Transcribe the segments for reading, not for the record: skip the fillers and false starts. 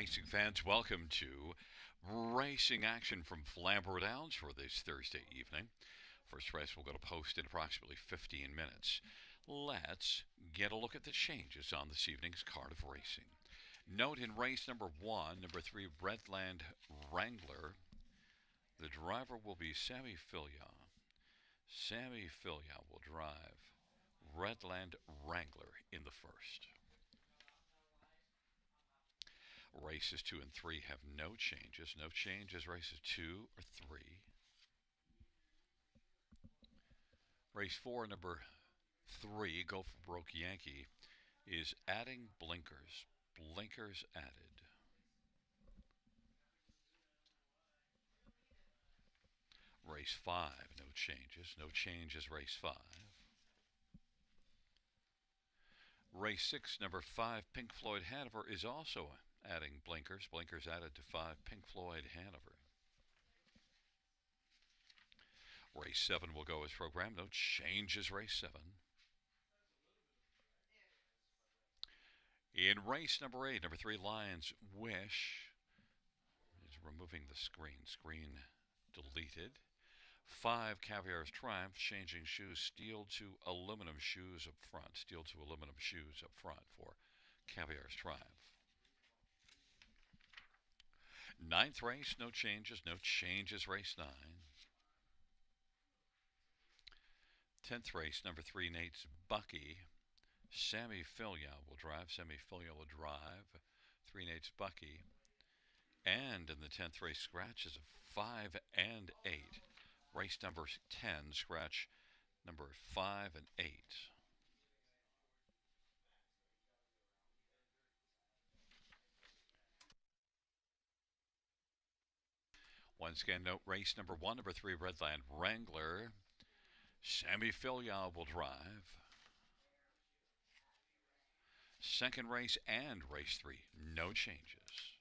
racing fans. Welcome to racing action from Flamboro Downs for this Thursday evening. First race will go to post in approximately 15 minutes. Let's get a look at the changes on this evening's card of racing. Note in race number 1, number 3, Redland Wrangler, the driver will be Sammy Filia. Sammy Filia will drive Redland Wrangler in the first. Races 2 and 3 have no changes. No changes, races 2 or 3. Race 4, number 3, Go for Broke Yankee, is adding blinkers. Blinkers added. Race 5, no changes. No changes, race 5. Race 6, number 5, Pink Floyd Hanover, is also adding blinkers. Blinkers added to 5, Pink Floyd Hanover. Race 7 will go as programmed. No changes, race 7. In race number 8, number 3, Lions Wish is removing the screen. Screen deleted. 5, Caviar's Triumph, changing shoes, steel to aluminum shoes up front. Steel to aluminum shoes up front for Caviar's Triumph. 9th race, no changes. No changes, race 9. 10th race, number 3, Nate's Bucky. Sammy Filia will drive. Sammy Filia will drive. 3, Nate's Bucky. And in the 10th race, scratches of 5 and 8. Race number 10, scratch number 5 and 8. Once again, note race number 1, number 3, Redland Wrangler. Sammy Filia will drive. Second race and race 3, no changes.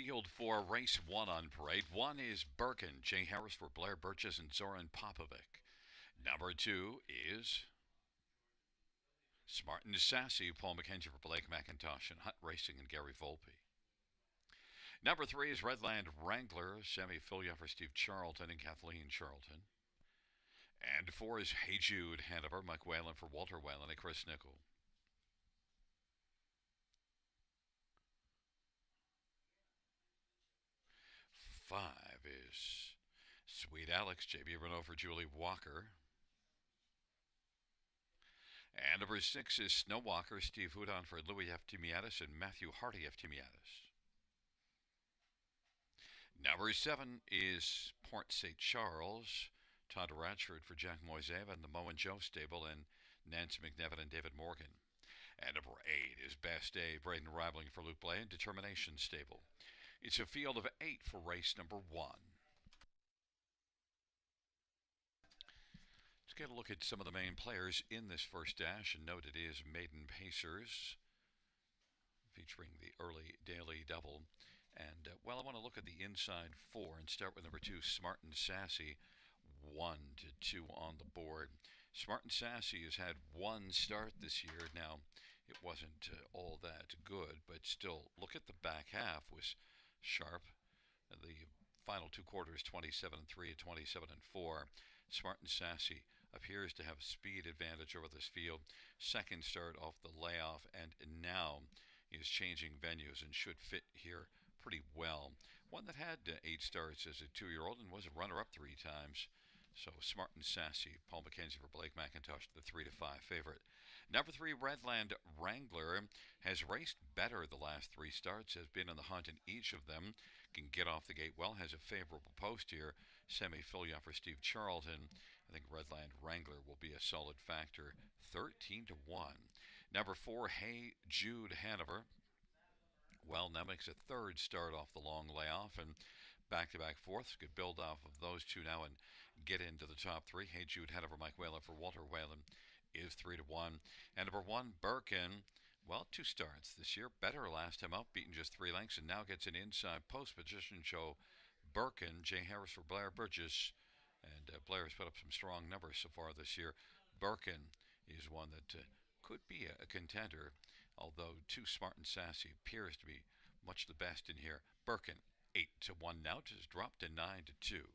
field for race 1 on parade. 1 is Birkin, Jay Harris for Blair Burgess and Zoran Popovic. Number 2 is Smart and Sassy, Paul McKenzie for Blake McIntosh and Hunt Racing and Gary Volpe. Number 3 is Redland Wrangler, Sammy Filia for Steve Charlton and Kathleen Charlton. And 4 is Hey Jude, Hanover, Mike Whalen for Walter Whalen and Chris Nickel. 5 is Sweet Alex, JB Renault for Julie Walker. And number 6 is Snow Walker, Steve Houdon for Louis F. Timiadis and Matthew Hardy F. Timiadis. Number 7 is Port St. Charles, Todd Ratchford for Jack Moisev and the Mo and Joe stable and Nancy McNevin and David Morgan. And number 8 is Best Day, Braden Ribling for Luke Blay and Determination stable. It's a field of 8 for race number 1. Let's get a look at some of the main players in this first dash, and note it is Maiden Pacers, featuring the early daily double. And, well, I want to look at the inside 4 and start with number 2, Smart and Sassy, 1 to 2 on the board. Smart and Sassy has had 1 start this year. Now, it wasn't all that good, but still, look at the back half was sharp. The final 2 quarters, 27-3 and 27-4. Smart and Sassy appears to have speed advantage over this field. Second start off the layoff, and now is changing venues and should fit here pretty well. One that had 8 starts as a 2-year-old and was a runner-up 3 times. So Smart and Sassy, Paul McKenzie for Blake McIntosh, the 3-5 favorite. Number 3, Redland Wrangler, has raced better the last 3 starts, has been in the hunt in each of them, can get off the gate well, has a favorable post here. Semi-Filia for Steve Charlton. I think Redland Wrangler will be a solid factor, 13-1. Number 4, Hey Jude Hanover. Well, now makes a 3rd start off the long layoff and back-to-back 4ths. Could build off of those 2 now and get into the top 3. Hey Jude Hanover, Mike Whalen for Walter Whalen is 3-1. And number 1, Birkin. Well, 2 starts this year. Better last time out, beaten just 3 lengths, and now gets an inside post position show. Birkin, Jay Harris for Blair Burgess, and Blair has put up some strong numbers so far this year. Birkin is one that could be a contender, although 2 Smart and Sassy appears to be much the best in here. Birkin, 8-1 now, just dropped to 9-2.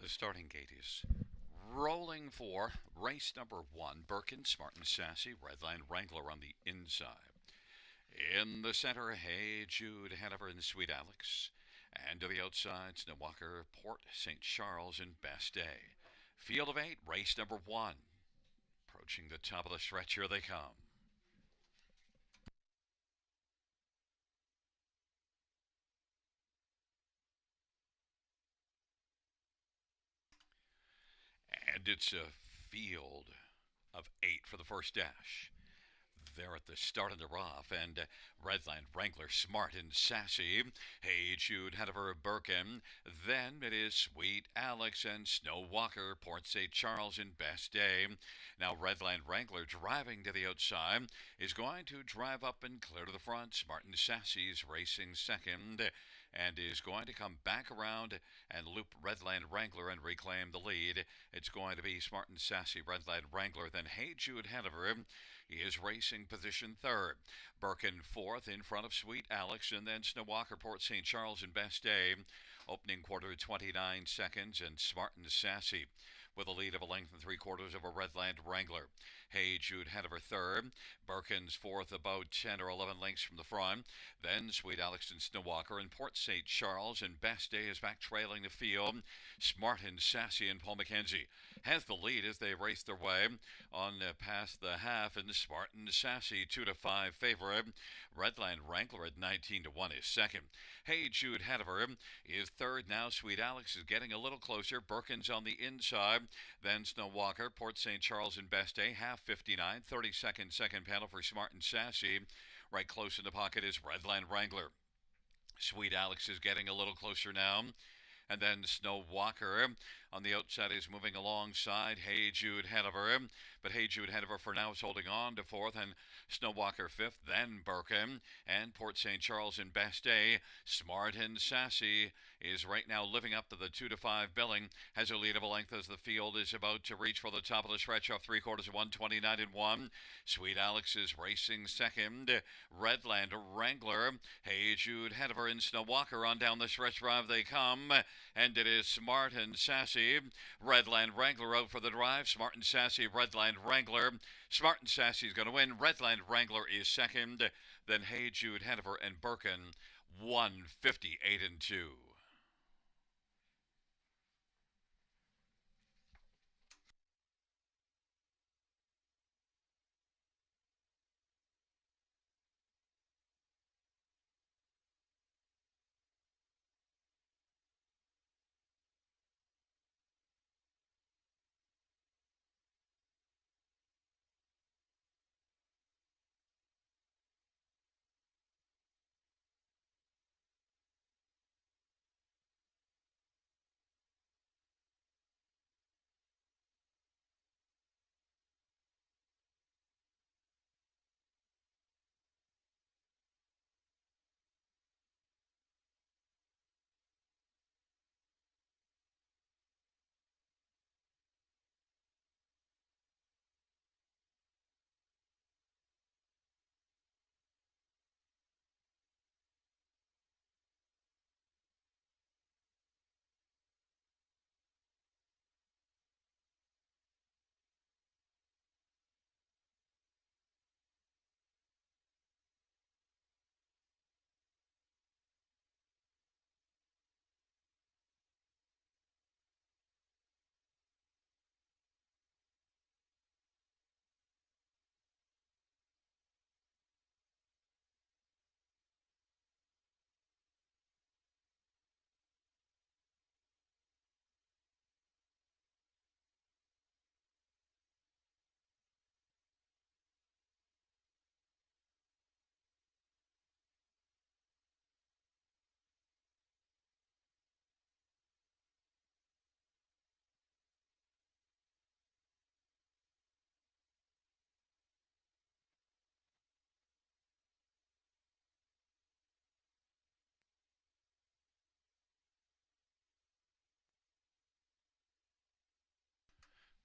The starting gate is rolling for race number 1. Birkin, Smart and Sassy, Redline Wrangler on the inside. In the center, Hey Jude, Hanover and Sweet Alex. And to the outside, Snowwalker, Port St. Charles, and Best Day. Field of 8, race number 1. Approaching the top of the stretch, here they come. And it's a field of 8 for the first dash. There at the start of the rough, and Redline Wrangler, Smart and Sassy. Hey Jude, Hanover, Birkin. Then it is Sweet Alex and Snow Walker, Port St. Charles, and Best Day. Now Redline Wrangler driving to the outside is going to drive up and clear to the front. Smart and Sassy's racing second, and is going to come back around and loop Redline Wrangler and reclaim the lead. It's going to be Smart and Sassy, Redline Wrangler, then Hey Jude, Hanover. He is racing position third. Birkin fourth in front of Sweet Alex, and then Snowwalker, Port St. Charles, and Best Day. Opening quarter 29 seconds, and Smart and Sassy with a lead of a length and 3/4 of a Redland Wrangler. Hey Jude, Hanover third. Birkin's fourth, about 10 or 11 lengths from the front. Then Sweet Alex and Snowwalker and Port St. Charles, and Best Day is back trailing the field. Smart and Sassy and Paul McKenzie has the lead as they race their way on past the half, and Smart and Sassy 2-5 favorite. Redland Wrangler at 19-1 is second. Hey Jude, Hanover is third. Now Sweet Alex is getting a little closer. Birkin's on the inside. Then Snowwalker, Port St. Charles, and Best Day, half 59. 32nd second panel for Smart and Sassy. Right close in the pocket is Redline Wrangler. Sweet Alex is getting a little closer now. And then Snow Walker on the outside is moving alongside Hey Jude, Hanover. But Hey Jude, Hanover for now is holding on to fourth, and Snow Walker fifth. Then Birkin and Port St. Charles and Best Day. Smart and Sassy is right now living up to the 2-5 billing. Has a lead of a length as the field is about to reach for the top of the stretch off 3/4 of 129-1. Sweet Alex is racing second. Redland Wrangler, Hey Jude, Hanover, and Snow Walker on down the stretch drive they come. And it is Smart and Sassy. Redline Wrangler out for the drive. Smart and Sassy, Redline Wrangler. Smart and Sassy is going to win. Redline Wrangler is second. Then Hey Jude, Hanover, and Birkin 158-2.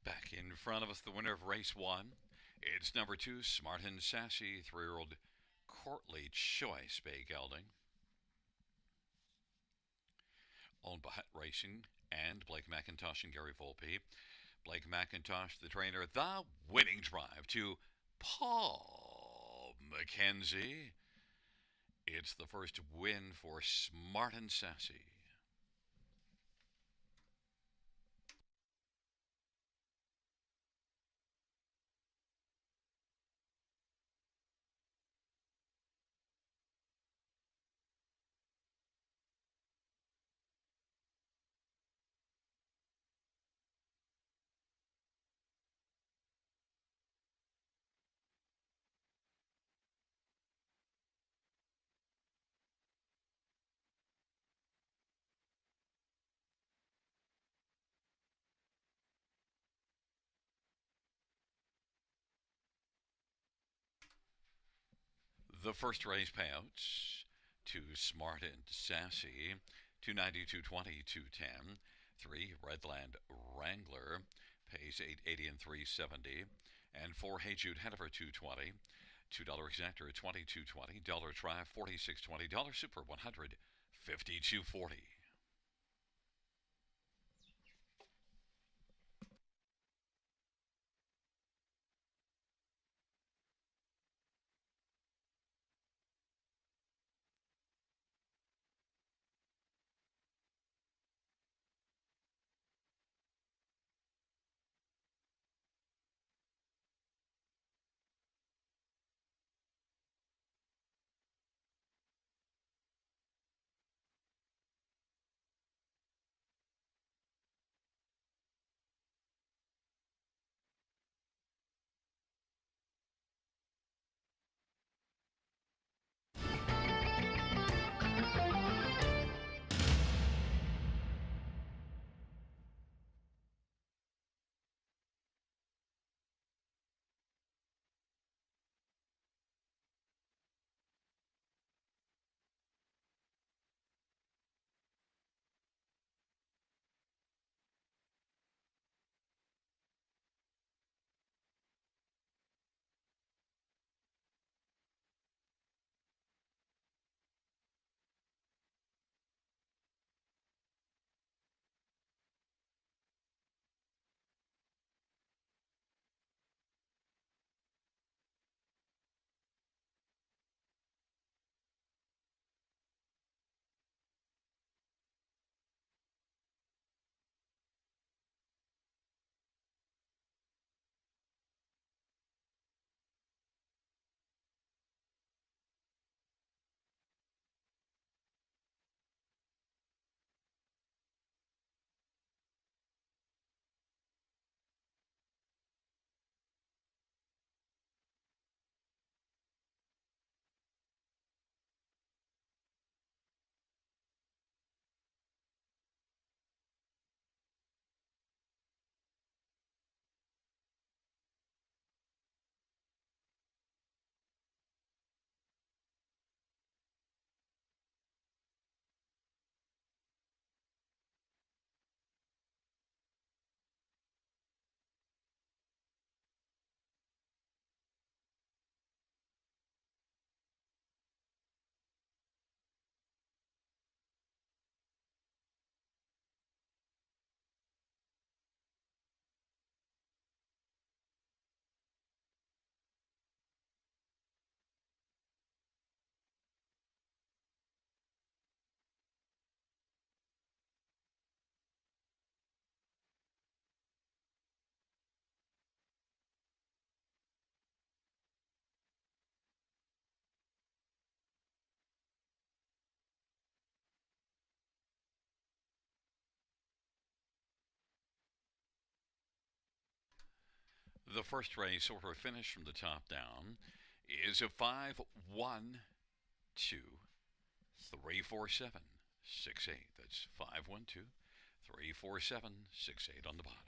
Back in front of us, the winner of race 1. It's number 2, Smart and Sassy, 3-year-old Courtly Choice Bay Gelding. Owned by Hut Racing and Blake McIntosh and Gary Volpe. Blake McIntosh, the trainer, the winning drive to Paul McKenzie. It's the first win for Smart and Sassy. The first race payouts to Smart and Sassy, 290, 220, 210. 3 Redland Wrangler pays 880 and 370. And 4 Hey Jude Hennifer 220. $2 exactor 22.20. Dollar Tri 46.20. Dollar Super 100 52.40. The first race order finish from the top down is a 5-1-2. 34768. That's 512 34768 on the bottom.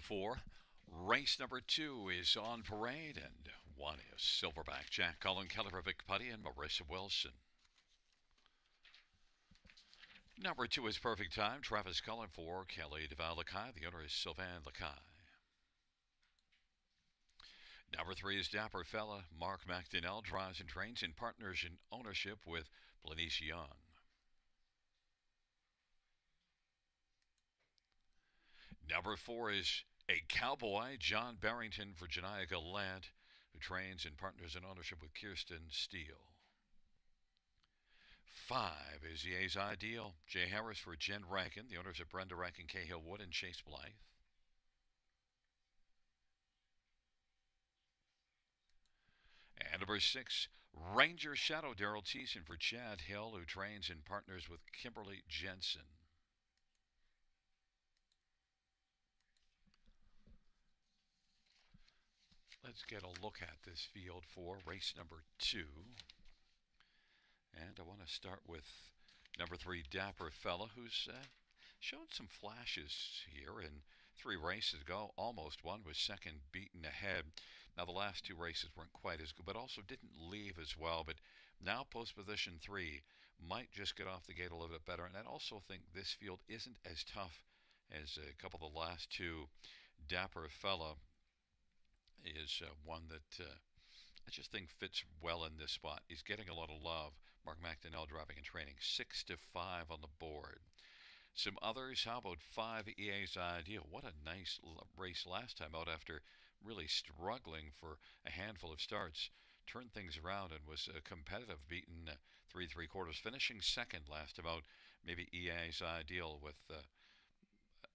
4. Race number 2 is on parade, and one is Silverback Jack, Colin Keller for Vic Putty, and Marissa Wilson. Number 2 is Perfect Time, Travis Cullen for Kelly DeVal-Lakai. The owner is Sylvain Lakai. Number 3 is Dapper Fella, Mark McDonnell, drives and trains in partners in ownership with Blanice Young. Number 4 is A Cowboy, John Barrington for Janaya Gallant, who trains in partners in ownership with Kirsten Steele. 5 is Ye's Ideal, Jay Harris for Jen Rankin. The owners are Brenda Rankin, Cahill Wood, and Chase Blythe. And number 6, Ranger Shadow, Daryl Thiessen for Chad Hill, who trains in partners with Kimberly Jensen. Let's get a look at this field for race number 2. And I want to start with number 3, Dapper Fella, who's shown some flashes here in 3 races ago. Almost won, was second, beaten ahead. Now, the last 2 races weren't quite as good, but also didn't leave as well. But now, post position 3 might just get off the gate a little bit better. And I also think this field isn't as tough as a couple of the last 2. Dapper Fella is one that I just think fits well in this spot. He's getting a lot of love. Mark McDonnell driving and training 6-5 on the board. Some others, how about 5 EA's Ideal? What a nice race last time out after really struggling for a handful of starts. Turned things around and was competitive, beaten 3 3/4, finishing second last time out. Maybe EA's Ideal with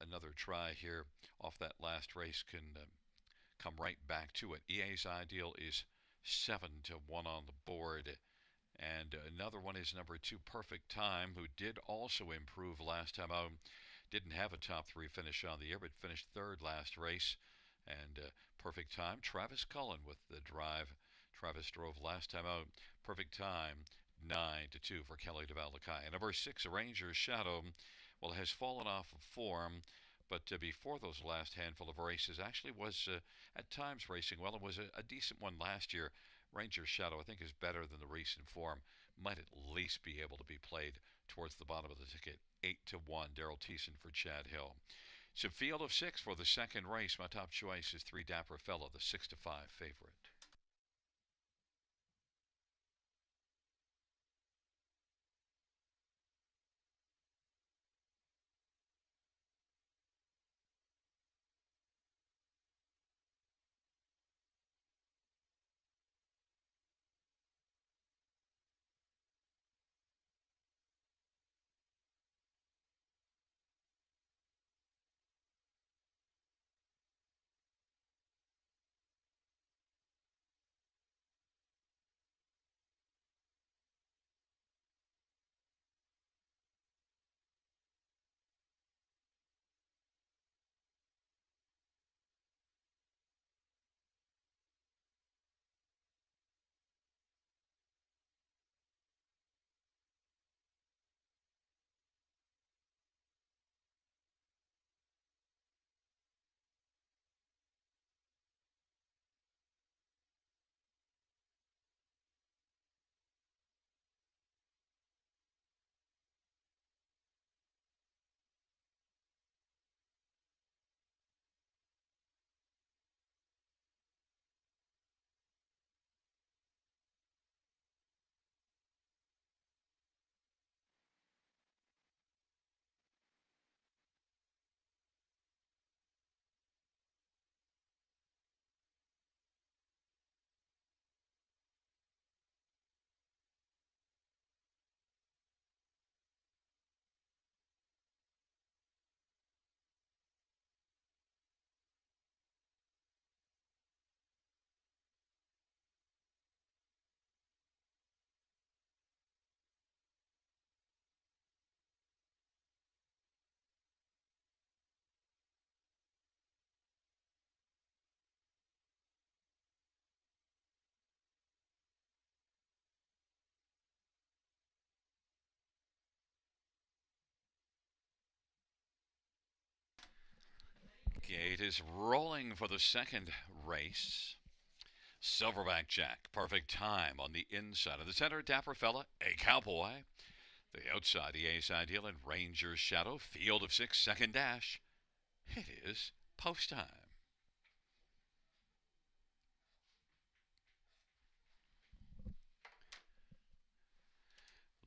another try here off that last race can come right back to it. EA's Ideal is 7-1 on the board. And another one is number 2, Perfect Time, who did also improve last time out. Didn't have a top 3 finish on the year, but finished third last race. And Perfect Time, Travis Cullen with the drive. Travis drove last time out. Perfect Time, 9-2 for Kelly DeVal-Lakai. And number 6, Ranger Shadow, well, has fallen off of form. But before those last handful of races, actually was at times racing well. It was a decent one last year. Ranger Shadow, I think, is better than the recent form. Might at least be able to be played towards the bottom of the ticket. 8-1, Daryl Thiessen for Chad Hill. So field of 6 for the second race. My top choice is 3, Dapper Fella, the 6-5 favorite. gate is rolling for the second race. Silverback Jack, perfect time on the inside of the center. Dapper Fella, a cowboy. The outside, the Ace Ideal and Ranger's Shadow. Field of six, second dash. It is post time.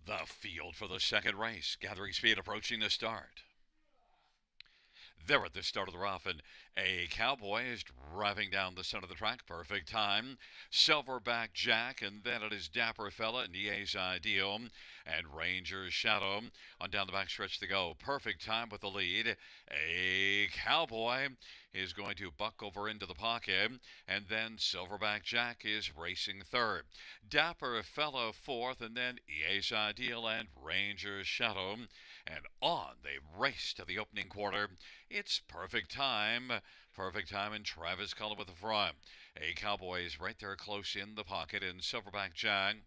The field for the second race. Gathering speed approaching the start. There at the start of the rough, and a cowboy is driving down the center of the track. Perfect time. Silverback Jack, and then it is Dapper Fella and Ace Ideal and Ranger's Shadow on down the back stretch to go. Perfect time with the lead. A cowboy is going to buck over into the pocket, and then Silverback Jack is racing third. Dapper Fella fourth, and then Ace Ideal and Ranger's Shadow. And on they race to the opening quarter. It's perfect time. Perfect time, and Travis Cullen with the front. A cowboy is right there close in the pocket, and Silverback Jack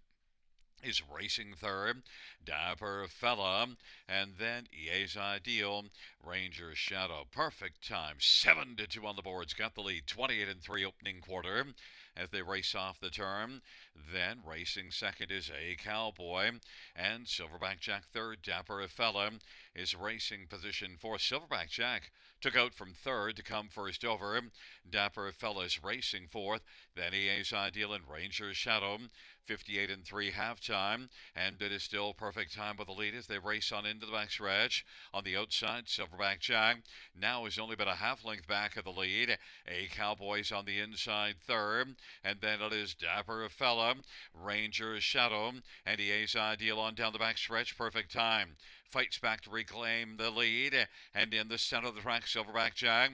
is racing third. Dapper Fella, and then EA's Ideal, Ranger's Shadow. Perfect time. 7-2 on the boards. Got the lead. 28-3 opening quarter as they race off the turn. Then racing second is a cowboy, and Silverback Jack third. Dapper Fella is racing position fourth. Silverback Jack took out from third to come first over. Dapper Fella is racing fourth. Then EA's Ideal and Ranger's Shadow. 58-3 halftime, and it is still perfect time with the lead as they race on into the backstretch. On the outside, Silverback Jack now is only about a half length back of the lead. A Cowboys on the inside third, and then it is Dapper Fella, Ranger's Shadow, and the Ace Ideal on down the backstretch. Perfect time. Fights back to reclaim the lead, and in the center of the track, Silverback Jack.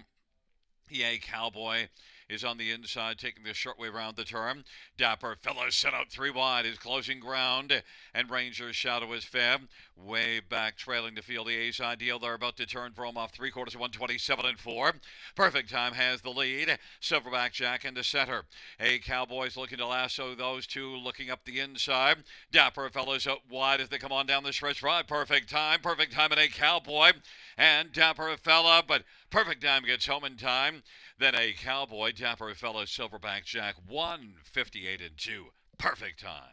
EA Cowboy is on the inside, taking the short way around the turn. Dapper Fella set out three wide, is closing ground, and Ranger's Shadow is fifth. Way back, trailing the field, the Ace Ideal. They're about to turn from off three quarters of 127-4. Perfect time has the lead. Silverback Jack into center. A Cowboys looking to lasso those two, looking up the inside. Dapper Fella's out wide as they come on down the stretch ride. Perfect time, and a Cowboy and Dapper Fella, but perfect time gets home in time. Then a Cowboy, Dapper Fella, Silverback Jack, 158-2. Perfect time.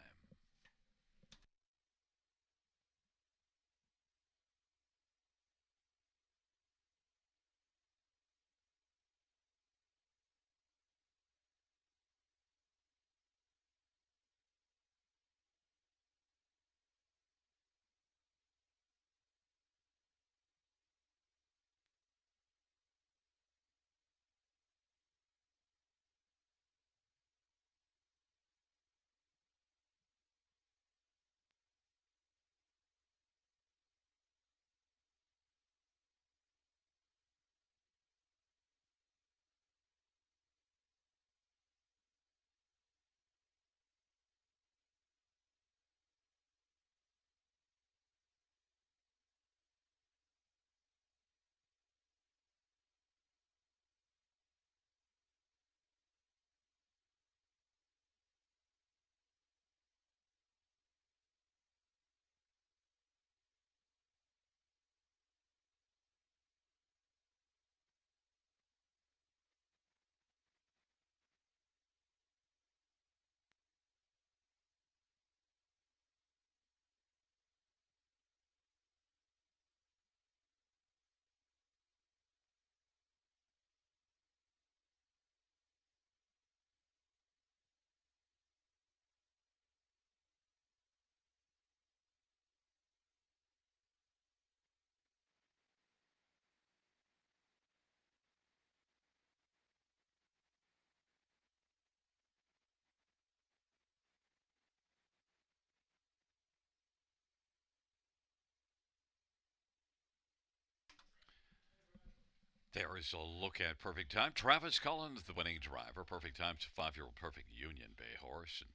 There is a look at Perfect Time. Travis Collins, the winning driver. Perfect Time's a 5-year-old Perfect Union Bay horse, and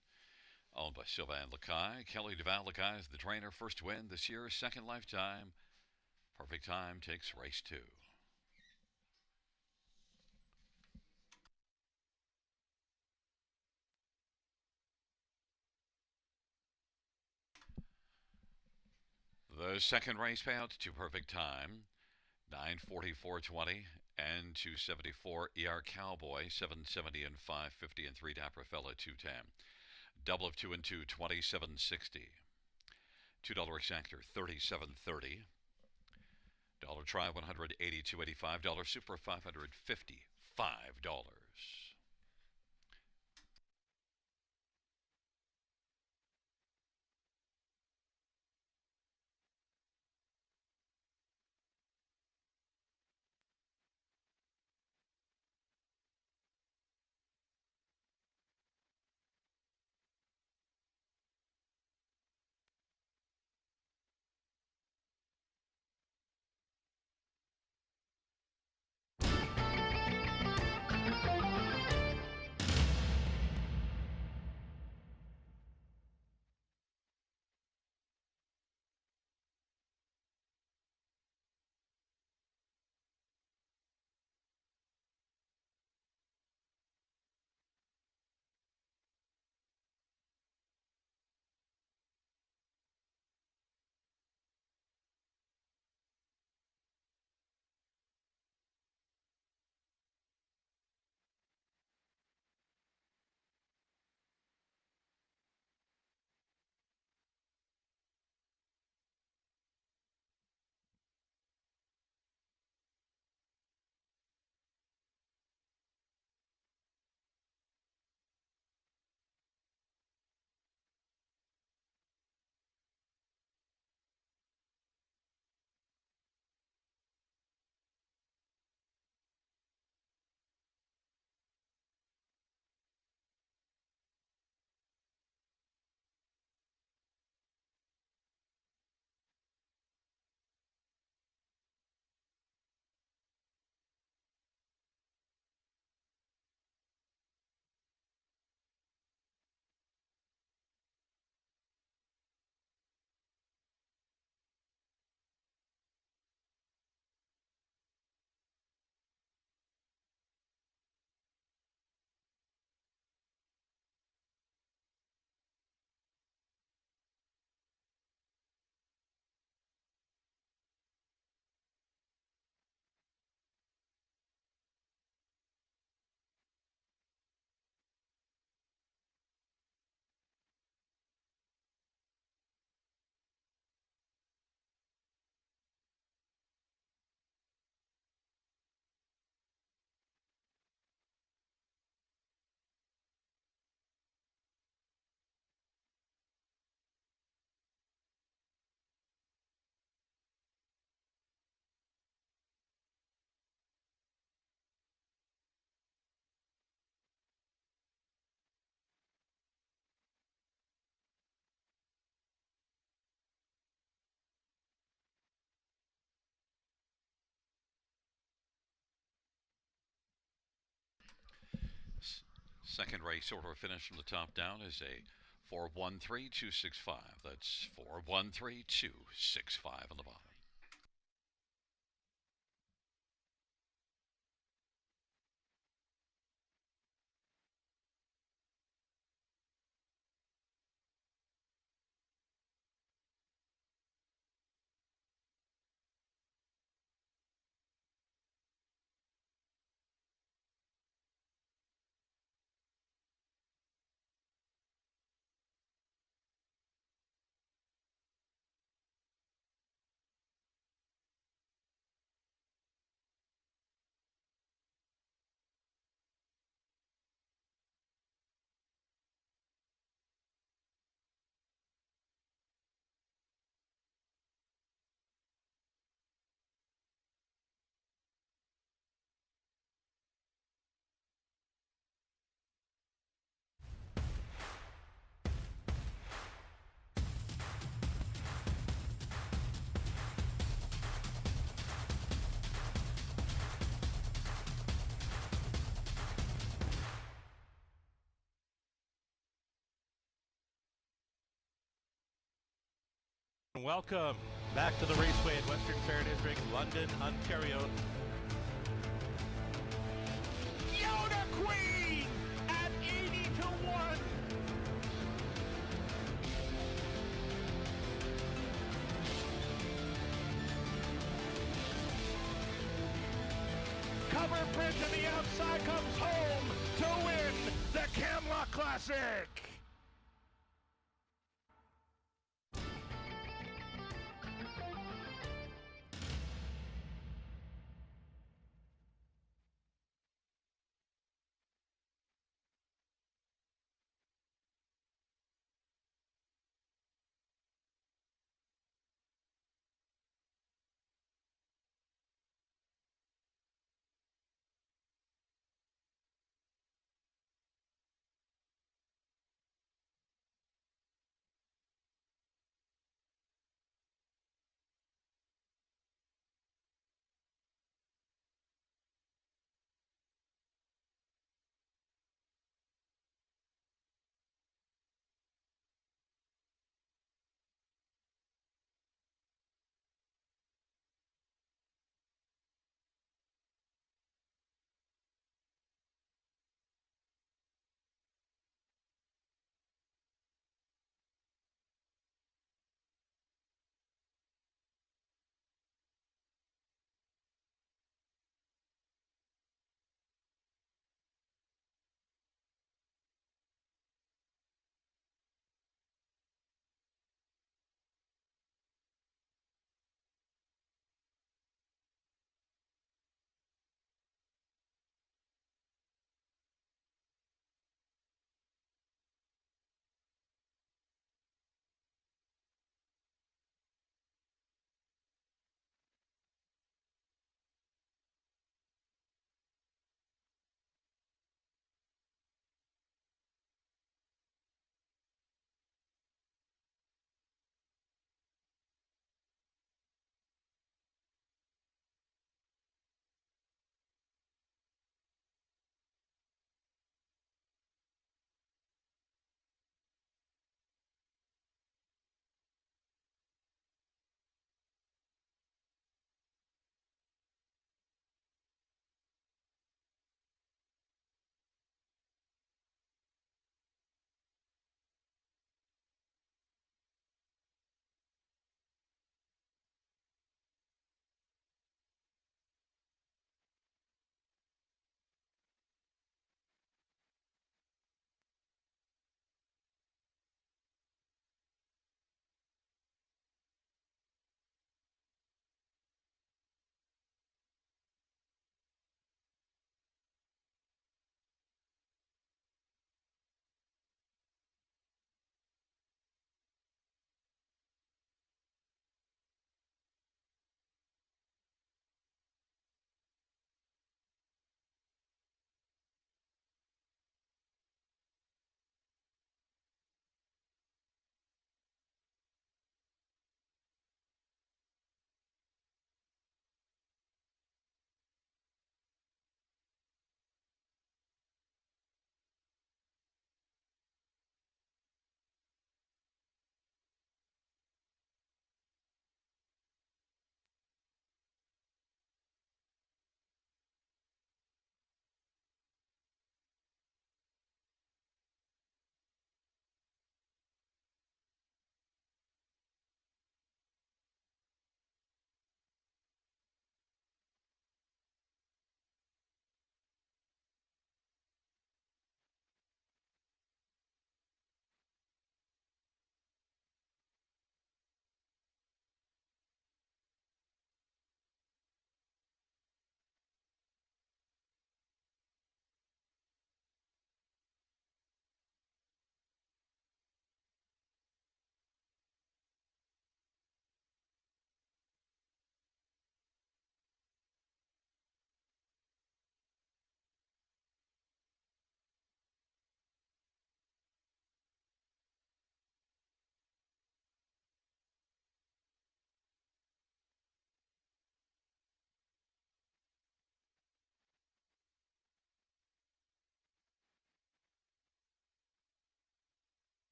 owned by Sylvain Lacaille. Kelly DeVal Lacaille is the trainer. First win this year, second lifetime. Perfect Time takes race 2. The second race payout to Perfect Time, 944.20. and 274. ER Cowboy 770 and 550, and 3 Dapper Fella 210. Double of 2 and 2 2760. $2 exactor 3730. Dollar try 182.85. Dollar super $555. Second race order finish from the top down is a 413-265. That's 413-265 on the bottom. Welcome back to the Raceway at Western Fair District, London, Ontario. Yoda Queen at 80-1. side comes home to win the Camlock Classic.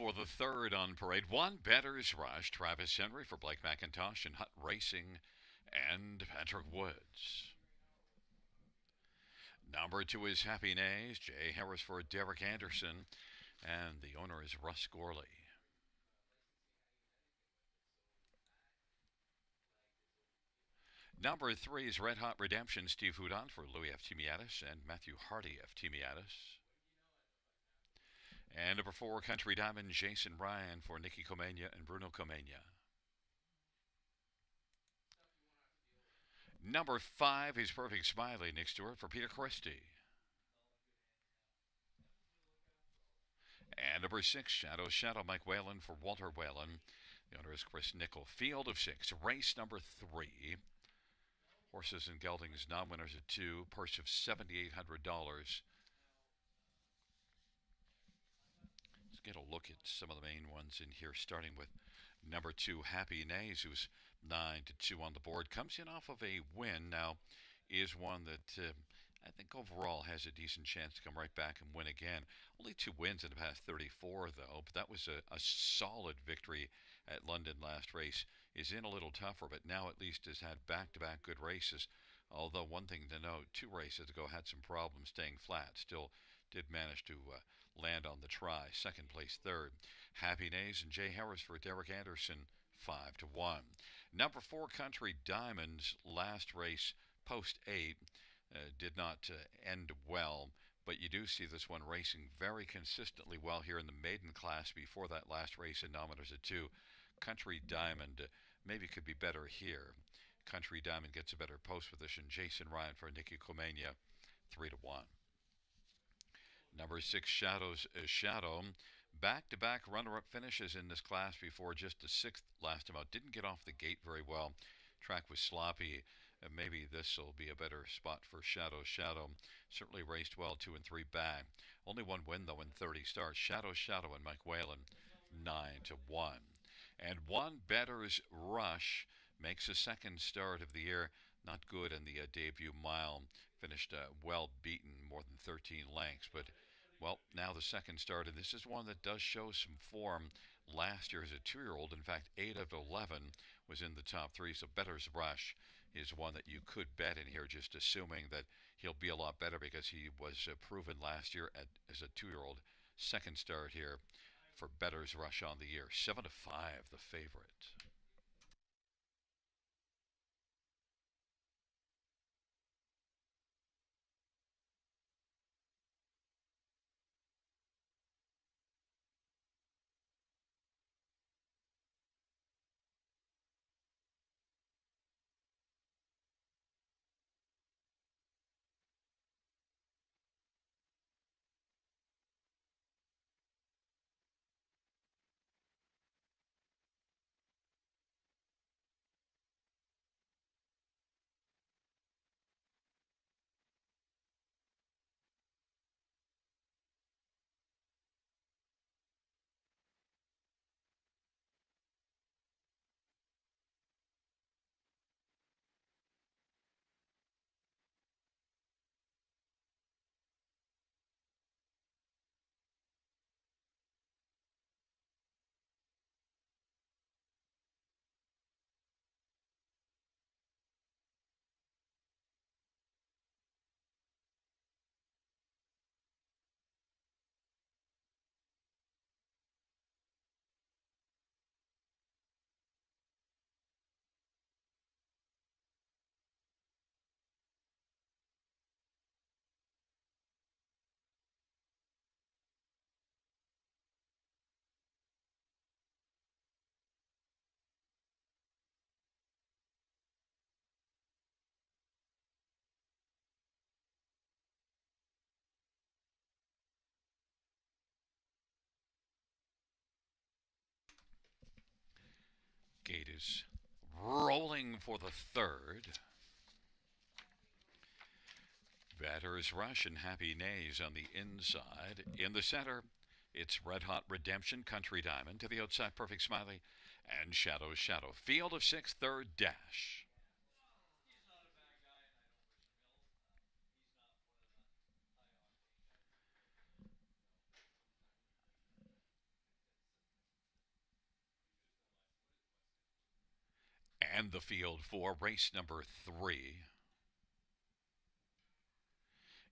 for the third on parade. One, Bettor's Rush, Travis Henry for Blake McIntosh and Hut Racing, and Patrick Woods. Number 2 is Happy Nays, Jay Harris for Derek Anderson, and the owner is Russ Gorley. Number 3 is Red Hot Redemption, Steve Houdon for Louis F. Timiatis and Matthew Hardy F. Timiatis. And number 4, Country Diamond, Jason Ryan for Nicky Comenia and Bruno Comenia. Number 5 is Perfect Smiley, Nick Stewart for Peter Christie. And number 6, Shadow, Mike Whalen for Walter Whalen. The owner is Chris Nickel. Field of 6, race number 3. Horses and geldings, non-winners at 2, purse of $7,800. Let's get a look at some of the main ones in here, starting with number 2, Happy Nays, who's 9-2 on the board. Comes in off of a win. Now, is one that I think overall has a decent chance to come right back and win again. Only 2 wins in the past 34, though, but that was a solid victory at London last race. Is in a little tougher, but now at least has had back-to-back good races. Although one thing to note, 2 races ago had some problems staying flat. Still did manage to land on the try. Second place, third. Happy Nays and Jay Harris for Derek Anderson, 5-1. Number 4, Country Diamonds, last race, post 8, did not end well, but you do see this one racing very consistently well here in the maiden class before that last race in nominators at 2. Country Diamond maybe could be better here. Country Diamond gets a better post position. Jason Ryan for Nicky Comenia, 3-1. Number 6, Shadow. Back-to-back runner-up finishes in this class before just a 6th last time out. Didn't get off the gate very well. Track was sloppy. Maybe this will be a better spot for Shadow. Certainly raced well, 2 and 3 back. Only 1 win, though, in 30 starts. Shadow and Mike Whalen, 9-1. And 1, Bettor's Rush makes a second start of the year. Not good in the debut mile. Finished well beaten, more than 13 lengths. But, well, now the second start. And this is one that does show some form. Last year as a 2-year-old, in fact, 8 of 11 was in the top 3. So Bettor's Rush is one that you could bet in here, just assuming that he'll be a lot better because he was proven last year as a 2-year-old. Second start here for Bettor's Rush on the year. 7-5, the favorite. Gate is rolling for the third. Bettor's Rush and Happy Nays on the inside. In the center, it's Red Hot Redemption, Country Diamond. To the outside, Perfect Smiley and Shadow. Field of 6, third dash. And the field for race number 3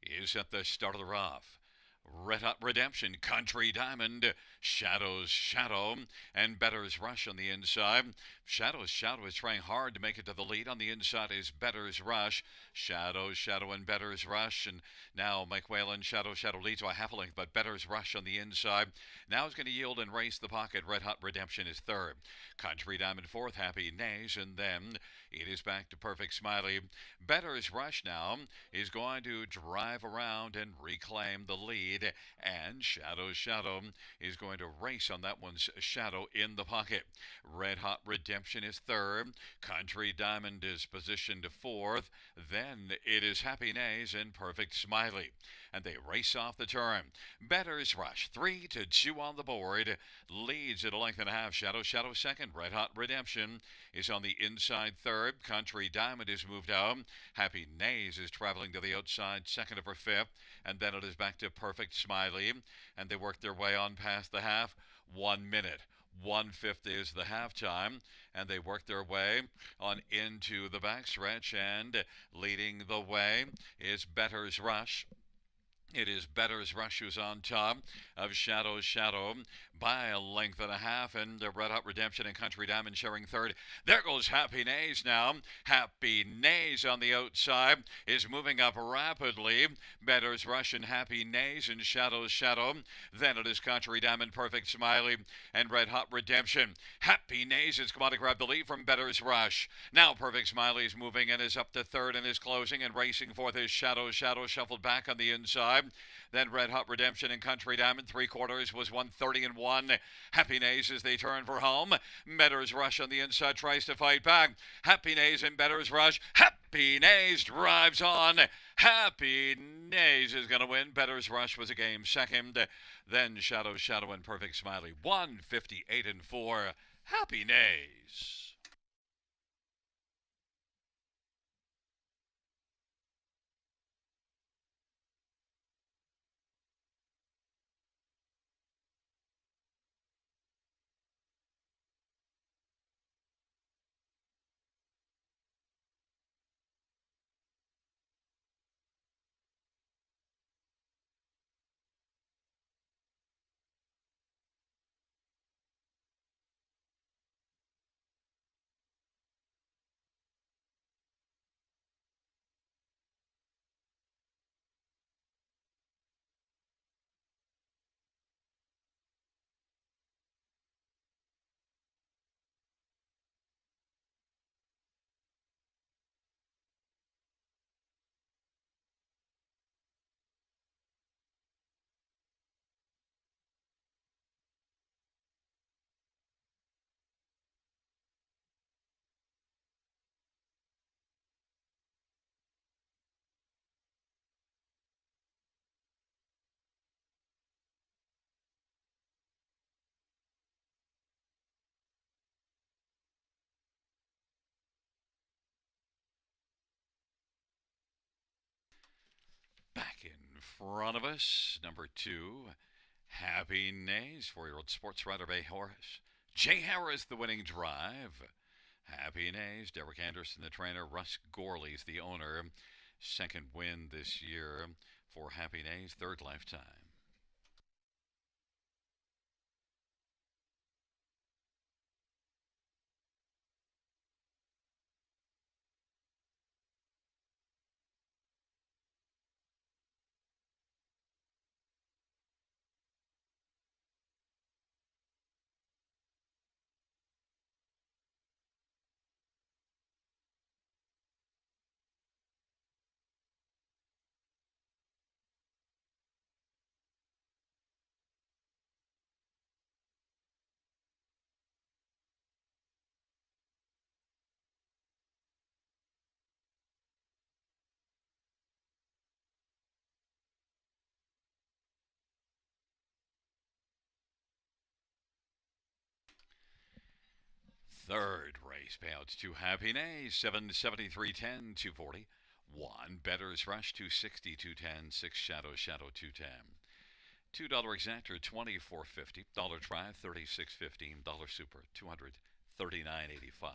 is at the start of the rough. Red Hot Redemption, Country Diamond, Shadow's Shadow, and Better's Rush on the inside. Shadow's Shadow is trying hard to make it to the lead. On the inside is Better's Rush. Shadow's Shadow and Better's Rush. And now Mike Whalen, Shadow's Shadow leads by half a length, but Better's Rush on the inside. Now is going to yield and race the pocket. Red Hot Redemption is third. Country Diamond fourth, Happy Nays, and then it is back to Perfect Smiley. Better's Rush now is going to drive around and reclaim the lead, and Shadow's Shadow is going to race on that one's shadow in the pocket. Red Hot Redemption is third. Country Diamond is positioned fourth. Then it is Happy Nays and Perfect Smiley, and they race off the turn. Better's Rush 3-2 on the board, leads at a length and a half. Shadow's Shadow second. Red Hot Redemption is on the inside third. Country Diamond is moved out. Happy Nays is traveling to the outside second of her fifth, and then it is back to Perfect Smiley, and they work their way on past the half. 1 minute 1/5 is the halftime, and they work their way on into the backstretch, and leading the way is Better's Rush. It is Better's Rush who's on top of Shadow's Shadow by a length and a half, and Red Hot Redemption and Country Diamond sharing third. There goes Happy Nays now. Happy Nays on the outside is moving up rapidly. Better's Rush and Happy Nays and Shadow's Shadow. Then it is Country Diamond, Perfect Smiley, and Red Hot Redemption. Happy Nays has come out to grab the lead from Better's Rush. Now Perfect Smiley is moving and is up to third and is closing, and racing forth is Shadow's Shadow, shuffled back on the inside. Then Red Hot Redemption and Country Diamond. 3/4 was 1:30-1. Happy Nays as they turn for home. Better's Rush on the inside tries to fight back. Happy Nays and Better's Rush. Happy Nays drives on. Happy Nays is going to win. Better's Rush was a game second. Then Shadow's Shadow and Perfect Smiley. 1:58-4. Happy Nays. Back in front of us, number 2, Happy Nays, 4-year-old sports writer Bay Horace. Jay Harris, the winning drive. Happy Nays, Derek Anderson, the trainer. Russ Gorley's the owner. Second win this year for Happy Nays, third lifetime. Third race payouts to Happy Nays, 773.10, 240. 1 Better's Rush, 260, 210. 6 Shadow's Shadow, 210. $2 exactor, 24.50. Dollar Drive, 36.15. Dollar Super, 239.85.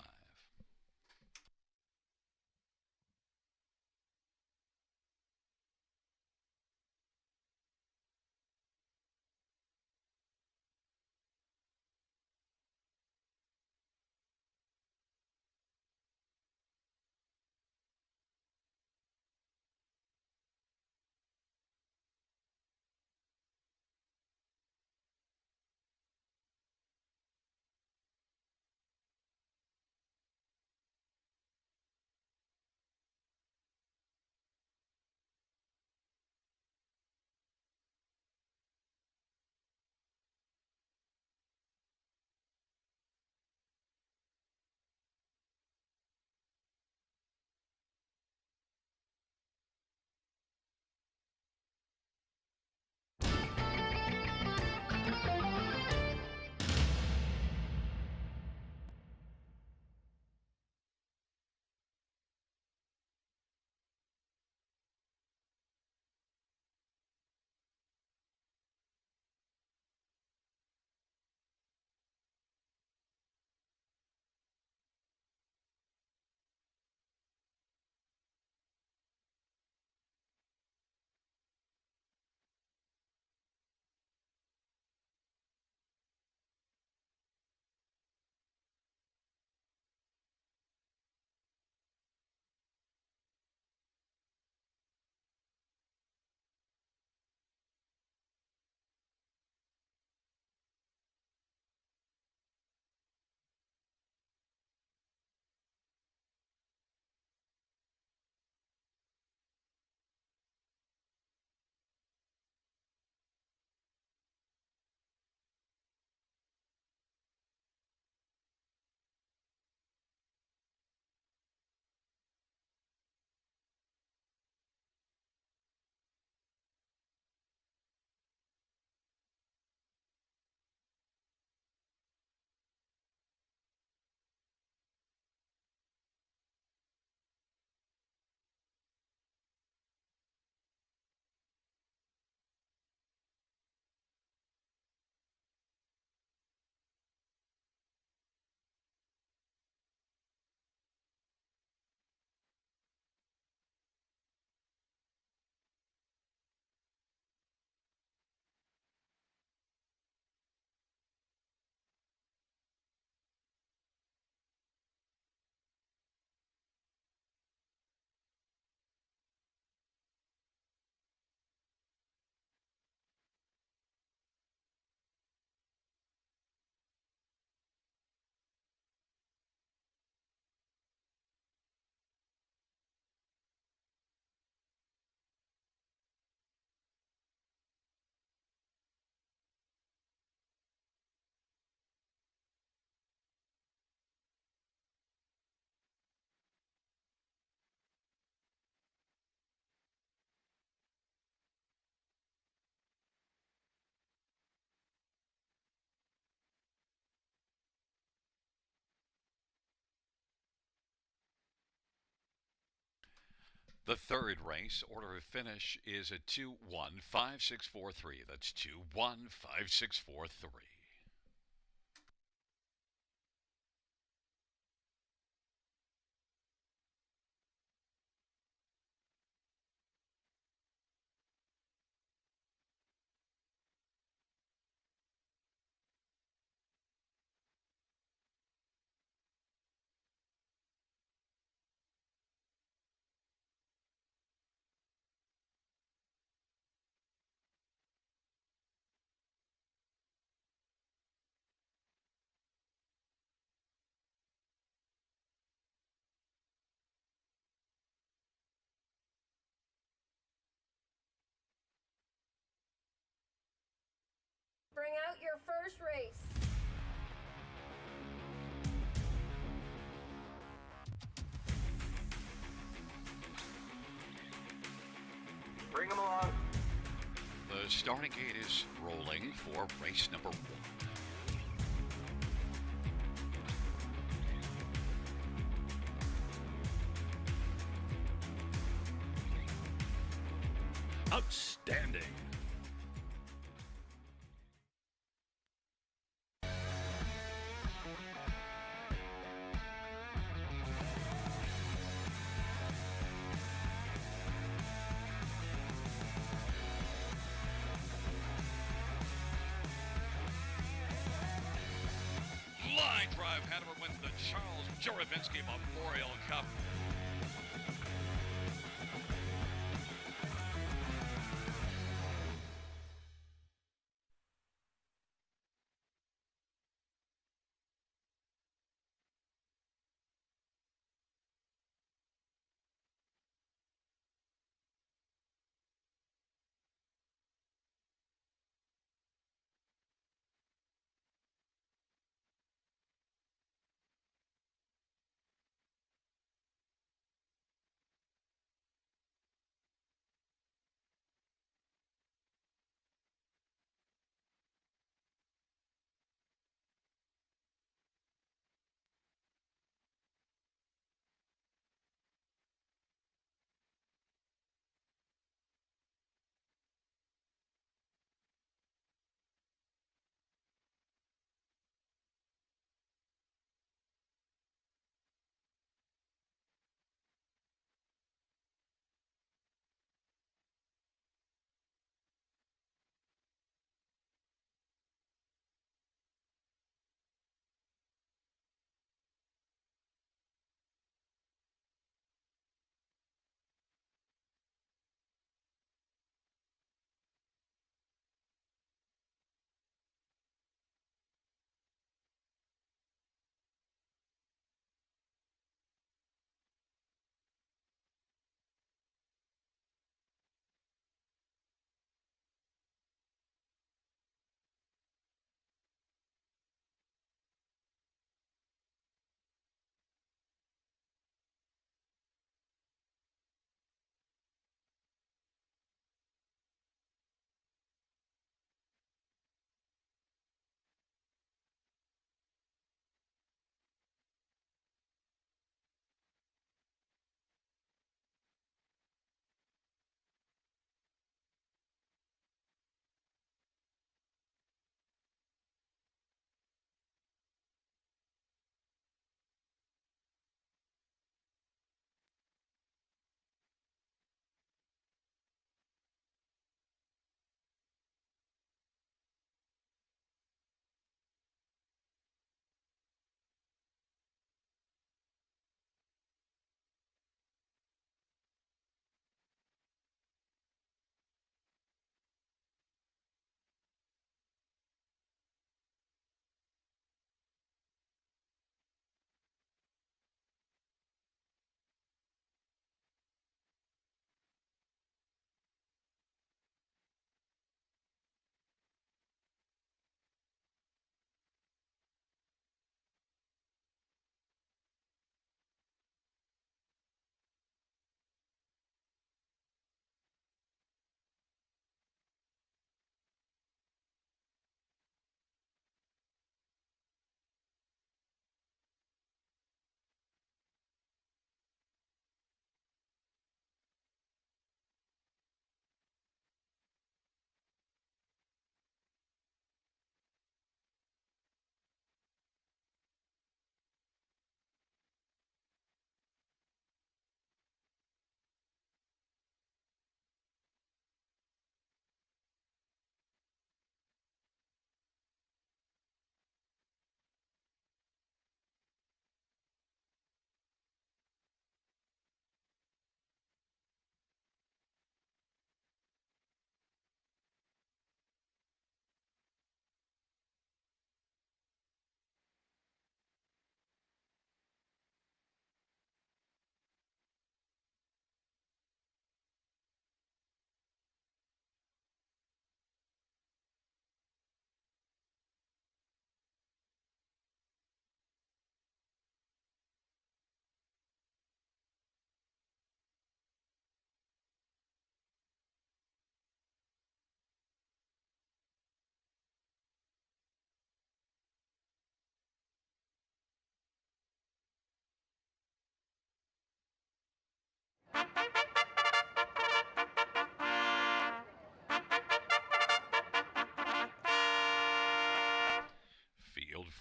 The third race, order of finish is a 2-1-5-6-4-3. That's 2-1-5-6-4-3. Bring out your first race. Bring them along. The starting gate is rolling for race number 1. Outstanding. Line drive, Hanover wins the Charles Juravinsky Memorial Cup.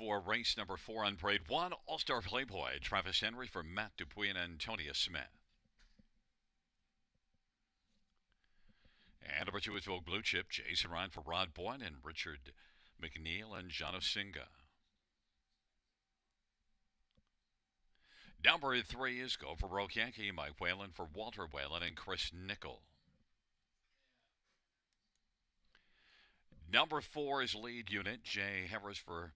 for race number 4 on parade 1, All-Star Playboy, Travis Henry for Matt Dupuy and Antonia Smith. And number 2 is Vogue Blue Chip, Jason Ryan for Rod Boyd and Richard McNeil and Jano Singa. Number 3 is Go for Broke Yankee, Mike Whalen for Walter Whalen and Chris Nickel. Number 4 is Lead Unit, Jay Harris for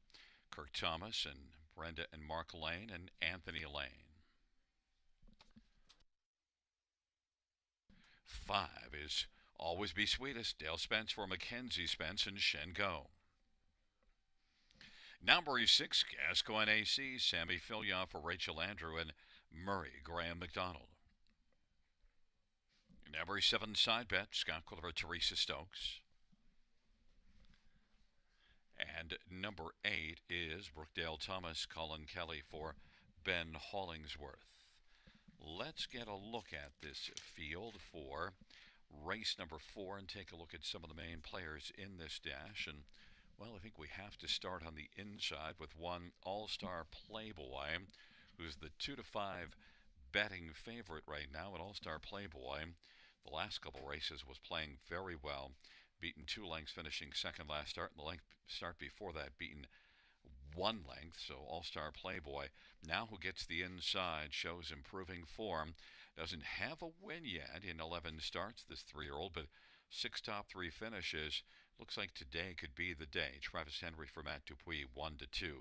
Kirk Thomas and Brenda and Mark Lane and Anthony Lane. 5 is Always Be Sweetest, Dale Spence for Mackenzie Spence and Shen Go. Number 6, Gascoigne AC, Sammy Fillion for Rachel Andrew and Murray Graham McDonald. Number 7, Side Bet, Scott Quiller for Teresa Stokes. And number 8 is Brookdale Thomas, Colin Kelly for Ben Hollingsworth. Let's get a look at this field for race number 4 and take a look at some of the main players in this dash. And, well, I think we have to start on the inside with one All-Star Playboy, who's the 2-5 betting favorite right now. An All-Star Playboy, the last couple races, was playing very well. Beaten 2 lengths, finishing second last start. And the length start before that, beaten 1 length. So All-Star Playboy, now who gets the inside, shows improving form. Doesn't have a win yet in 11 starts, this 3-year-old, but 6 top 3 finishes. Looks like today could be the day. Travis Henry for Matt Dupuy, 1-2.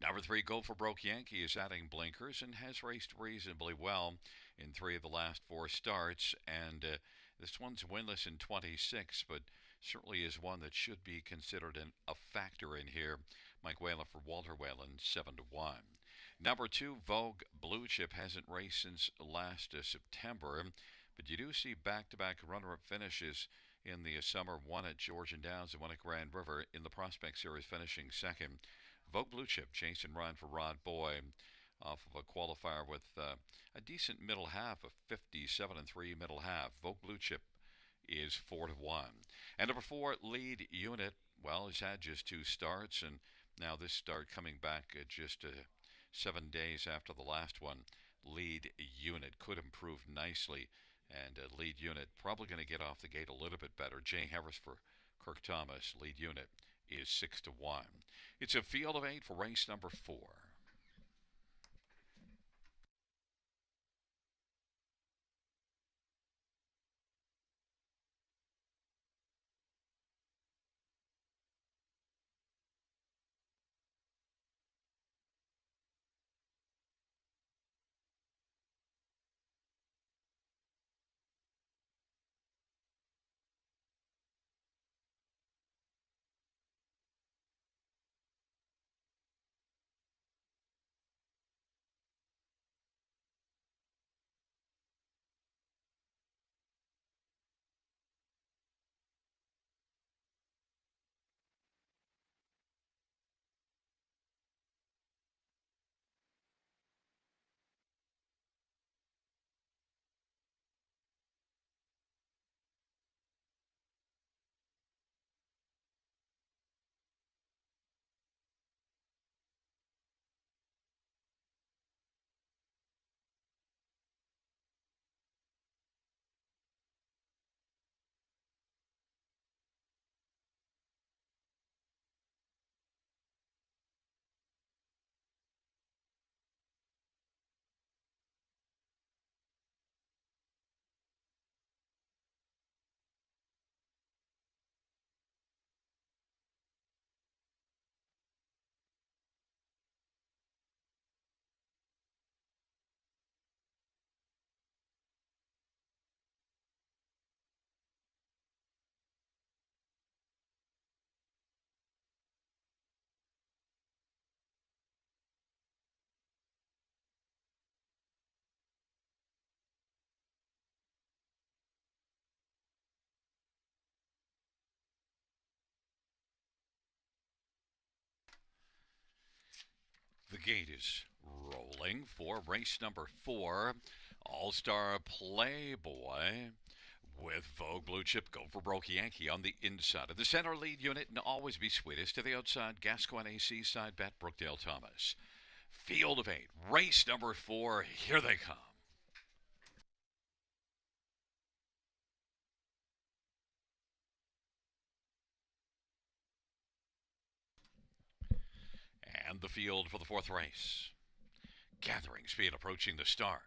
Number 3, Go for Broke Yankee, is adding blinkers and has raced reasonably well in 3 of the last 4 starts. And this one's winless in 26, but certainly is one that should be considered a factor in here. Mike Whalen for Walter Whalen, 7-1. Number 2, Vogue Blue Chip, hasn't raced since last September, but you do see back-to-back runner-up finishes in the summer, one at Georgian Downs and one at Grand River, in the Prospect Series finishing second. Vogue Blue Chip, Jason Ryan for Rod Boyd, off of a qualifier with a decent middle half, a 57-3 middle half. Vogue Blue Chip is 4-1. And number 4, Lead Unit, well, has had just 2 starts, and now this start coming back at just 7 days after the last one. Lead Unit could improve nicely, and Lead Unit probably going to get off the gate a little bit better. Jay Harris for Kirk Thomas. Lead Unit is 6-1. It's a field of 8 for race number 4. The gate is rolling for race number 4, All-Star Playboy. with Vogue Blue Chip, Go for Broke Yankee on the inside of the center lead unit, and always be sweetest to the outside. Gascoigne AC side bet, Brookdale Thomas. Field of 8, race number 4, here they come. And the field for the 4th race. Gathering speed approaching the start.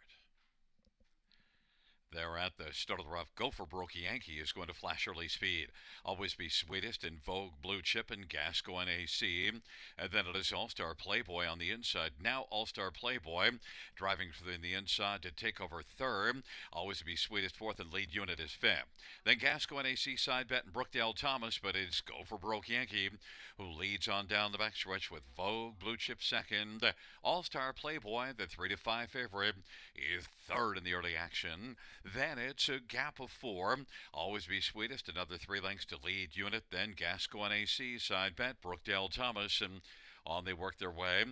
They're at the start of the rough. Go for Broke Yankee is going to flash early speed. Always be sweetest in Vogue Blue Chip and Gascoigne AC. And then it is All-Star Playboy on the inside. Now All-Star Playboy driving from the inside to take over 3rd. Always be sweetest 4th, and lead unit is 5th. Then Gascoigne AC side bet and Brookdale Thomas, but it's Go for Broke Yankee who leads on down the backstretch with Vogue Blue Chip 2nd. All-Star Playboy, the 3-5 favorite, is 3rd in the early action. Then it's a gap of 4. Always be sweetest, another 3 lengths to lead unit. Then Gascoigne AC side bet, Brookdale Thomas, and on they work their way.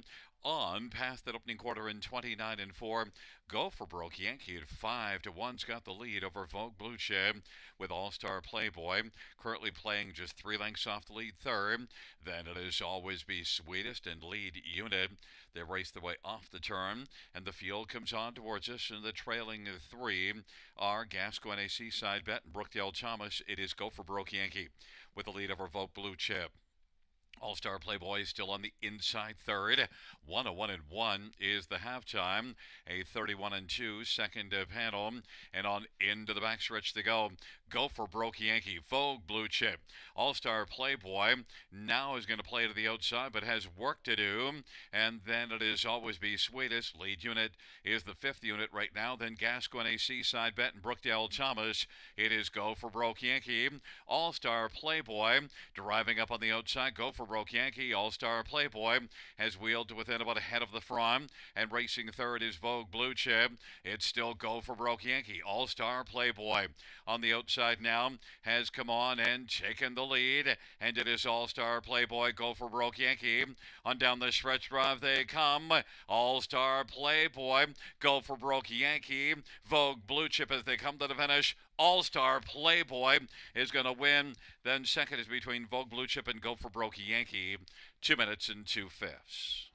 On past that opening quarter in 29 and 4. Go for Broke Yankee at 5-1's got the lead over Vogue Blue Chip with All-Star Playboy currently playing just 3 lengths off the lead 3rd. Then it is Always Be Sweetest and lead unit. They race their way off the turn, and the field comes on towards us, and the trailing 3 are Gascoigne AC side bet and Brookdale Thomas. It is Go for Broke Yankee with the lead over Vogue Blue Chip. All-Star Playboy is still on the inside 3rd. 101-1 is the halftime. A 31-2 second panel. And on into the backstretch they go. Go for Broke Yankee. Vogue Blue Chip. All-Star Playboy now is going to play to the outside, but has work to do. And then it is Always Be Sweetest. Lead unit is the 5th unit right now. Then Gascoigne AC side bet and Brookdale Thomas. It is Go for Broke Yankee. All-Star Playboy driving up on the outside. Go for Broke Yankee. All-Star Playboy has wheeled to within about ahead of the front, and racing 3rd is Vogue Blue Chip. It's still Go for Broke Yankee. All-Star Playboy on the outside now has come on and taken the lead, and it is All-Star Playboy, Go for Broke Yankee. On down the stretch drive they come. All-Star Playboy, Go for Broke Yankee. Vogue Blue Chip as they come to the finish. All-Star Playboy is going to win. Then second is between Vogue Blue Chip and Go for Broke Yankee. 2 minutes and 2/5.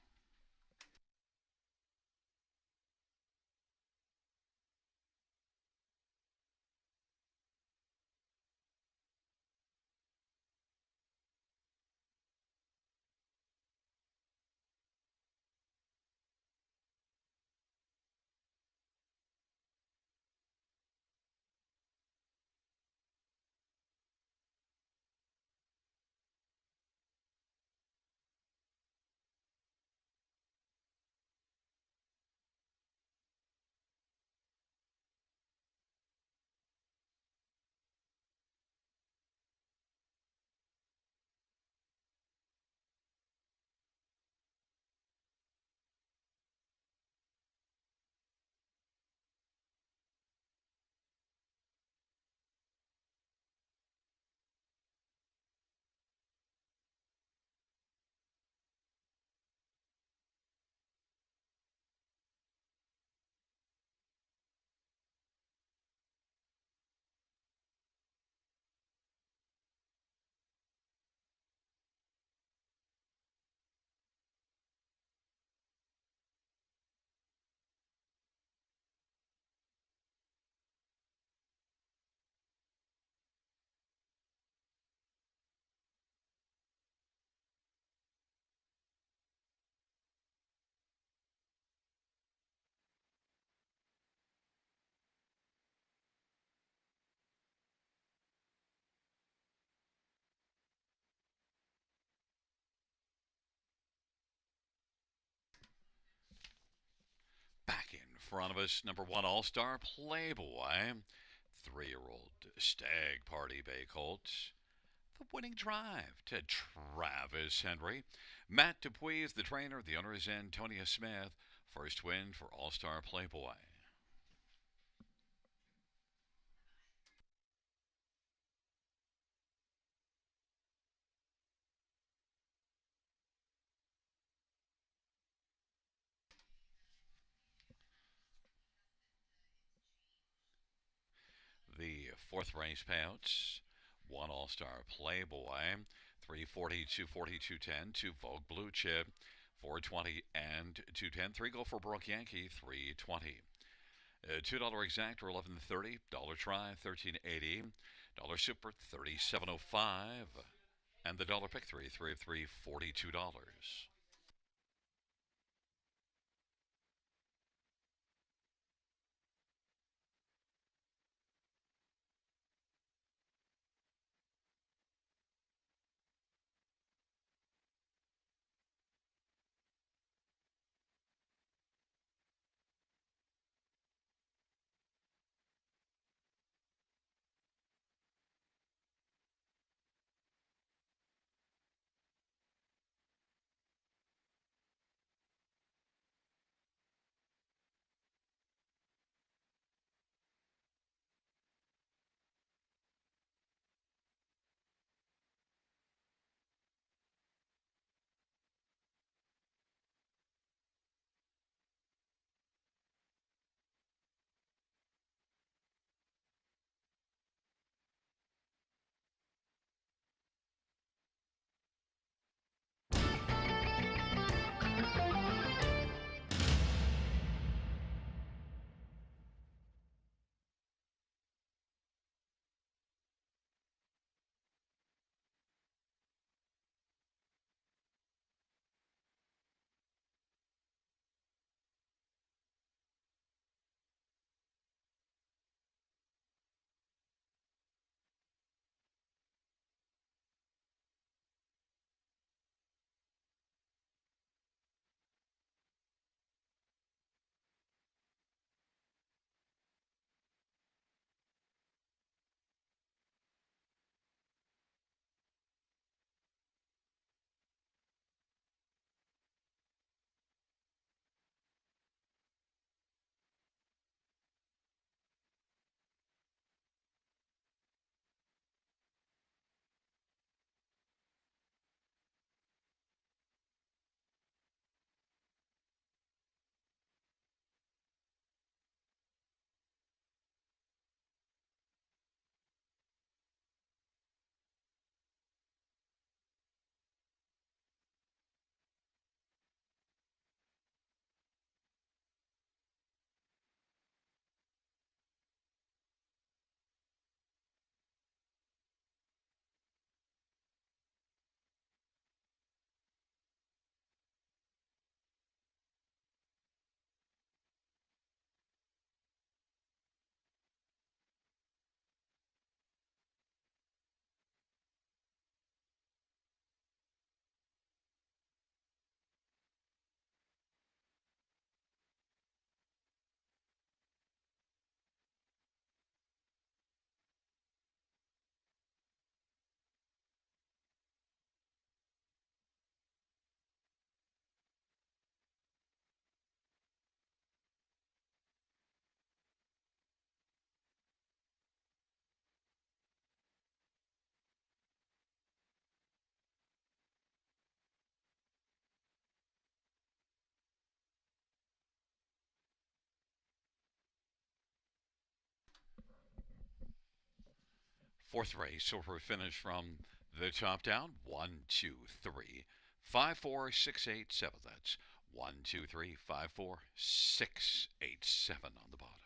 Back in front of us, number 1 All-Star Playboy. 3-year-old Stag Party Bay Colts. The winning drive to Travis Henry. Matt Dupuis is the trainer. The owner is Antonia Smith. First win for All-Star Playboy. The Fourth race payouts. One All-Star Playboy, 340, 240, 210, two Vogue Blue Chip, 420 and 210. Three go for Brook Yankee, 320. $2 exact or 11.30. Dollar try 13.80. Dollar super 37.05. And the dollar pick three of three, $42. Fourth race, so we finish from the top down. 1, 2, 3, 5, 4, 6, 8, 7. That's 1, 2, 3, 5, 4, 6, 8, 7 on the bottom.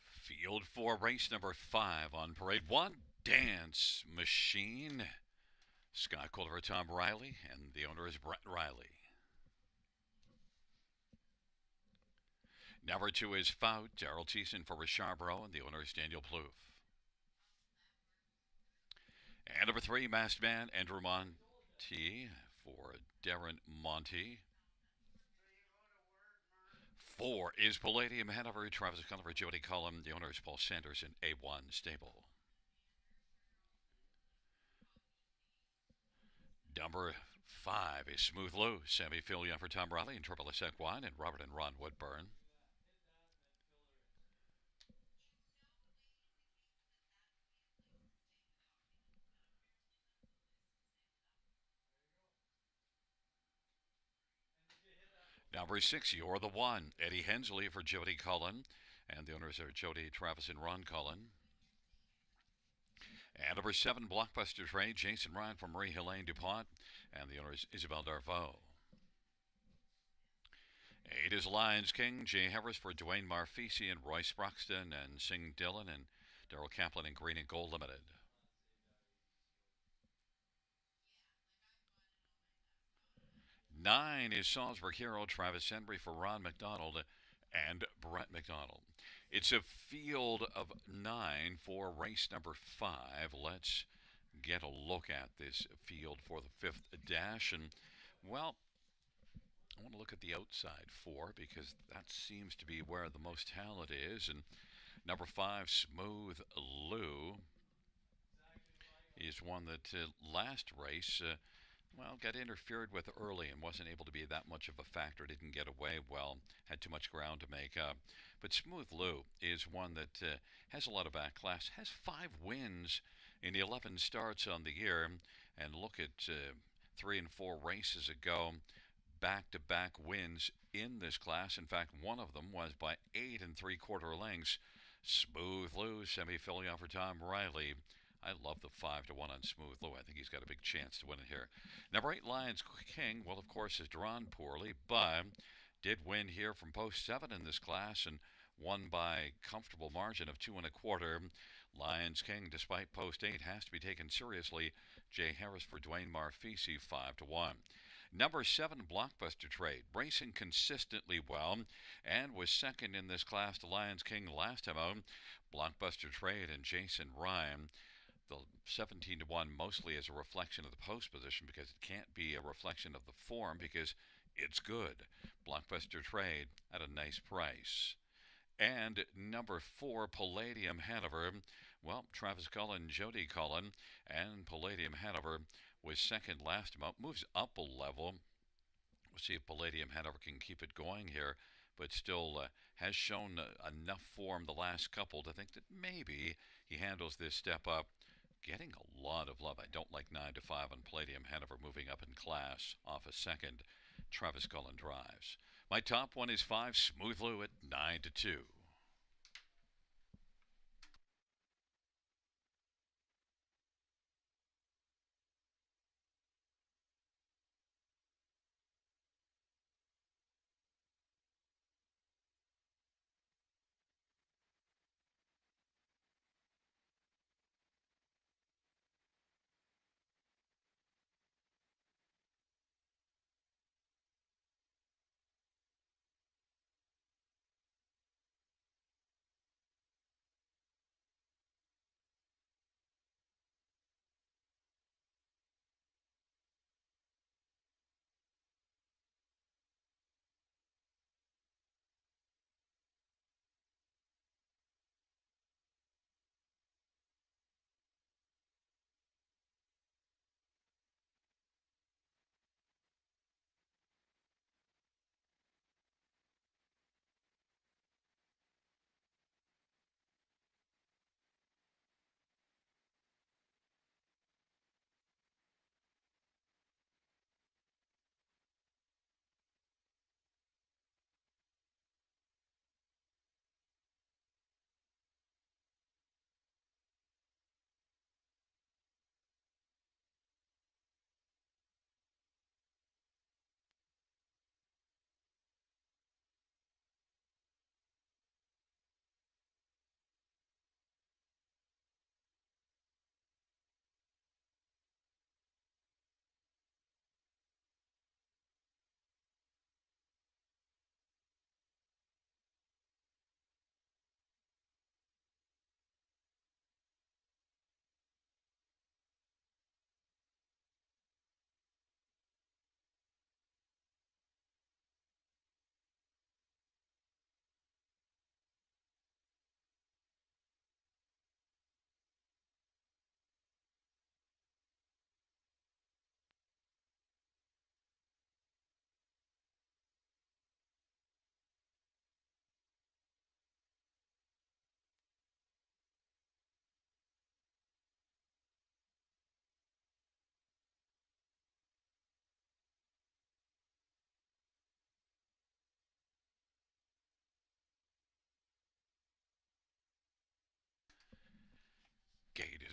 Field 4, race number 5 on parade 1, Dance Machine. Scott Culver, Tom Riley, and the owner is Brett Riley. Number 2 is Faut, Daryl Thiessen for Richarbro, and the owner is Daniel Plouffe. And number 3, Masked Man, Andrew Monty for Darren Monty. 4 is Palladium Hanover, Travis Culver, Jody Cullum, the owner is Paul Sanders in A1 Stable. Number 5 is Smooth Lou, Sammy Filia for Tom Riley and Triple S Equine, and Robert and Ron Woodburn. Number 6, You're the One, Eddie Hensley for Jody Cullen, and the owners are Jody, Travis, and Ron Cullen. And number 7, Blockbuster Trade, Jason Ryan for Marie Helene DuPont, and the owner is Isabel Darvaux. 8 is Lions King, Jay Harris for Dwayne Marfisi and Royce Broxton, and Sing Dillon and Daryl Kaplan in Green and Gold Limited. 9 is Salzburg Hero, Travis Henry for Ron McDonald and Brett McDonald. It's a field of 9 for race number 5. Let's get a look at this field for the 5th dash. And, well, I want to look at the outside 4 because that seems to be where the most talent is. And number 5, Smooth Lou, is one that last race got interfered with early and wasn't able to be that much of a factor. Didn't get away well, had too much ground to make up. But Smooth Lou is one that has a lot of back class, has 5 wins in the 11 starts on the year. And look at 3 and 4 races ago, back-to-back wins in this class. In fact, one of them was by 8 3/4 lengths. Smooth Lou, semi-filly for Tom Riley. I love the 5-1 on Smooth Lou. I think he's got a big chance to win it here. Number 8, Lions King, well, of course, is drawn poorly, but did win here from post 7 in this class and won by comfortable margin of 2 1/4. Lions King, despite post 8, has to be taken seriously. Jay Harris for Dwayne Marfisi, 5-1. Number 7, Blockbuster Trade, racing consistently well and was second in this class to Lions King last time out. Blockbuster Trade and Jason Ryan. The 17-1 mostly is a reflection of the post position because it can't be a reflection of the form because it's good. Blockbuster Trade at a nice price. And number 4, Palladium Hanover. Well, Travis Cullen, Jody Cullen, and Palladium Hanover was second last time out. Moves up a level. We'll see if Palladium Hanover can keep it going here, but still has shown enough form the last couple to think that maybe he handles this step up. Getting a lot of love. I don't like 9-5 on Palladium Hanover moving up in class off a second. Travis Cullen drives. My top one is 5, Smooth Lou at 9-2.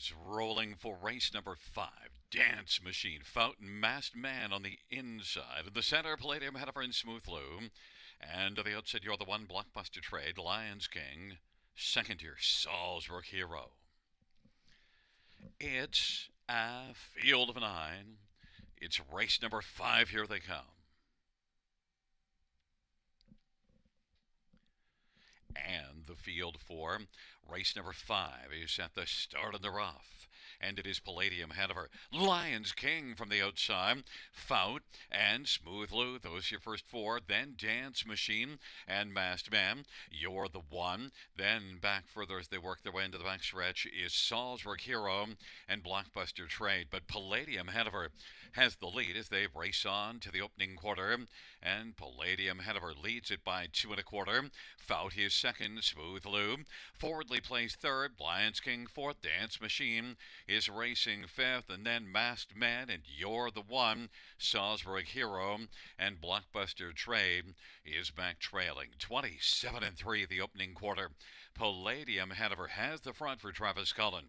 is rolling for race number 5. Dance Machine, Fountain, Masked Man on the inside. In the center, Palladium, Head and Smooth Lou. And to the outside, You're the One, Blockbuster Trade, Lions King. Second tier, Salzburg Hero. It's a field of 9. It's race number 5. Here they come. And the field for race number 5 is at the start of the rough. And it is Palladium Hanover, Lions King from the outside, Faut and Smooth Lou. Those are your first 4. Then Dance Machine and Masked Man. You're the One. Then back further as they work their way into the backstretch is Salzburg Hero and Blockbuster Trade. But Palladium Hanover has the lead as they race on to the opening quarter. And Palladium Hanover leads it by 2 1/4. Faut is second, Smooth Lou. Forwardly plays third, Lions King fourth. Dance Machine is racing fifth, and then Masked Man and You're the One. Salzburg Hero and Blockbuster Trade is back trailing 27-3 the opening quarter. Palladium Hanover has the front for Travis Cullen.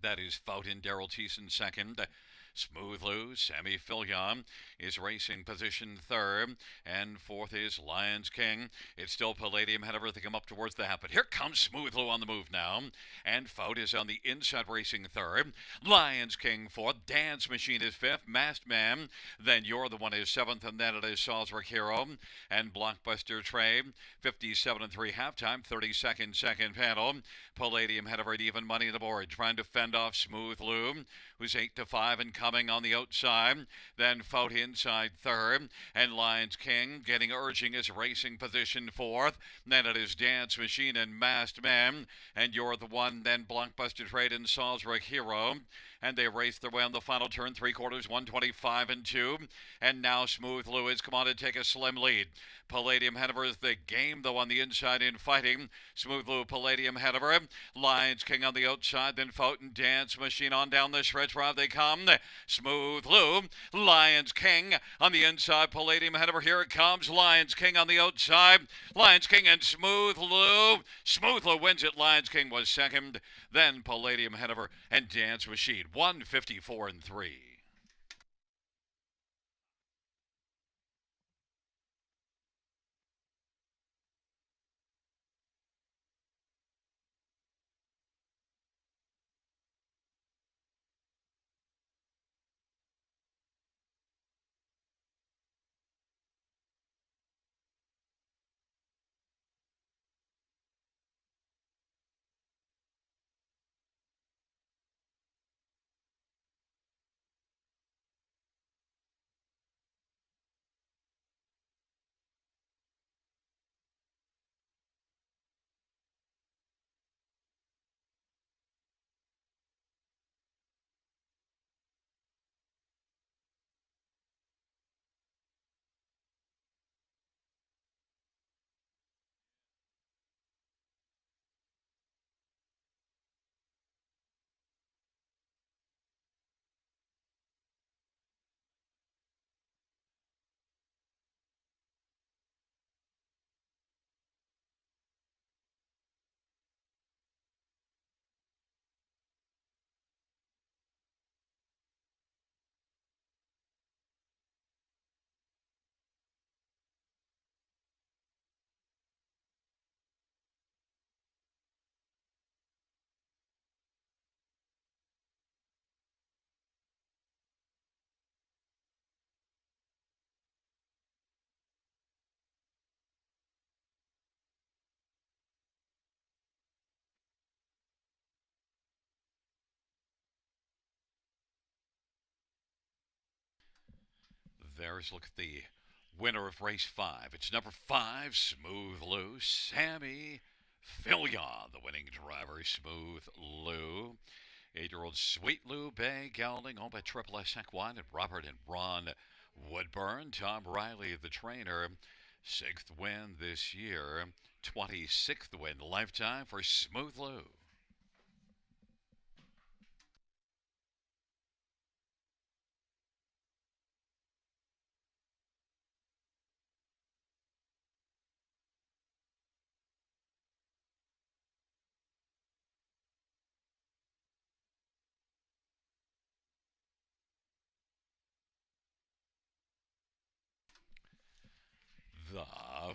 That is Fountain, Daryl Thiessen second. Smooth Lou, Sammy Filion is racing position third, and fourth is Lions King. It's still Palladium Hanover. They come up towards the half, but here comes Smooth Lou on the move now, and Faut is on the inside racing third. Lions King fourth, Dance Machine is fifth, Masked Man, then You're the One is seventh, and then it is Salzburg Hero and Blockbuster Trade. 57-3 halftime, 30-second second panel. Palladium Hanover at even money on the board, trying to fend off Smooth Lou, who's 8-5 and coming on the outside. Then Faut inside third, and Lions King getting urging his racing position fourth. Then it is Dance Machine and Masked Man, and You're the One. Then Blockbuster Trade and Salzburg Hero. And they race their way on the final turn, 3/4, 125-2. And now Smooth Lou has come on to take a slim lead. Palladium Hanover is the game, though, on the inside in fighting. Smooth Lou, Palladium Hanover. Lions King on the outside, then Fountain, Dance Machine on down the stretch. Round they come. Smooth Lou, Lions King on the inside. Palladium Hanover, here it comes. Lions King on the outside. Lions King and Smooth Lou. Smooth Lou wins it. Lions King was second. Then Palladium Hanover and Dance Machine. 154-3. There's look at the winner of race 5. It's number 5, Smooth Lou, Sammy Filion, the winning driver, Smooth Lou. 8-year-old Sweet Lou Bay Gelding, owned by Triple S Equine and Robert and Ron Woodburn. Tom Riley, the trainer, 6th win this year, 26th win lifetime for Smooth Lou.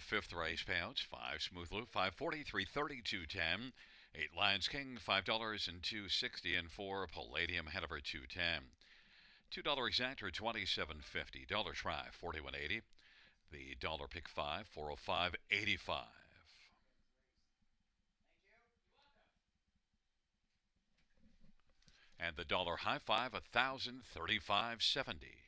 Fifth race payouts, 5 smooth loop, 540, 330, 210. 8 Lions King, $5 and 260, and 4 Palladium Hanover, 210. $2 exactor, 27.50. Dollar try, 41.80. The dollar pick 5, 405.85. And the dollar high five, 1,035.70.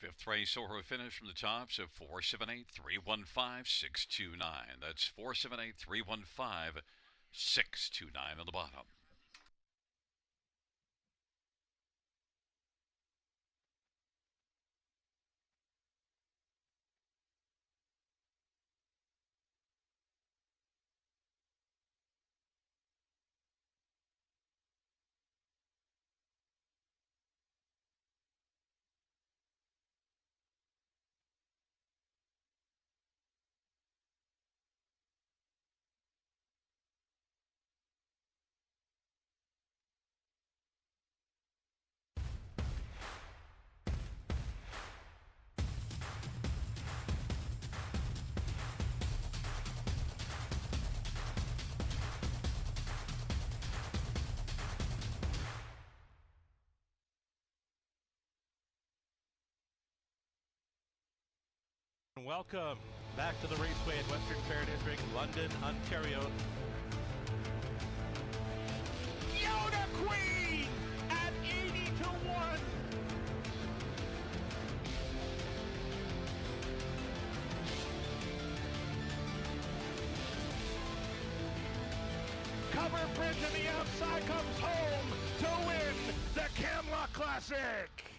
Fifth race over finish from the tops of 478-315-629. That's 478-315-629 on the bottom. Welcome back to the Raceway at Western Fair District, London, Ontario. Yoda Queen at 80-1. Covered Bridge on the outside comes home to win the Camlock Classic.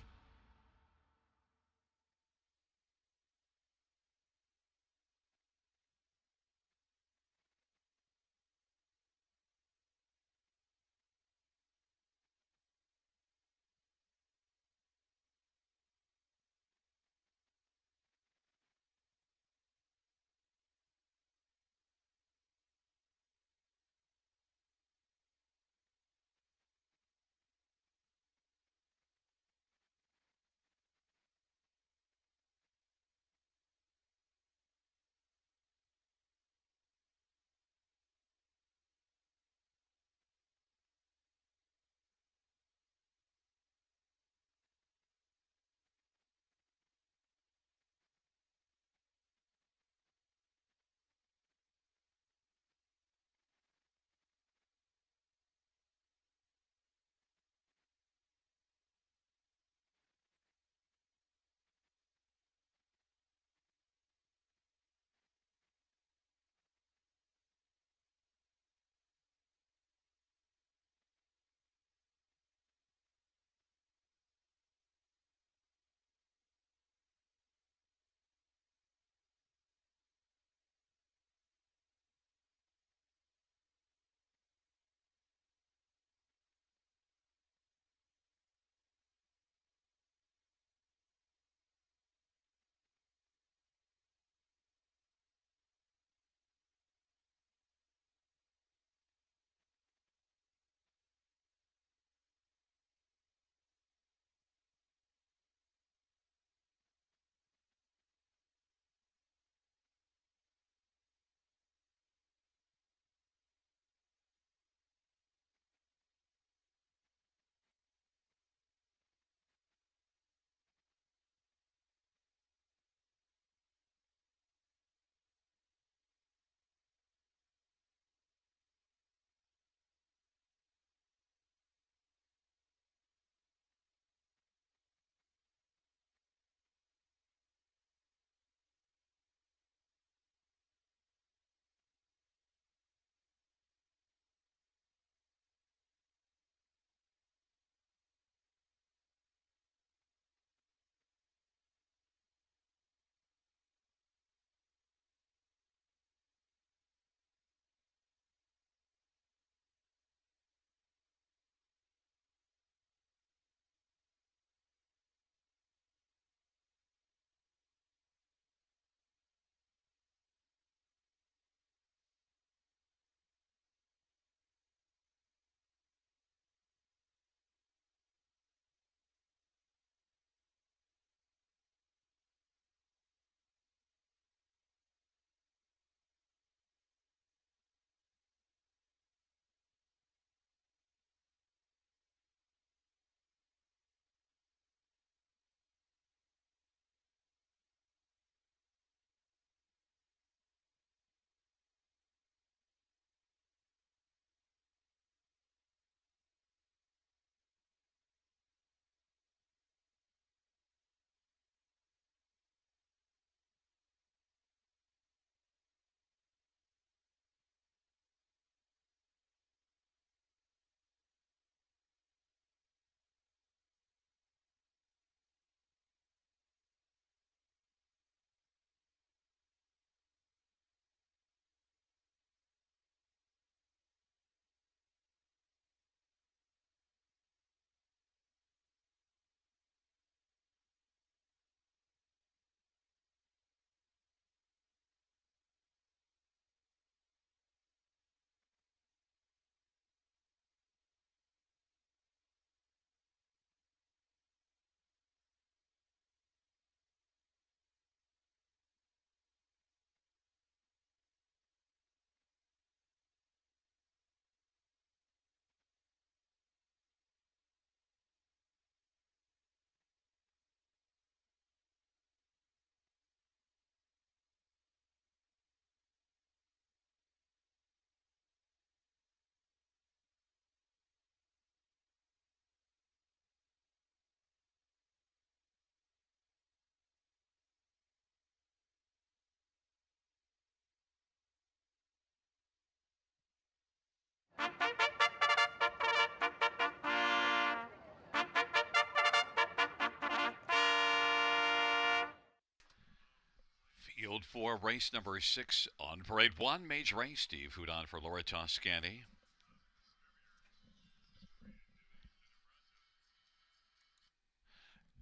Field 4, race number 6 on parade 1, major race. Steve Hudon for Laura Toscani.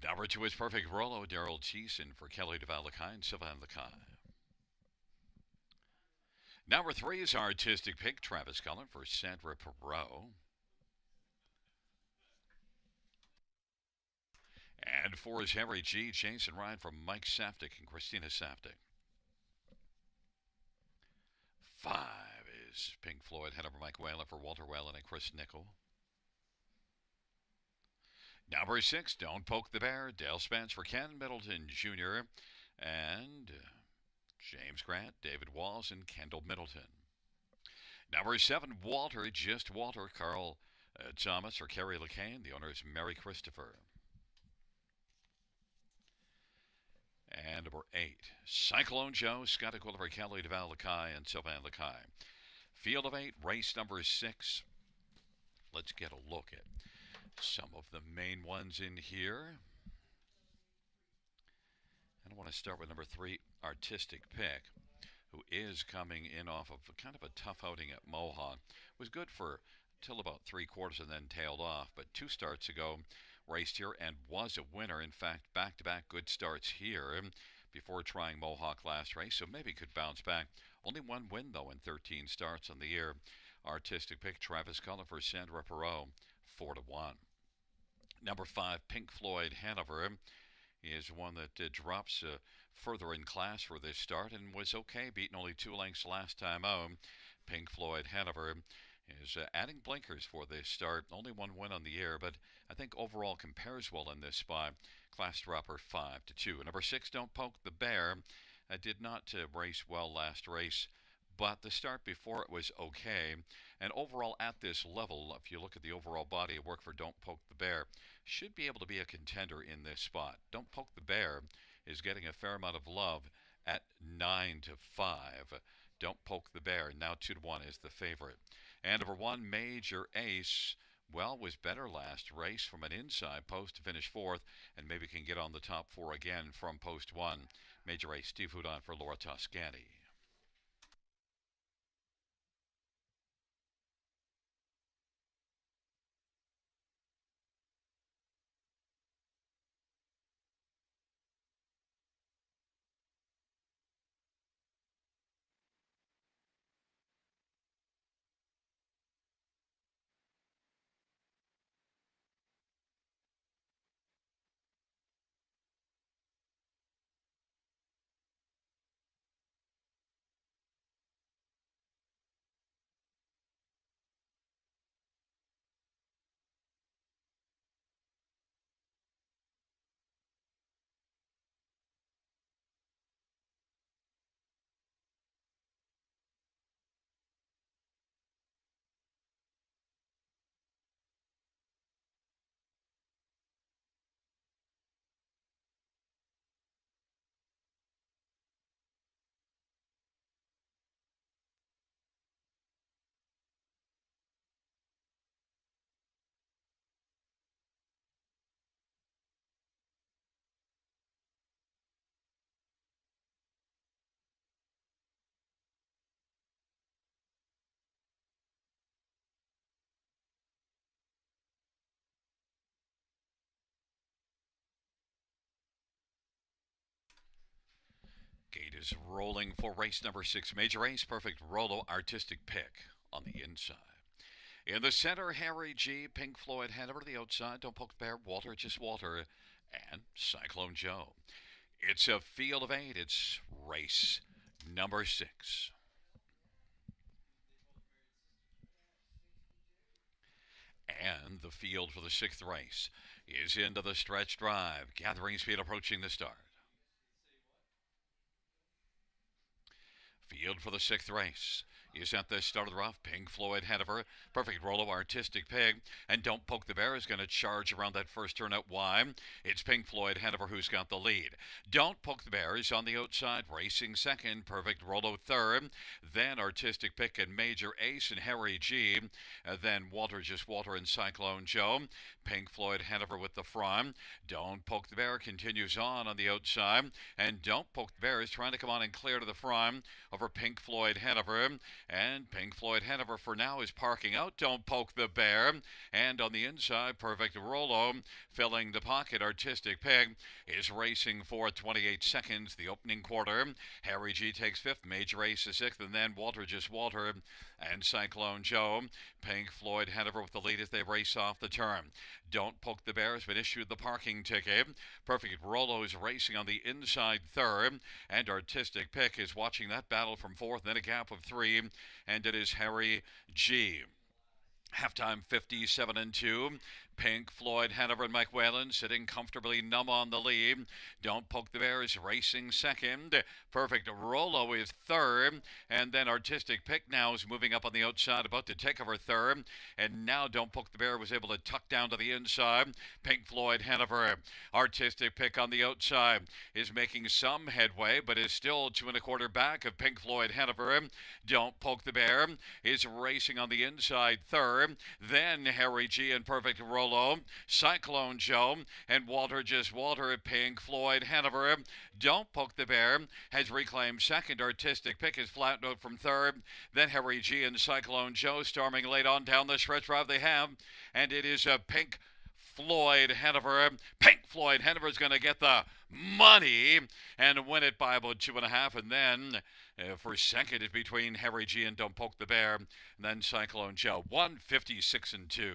Number 2 is Perfect Rolo, Daryl Thiessen for Kelly DeValakai and Sylvain Lakai. Number 3 is Artistic Pick, Travis Cullen for Sandra Perot. And 4 is Harry G, Jason Ryan for Mike Saftik and Christina Saftik. 5 is Pink Floyd, head over Mike Whalen for Walter Whalen and Chris Nickel. Number 6, Don't Poke the Bear, Dale Spence for Ken Middleton Jr. and James Grant, David Walls, and Kendall Middleton. Number 7, Walter, Just Walter, Carl Thomas for Kerry LeCain. The owner is Mary Christopher. And number 8, Cyclone Joe, Scott Aquila for Kelly DeVal Lakai and Sylvain Lakai. Field of 8, race number 6. Let's get a look at some of the main ones in here. And I want to start with number 3, Artistic Pick, who is coming in off of kind of a tough outing at Mohawk. Was good for till about 3/4 and then tailed off, but 2 starts ago raced here and was a winner. In fact, back-to-back good starts here before trying Mohawk last race, so maybe could bounce back. Only 1 win, though, in 13 starts on the year. Artistic Pick, Travis Cullen for Sandra Perot, 4-1. Number 5, Pink Floyd Hanover, is one that drops further in class for this start and was okay, beating only 2 lengths last time out. Pink Floyd Hanover is adding blinkers for this start. Only 1 win on the year, but I think overall compares well in this spot. Class dropper 5-2. Number 6, Don't Poke the Bear. Did not race well last race, but the start before it was okay. And overall at this level, if you look at the overall body of work for Don't Poke the Bear, should be able to be a contender in this spot. Don't Poke the Bear is getting a fair amount of love at 9-5. Don't Poke the Bear, now 2-1 is the favorite. And number 1, Major Ace, well, was better last race from an inside post to finish 4th, and maybe can get on the top 4 again from post 1. Major Ace, Steve Hudon for Laura Toscani. Gate is rolling for race number 6. Major Ace, Perfect Rolo, Artistic Pick on the inside. In the center, Harry G, Pink Floyd Hanover. The outside, Don't Poke the Bear, Walter, Just Walter, and Cyclone Joe. It's a field of 8. It's race number 6. And the field for the 6th race is into the stretch drive. Gathering speed approaching the start. Field for the 6th race is at the start of the rough. Pink Floyd ahead of her. Perfect Rollo, Artistic Pig. And Don't Poke the Bear is going to charge around that first turn out wide. It's Pink Floyd ahead of her who's got the lead. Don't Poke the Bear is on the outside, racing second. Perfect Rollo third. Then Artistic Pick and Major Ace and Harry G. Then Walter Just Walter and Cyclone Joe. Pink Floyd ahead of her with the front. Don't Poke the Bear continues on the outside. And Don't Poke the Bear is trying to come on and clear to the front over Pink Floyd ahead of her. And Pink Floyd ahead of her for now is parking out. Don't Poke the Bear. And on the inside, Perfect Rollo filling the pocket. Artistic Pig is racing for 28 seconds. The opening quarter. Harry G takes fifth. Major Ace is sixth. And then Walter Just Walter and Cyclone Joe. Pink Floyd ahead of her with the lead as they race off the turn. Don't Poke the Bear has been issued the parking ticket. Perfect Rollo is racing on the inside third. And Artistic Pick is watching that battle from fourth. Then a gap of three. And it is Harry G. Halftime 57-2. Pink Floyd, Hanover, and Mike Whalen sitting comfortably numb on the lead. Don't Poke the Bear is racing second. Perfect Rollo is third. And then Artistic Pick now is moving up on the outside, about to take over third. And now Don't Poke the Bear was able to tuck down to the inside. Pink Floyd, Hanover. Artistic Pick on the outside is making some headway, but is still 2.25 back of Pink Floyd, Hanover. Don't Poke the Bear is racing on the inside third. Then Harry G and Perfect Rollo. Cyclone Joe and Walter Just Walter at Pink Floyd Hanover. Don't Poke the Bear has reclaimed second. Artistic Pick is flat note from third. Then Harry G and Cyclone Joe storming late on down the stretch drive they have. And it is Pink Floyd Hanover. Pink Floyd Hanover is going to get the money and win it by about 2.5. And then for second is between Harry G and Don't Poke the Bear. And then Cyclone Joe. 156-2.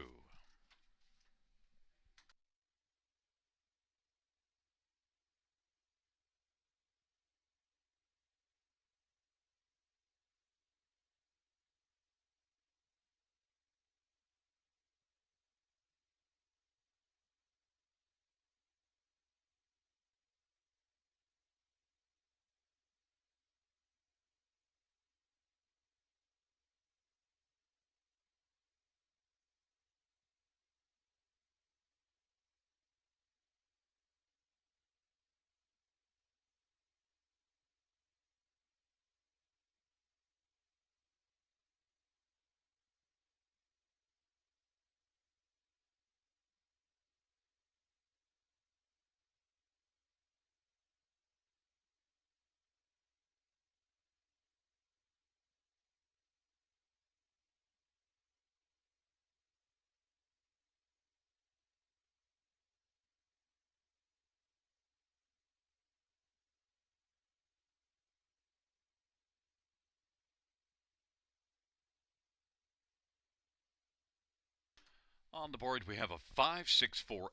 On the board, we have a 5-6-4-8.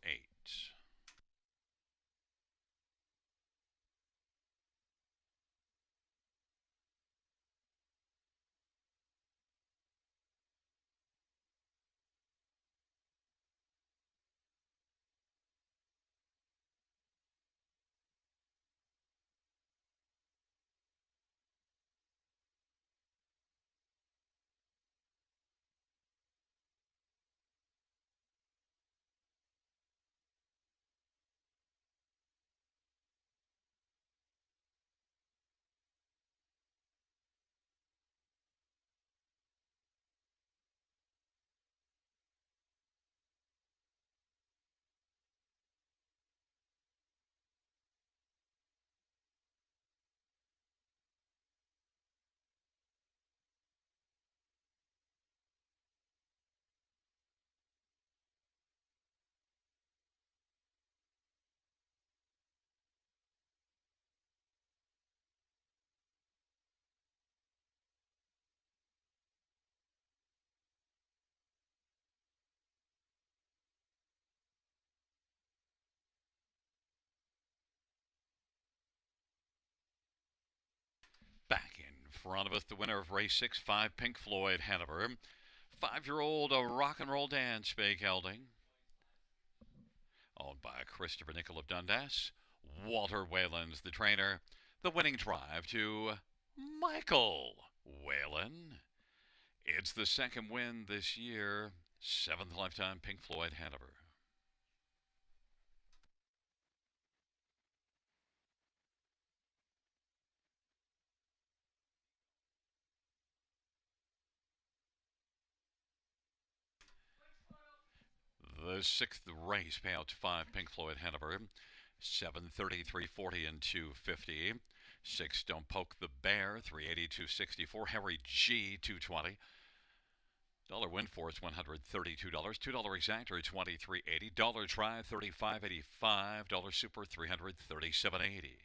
Back in front of us, the winner of race 6, 5, Pink Floyd Hanover. 5-year-old rock and roll dance, Spay Gelding. Owned by Christopher Nickel of Dundas. Walter Whalen's the trainer. The winning drive to Michael Whalen. It's the second win this year, seventh lifetime Pink Floyd Hanover. The sixth race, payout to 5, Pink Floyd Hanover, 730, 340, and 250. 6, Don't Poke the Bear, 380, 264. Harry G, 220. Dollar win for it's $132. $2 exactor, 23.80. Dollar try, 35.85. Dollar super, 337.80.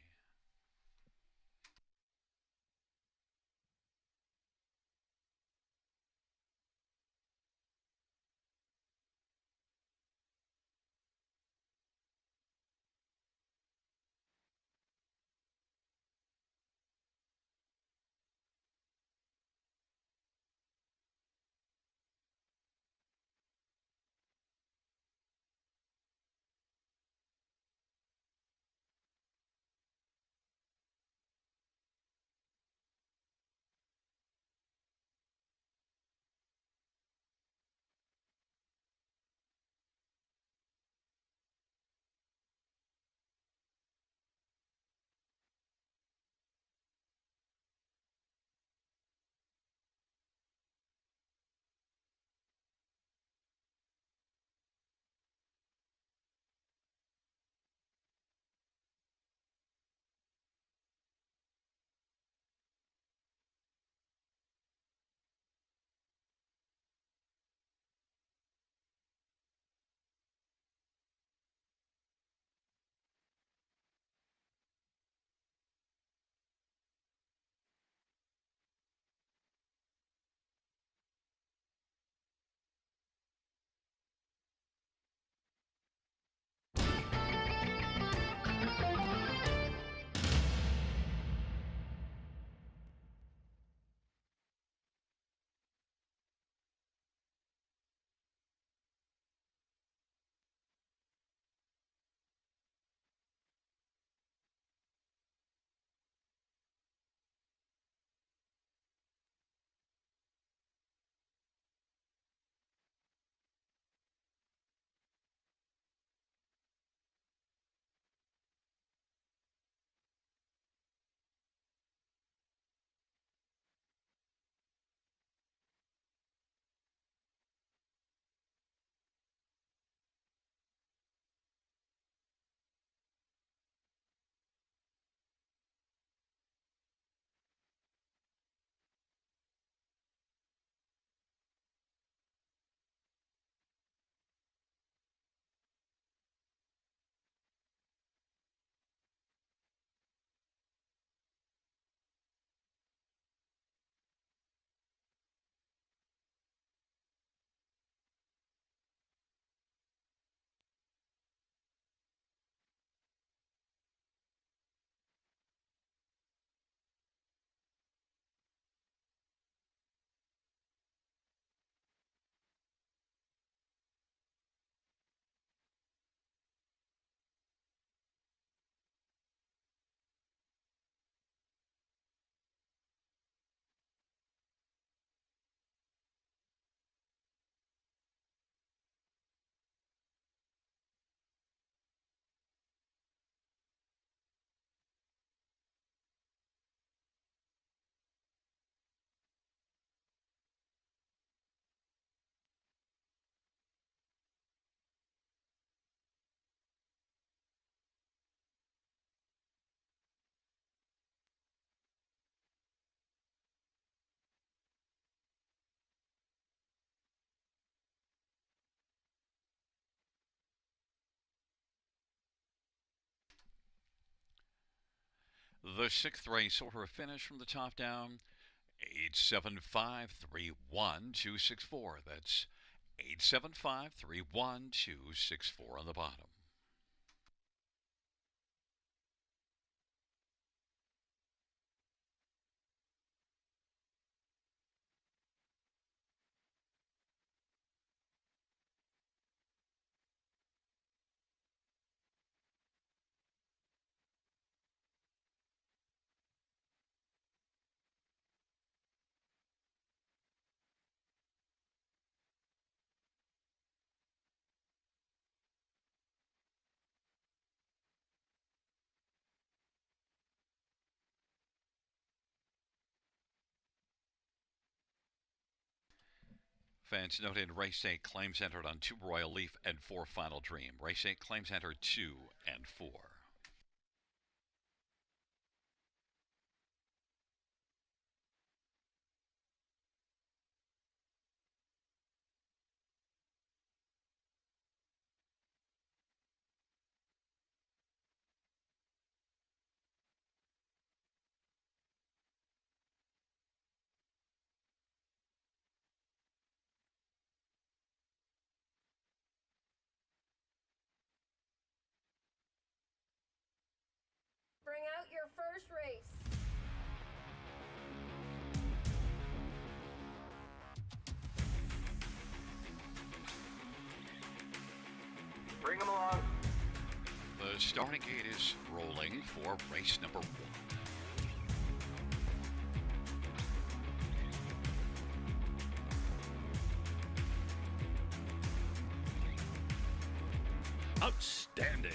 The sixth race order finish from the top down, 875-31264. That's 875-31264 on the bottom. Fans note in Race 8, claims entered on 2 Royal Leaf and 4 Final Dream. Race 8, claims entered 2 and 4. Bring out your first race. Bring them along. The starting gate is rolling for race number 1. Outstanding.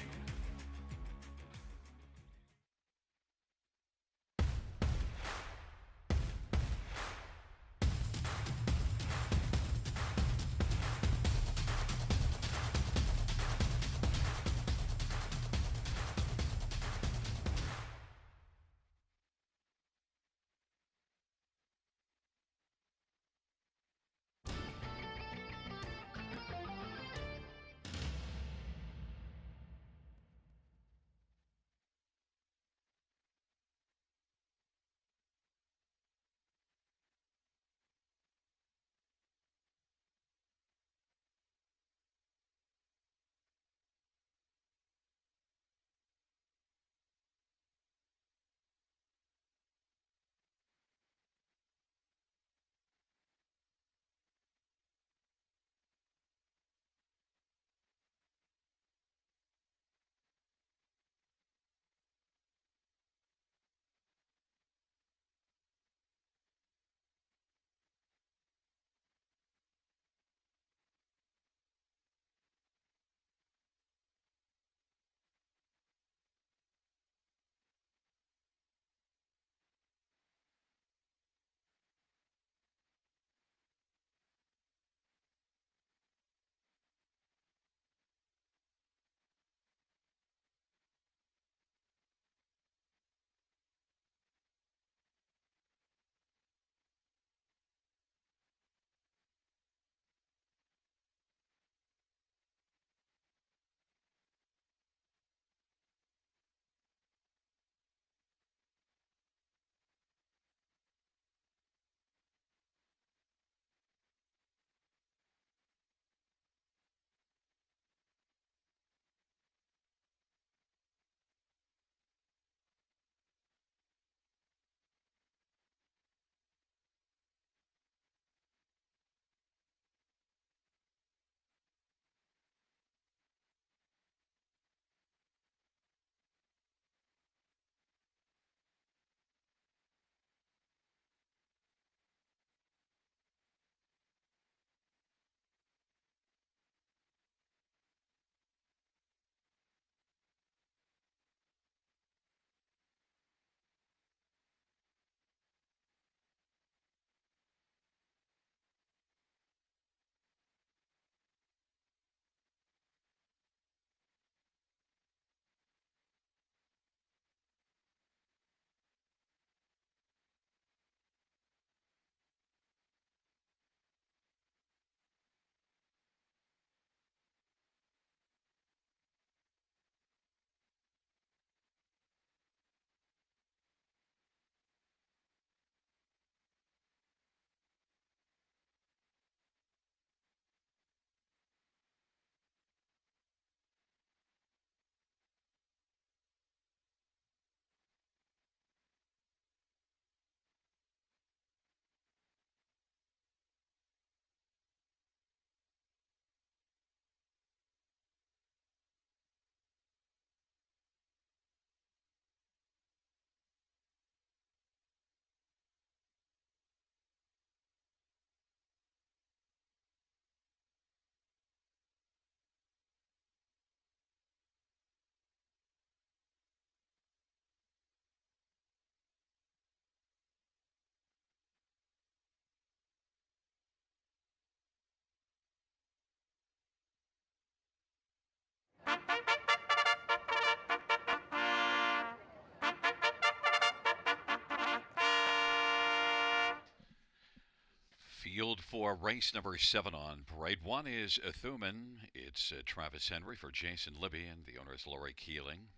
Field for race number 7 on parade 1 is Thuman. It's Travis Henry for Jason Libby, and the owner is Lori Keeling.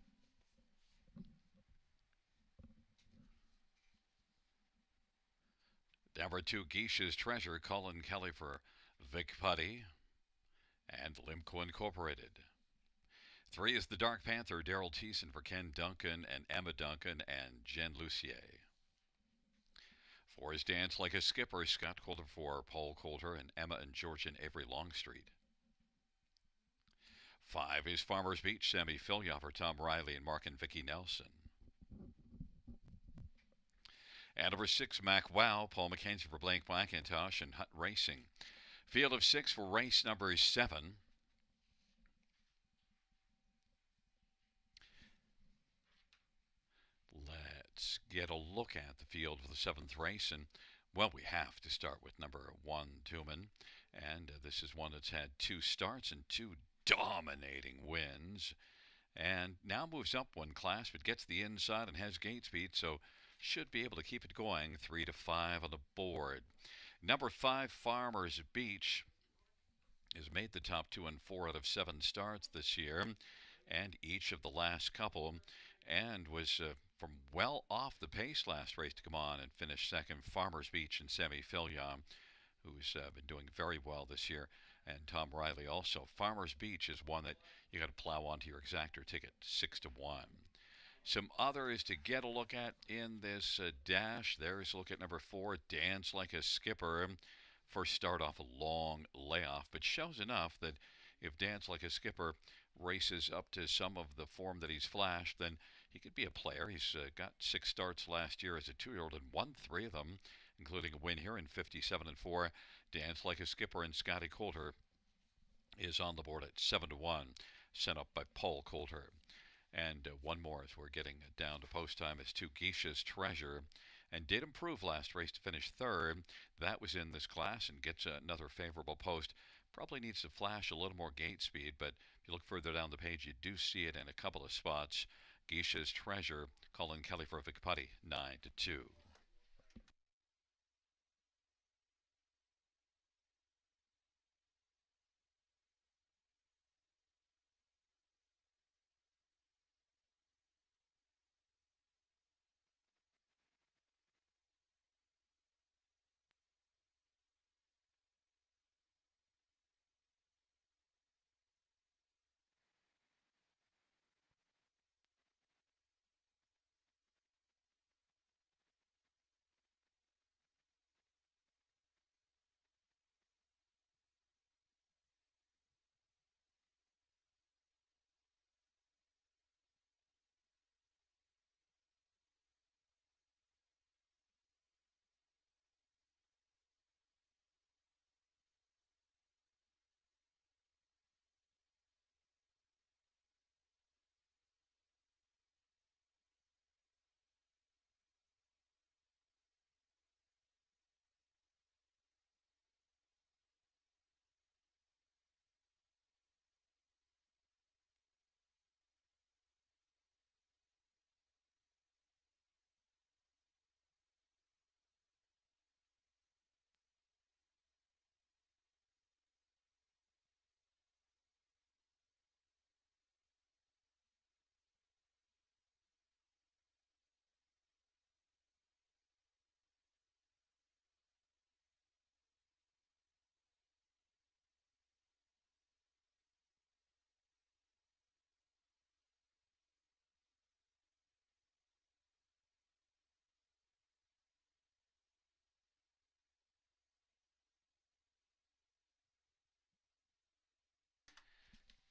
Number 2, Geisha's Treasure, Colin Kelly for Vic Putty and Limco Incorporated. 3 is the Dark Panther, Daryl Thiessen for Ken Duncan and Emma Duncan and Jen Lucier. 4 is Dance Like a Skipper, Scott Coulter for Paul Coulter and Emma and George and Avery Longstreet. 5 is Farmers Beach, Sammy Filya for Tom Riley and Mark and Vicki Nelson. And number 6, Mac Wow, Paul McKenzie for Blake McIntosh and Hut Racing. Field of 6 for race number 7. Let's get a look at the field for the 7th race. And, well, we have to start with number 1, Tuman. And this is one that's had 2 starts and 2 dominating wins. And now moves up 1 class, but gets the inside and has gate speed, so should be able to keep it going. 3 to 5 on the board. Number 5, Farmers Beach, has made the top 2 and 4 out of 7 starts this year, and each of the last couple, and was from well off the pace last race to come on and finish second. Farmers Beach and Sammy Filya, who's been doing very well this year, and Tom Riley also. Farmers Beach is one that you got to plow onto your exactor ticket, 6 to 1. Some others to get a look at in this dash. There's a look at number 4, Dance Like a Skipper. First start off a long layoff, but shows enough that if Dance Like a Skipper races up to some of the form that he's flashed, then he could be a player. He's got 6 starts last year as a 2-year-old and won 3 of them, including a win here in 57 and 4. Dance Like a Skipper and Scotty Coulter is on the board at 7 to 1, sent up by Paul Coulter. And one more as we're getting down to post time is 2, Geisha's Treasure, and did improve last race to finish 3rd. That was in this class and gets another favorable post. Probably needs to flash a little more gate speed, but if you look further down the page, you do see it in a couple of spots. Geisha's Treasure, Colin Kelly for Vic Putty, 9 to 2.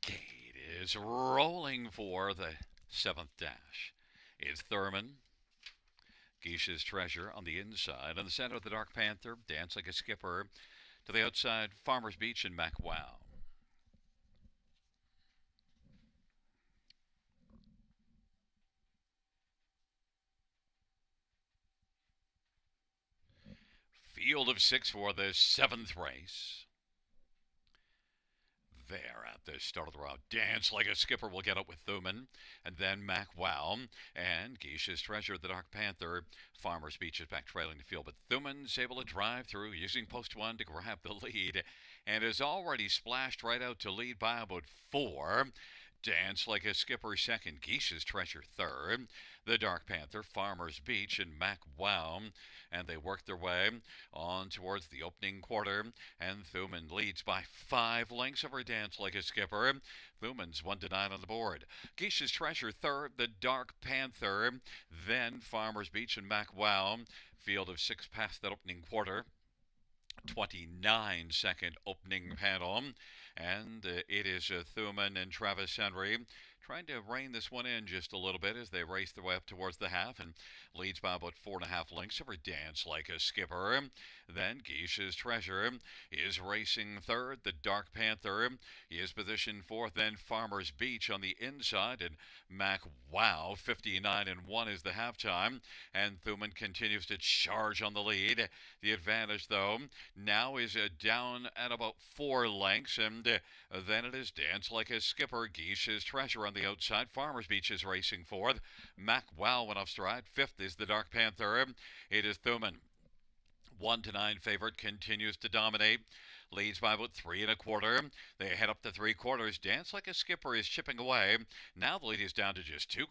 Gate is rolling for the 7th dash. It's Thurman, Geisha's Treasure on the inside. On the center of the Dark Panther, Dance Like a Skipper. To the outside, Farmers Beach and Mac Wow. Field of 6 for the 7th race. there at the start of the round. Dance Like a Skipper will get up with Thuman, and then Mac Wow, and Geisha's Treasure, the Dark Panther. Farmer's Beach is back trailing the field, but Thuman's able to drive through using post one to grab the lead, and has already splashed right out to lead by about 4. Dance Like a Skipper second, Geisha's Treasure third, the Dark Panther, Farmer's Beach, and Mac Wow, and they work their way on towards the opening quarter, and Thuman leads by 5 lengths over Dance Like a Skipper. Thuman's 1-9 on the board. Geisha's Treasure third, the Dark Panther, then Farmer's Beach and Mac Wow. Field of 6 past that opening quarter. 29-second opening panel, and it is Thuman and Travis Henry trying to rein this one in just a little bit as they race their way up towards the half, and leads by about 4.5 lengths over Dance Like a Skipper. Then Geisha's Treasure is racing third, the Dark Panther is positioned fourth, then Farmer's Beach on the inside, and Mac Wow 59-1 is the halftime, and Thuman continues to charge on the lead. The advantage, though, now is down at about 4 lengths, and then it is Dance Like a Skipper, Geisha's Treasure on the outside. Farmer's Beach is racing fourth. Mac Wow went off stride. Fifth is the Dark Panther. It is Thuman. 1-9 favorite, continues to dominate. Leads by about 3 1/4. They head up to 3/4. Dance Like a Skipper is chipping away. Now the lead is down to just 2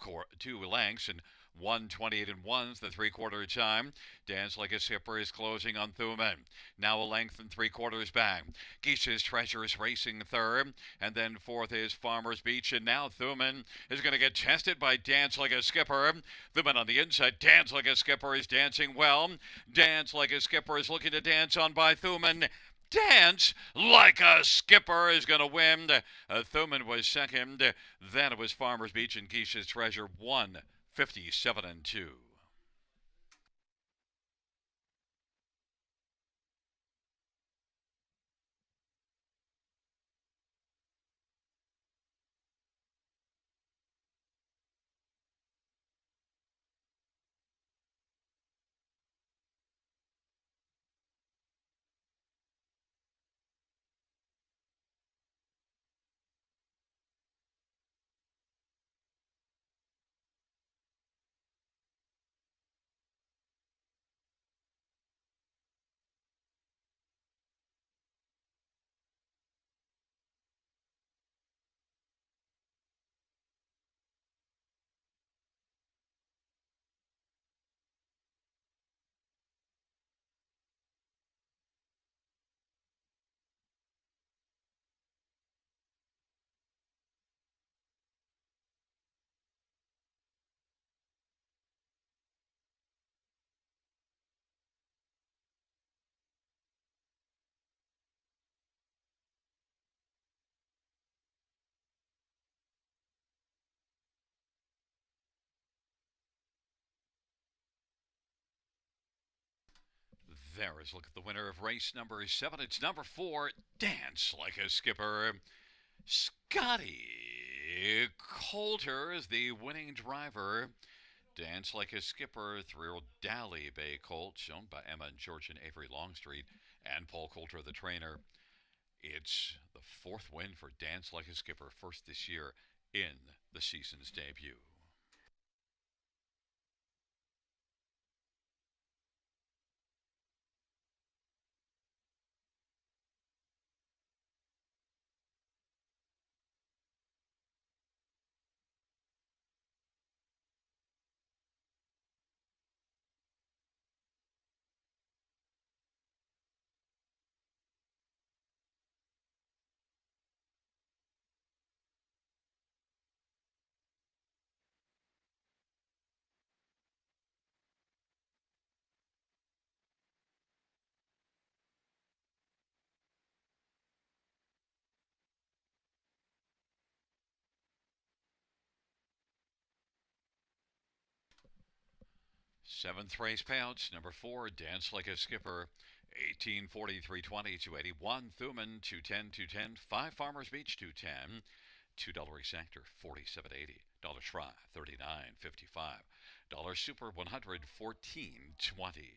lengths, and 1:28-1's the 3/4 time. Dance Like a Skipper is closing on Thuman. Now a length and 3/4 back. Geisha's Treasure is racing third, and then fourth is Farmer's Beach, and now Thuman is going to get tested by Dance Like a Skipper. Thuman on the inside. Dance Like a Skipper is dancing well. Dance Like a Skipper is looking to dance on by Thuman. Dance Like a Skipper is going to win. Thuman was second. Then it was Farmer's Beach and Geisha's Treasure 1:57-2. There is a look at the winner of race number 7. It's number 4, Dance Like a Skipper. Scotty Coulter is the winning driver. Dance Like a Skipper, 3-year-old Dally Bay Colt, shown by Emma and George and Avery Longstreet, and Paul Coulter, the trainer. It's the 4th win for Dance Like a Skipper, first this year in the season's debut. Seventh race payouts, number 4, Dance Like a Skipper, 1843.20 281, Thuman 210 5 Farmers Beach 210, $2 exactor 47.80, dollar try 39.55, dollar super 114.20.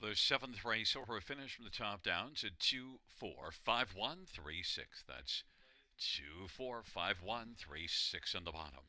The seventh race over a finish from the top down to 2-4-5-1-3-6. That's 2-4-5-1-3-6 in the bottom.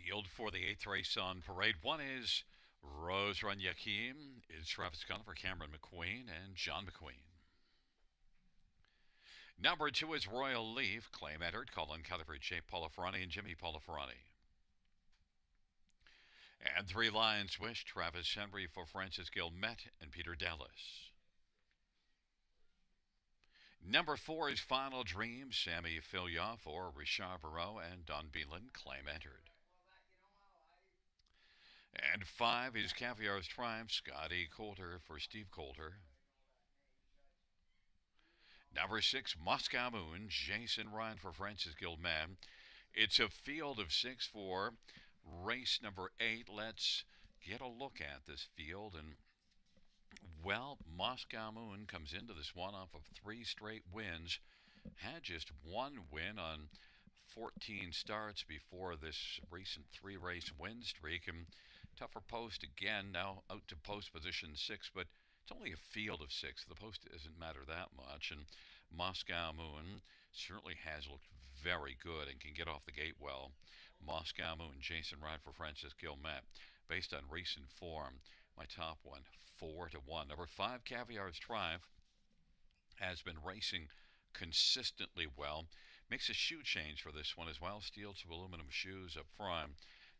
Field for the 8th race on parade. One is Rose Run Yakim, is Travis Conifer, Cameron McQueen, and John McQueen. Number 2 is Royal Leaf, claim entered, Colin Catherford, Jake Poliferrani, and Jimmy Poliferrani. And 3 Lions Wish, Travis Henry for Francis Gilmet and Peter Dallas. Number 4 is Final Dream, Sammy Filya for Richard Barreau and Don Beelan, claim entered. And 5 is Caviar's Triumph, Scotty Coulter for Steve Coulter. Number 6, Moscow Moon, Jason Ryan for Francis Gilman. It's a field of 6 for race number 8. Let's get a look at this field. And, well, Moscow Moon comes into this one off of 3 straight wins. Had just 1 win on 14 starts before this recent 3-race win streak. And tougher post again, now out to post position 6, but it's only a field of 6. The post doesn't matter that much. And Moscow Moon certainly has looked very good and can get off the gate well. Moscow Moon, Jason Ryan for Francis Gilmet. Based on recent form, my top one, 4-1. Number 5, Caviar's Triumph, has been racing consistently well. Makes a shoe change for this one as well. Steel to aluminum shoes up front.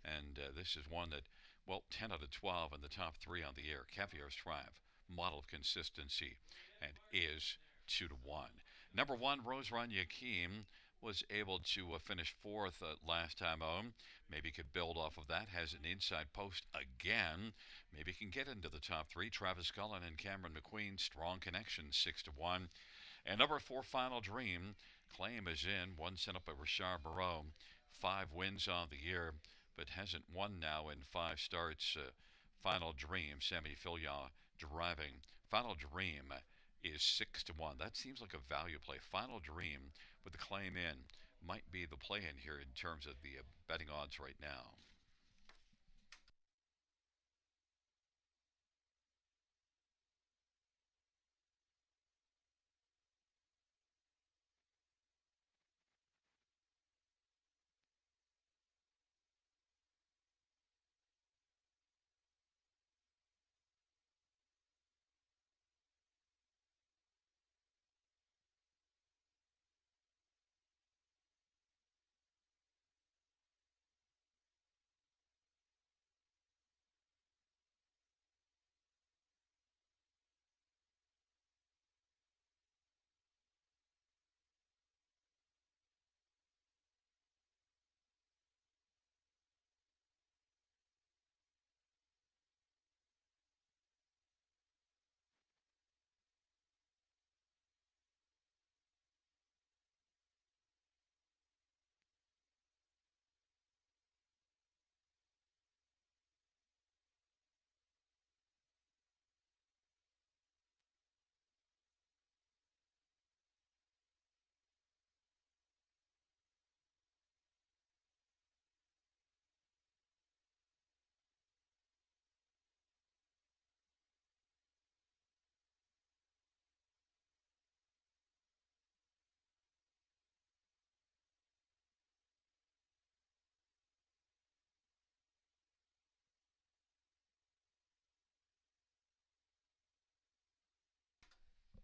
And this is one that, well, 10 out of 12 in the top 3 on the year. Caviar's Triumph, model of consistency, and is 2-1. Number 1, Rose Run Yakim, was able to finish 4th last time out. Maybe could build off of that. Has an inside post again. Maybe can get into the top 3. Travis Cullen and Cameron McQueen, strong connection, 6-1. And number 4, Final Dream, claim is in. 1 sent up by Richard Barreau. 5 wins on the year, but hasn't won now in 5 starts. Final Dream, Sammy Filya driving. Final Dream is 6-1. That seems like a value play. Final Dream with the claim in might be the play in here in terms of the betting odds right now.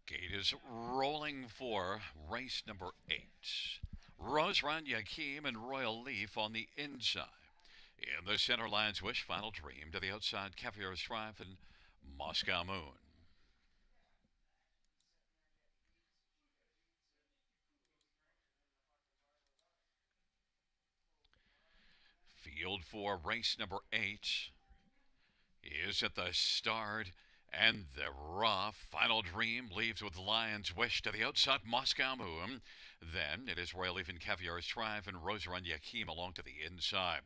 Gate is rolling for race number 8. Rose Run Yakim and Royal Leaf on the inside. In the center, Lions Wish, Final Dream. To the outside, Caviar's Triumph and Moscow Moon. Field for race number 8 is at the start. And the raw Final Dream leaves with Lion's Wish to the outside, Moscow Moon. Then it is Royal Leaf and Caviar's Triumph and Rose Run Yakim along to the inside.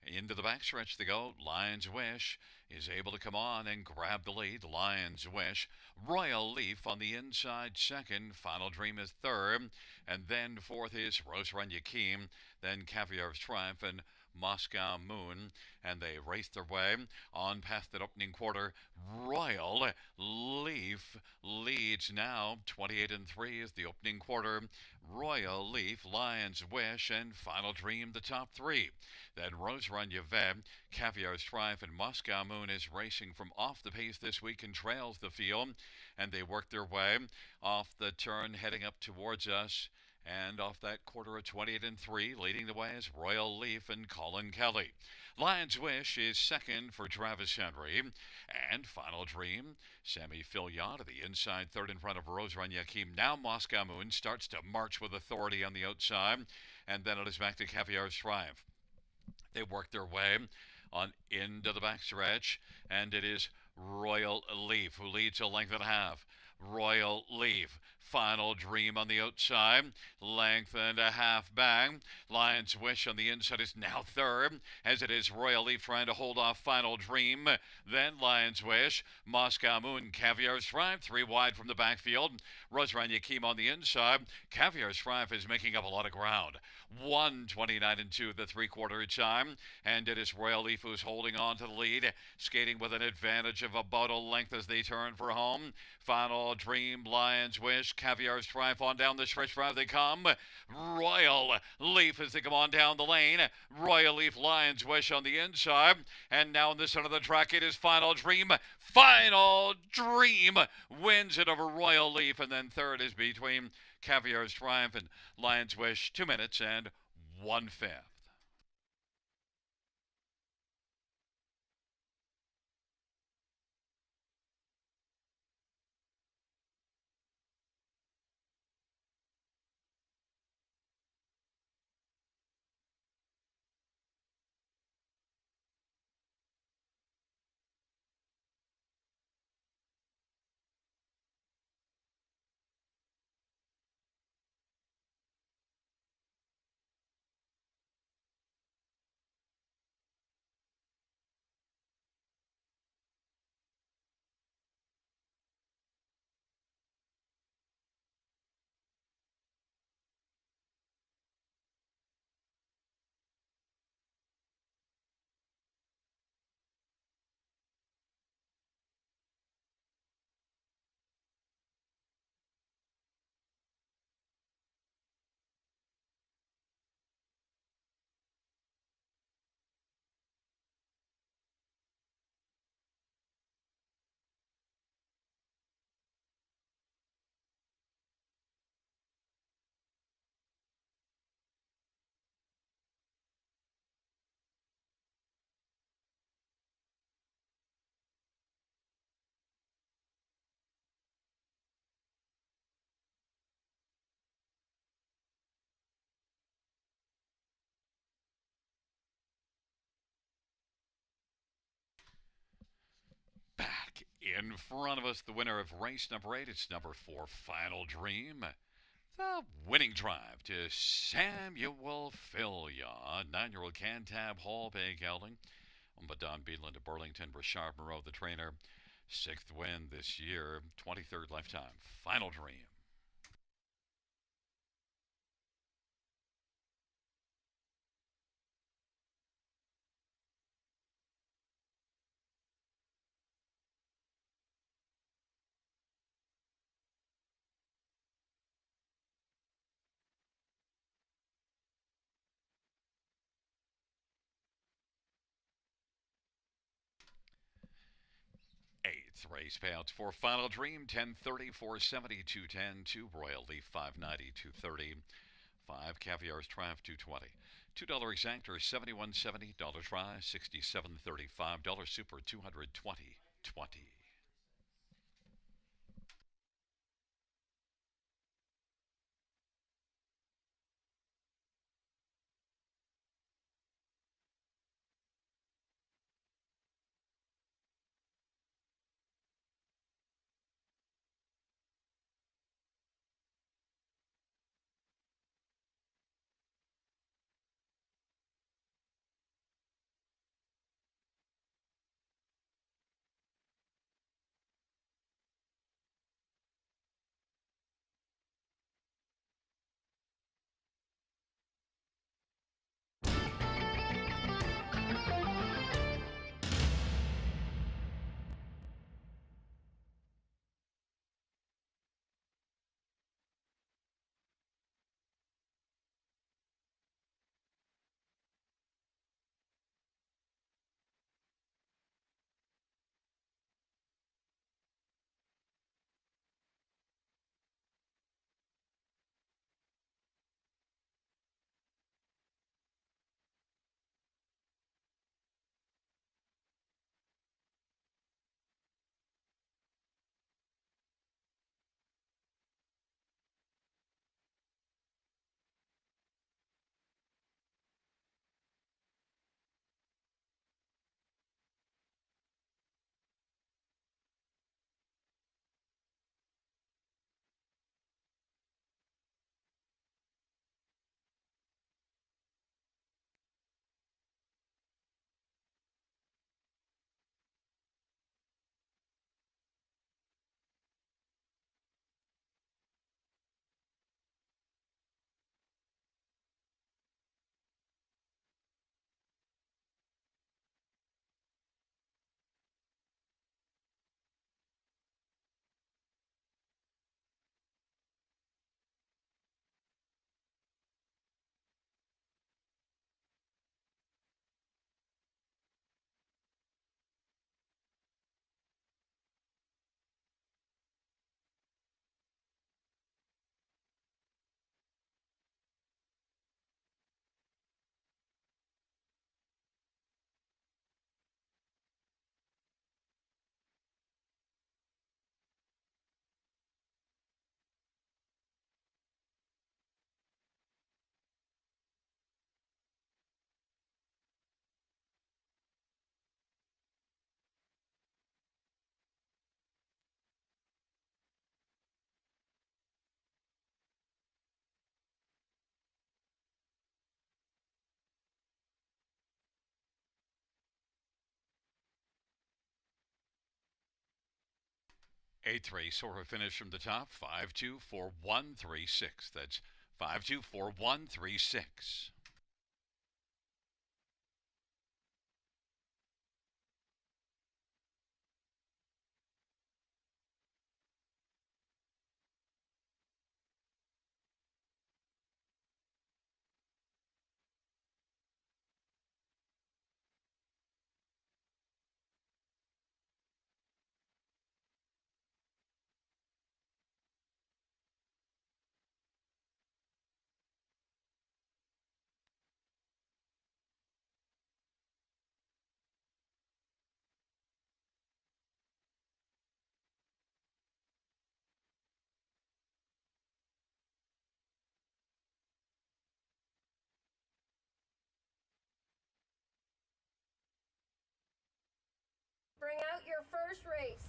Into the backstretch they go. Lion's Wish is able to come on and grab the lead. Lion's Wish. Royal Leaf on the inside second. Final Dream is third. And then fourth is Rose Run Yakim. Then Caviar's Triumph and Moscow Moon, and they raced their way on past that opening quarter. Royal Leaf leads now 28-3 is the opening quarter. Royal Leaf, Lion's Wish, and Final Dream the top three. Then Rose Run Yvette, Caviar Strife, and Moscow Moon is racing from off the pace this week and trails the field, and they work their way off the turn heading up towards us. And off that quarter of 28-3, leading the way is Royal Leaf and Colin Kelly. Lion's Wish is second for Travis Henry. And Final Dream, Sammy Fillion to the inside, third in front of Rose Run Yakim. Now Moscow Moon starts to march with authority on the outside. And then it is back to Caviar Strive. They work their way on into the backstretch, and it is Royal Leaf who leads a length and a half. Royal Leaf, Final Dream on the outside, length and a half back. Lion's Wish on the inside is now third, as it is Royal Leaf trying to hold off Final Dream. Then Lion's Wish, Moscow Moon, Caviar Strive, three wide from the backfield. Rosran Yakim on the inside. Caviar Strive is making up a lot of ground. 1:29-2 the three-quarter time, and it is Royal Leaf who's holding on to the lead, skating with an advantage of about a length as they turn for home. Final Dream, Lion's Wish, Caviar Strife on down the stretch drive they come. Royal Leaf as they come on down the lane. Royal Leaf, Lion's Wish on the inside, and now in the center of the track it is Final Dream. Final Dream wins it over Royal Leaf, and then third is between Caviar Strife and Lion's Wish, 2 minutes and 1/5. Back in front of us, the winner of race number 8, it's number 4, Final Dream. The winning drive to Samuel Fillion, 9-year-old Cantab Hall Bay Gelding. But Don Beedland of Burlington, Brashard Moreau, the trainer. 6th win this year, 23rd lifetime. Final Dream. Eighth race payouts for Final Dream, 1030, 470, 210, 2 Royal Leaf, 590, 230, 5 Caviar's Triumph, 220. $2 exactor, 71.70, dollar try, 67.35, dollar super, 220.20. Eighth race, or a finish from the top, 524136. That's 524136. Bring out your first race.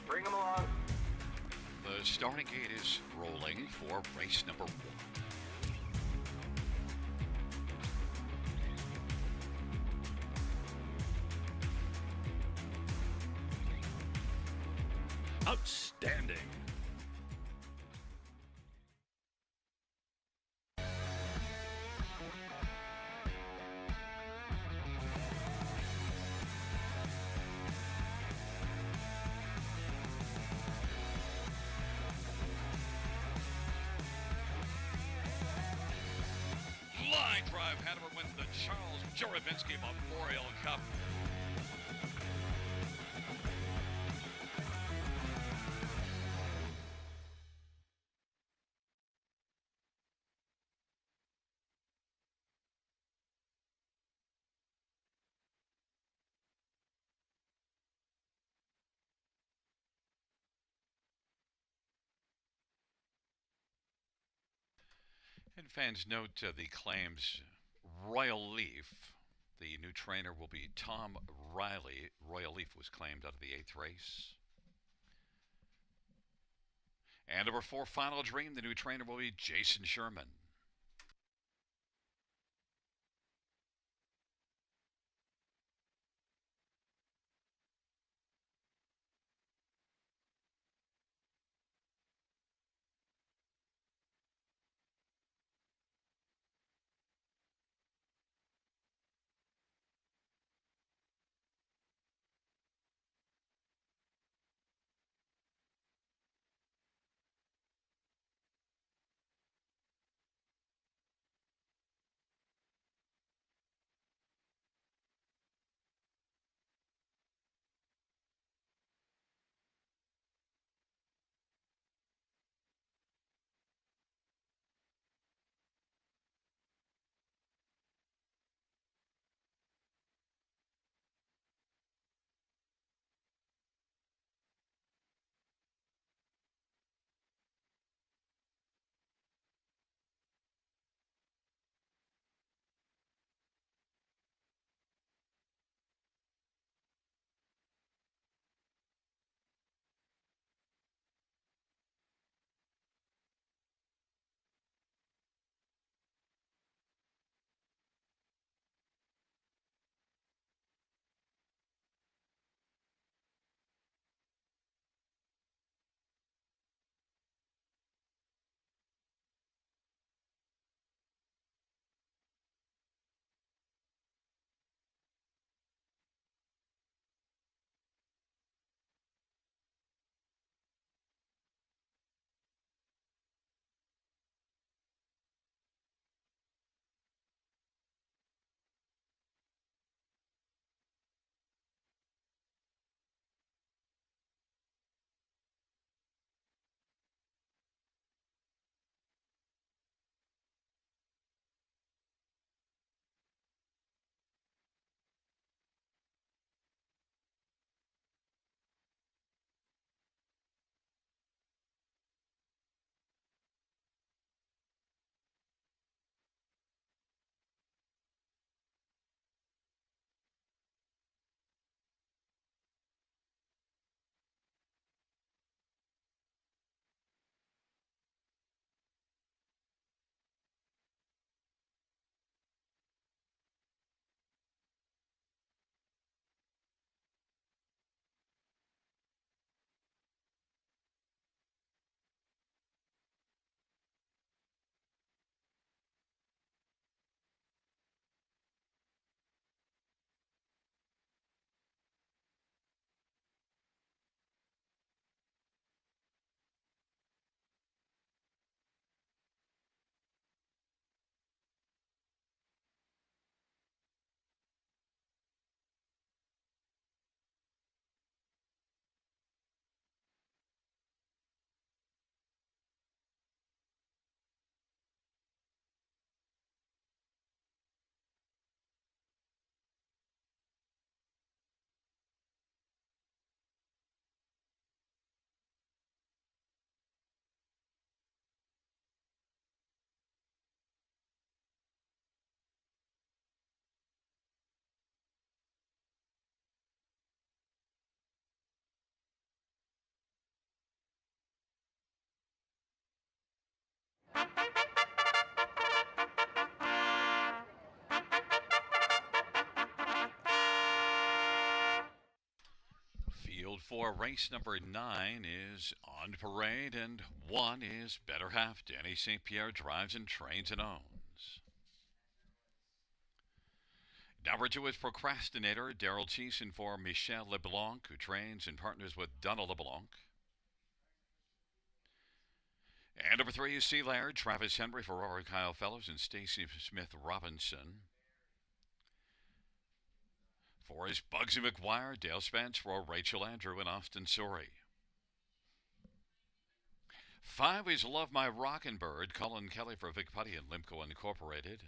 Bring them along. The starting gate is rolling for race number 1. Outstanding. Line drive, Hanover wins the Charles Jurabinsky Memorial Cup. And fans note the claims Royal Leaf. The new trainer will be Tom Riley. Royal Leaf was claimed out of the 8th race. And number 4, Final Dream. The new trainer will be Jason Sherman. for race number 9 is on parade, and 1 is Better Half. Danny St. Pierre drives and trains and owns. Number 2 is Procrastinator, Daryl Thiessen for Michel LeBlanc, who trains and partners with Donna LeBlanc. And number 3 is Sea Laird, Travis Henry for Rory Kyle Fellows and Stacy Smith Robinson. 4 is Bugsy McGuire, Dale Spence for Rachel Andrew and Austin Surrey. 5 is Love My Rockin' Bird, Colin Kelly for Vic Putty and Limco Incorporated.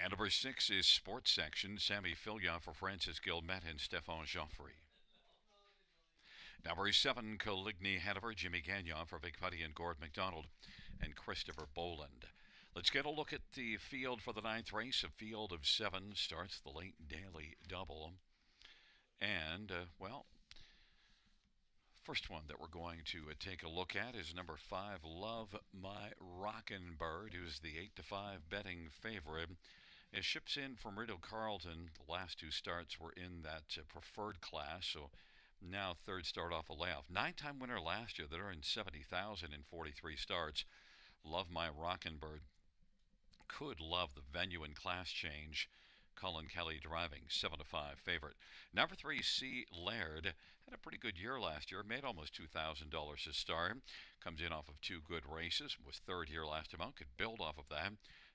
And number 6 is Sports Section, Sammy Fillion for Francis Gilmet and Stephane Joffrey. Number 7, Coligny Hanover, Jimmy Gagnon for Vic Putty and Gord McDonald and Christopher Boland. Let's get a look at the field for the 9th race. A field of 7 starts the late daily double. And, first one that we're going to take a look at is number 5, Love My Rockin' Bird, who's the 8-5 betting favorite. It ships in from Rideau Carlton. The last 2 starts were in that preferred class, so now third start off a layoff. 9-time winner last year that earned $70,000 in 43 starts. Love My Rockin' Bird could love the venue and class change. Colin Kelly driving, 7-5 favorite. Number 3, C. Laird, had a pretty good year last year, made almost $2,000 to start. Comes in off of 2 good races, was third here last time out, could build off of that.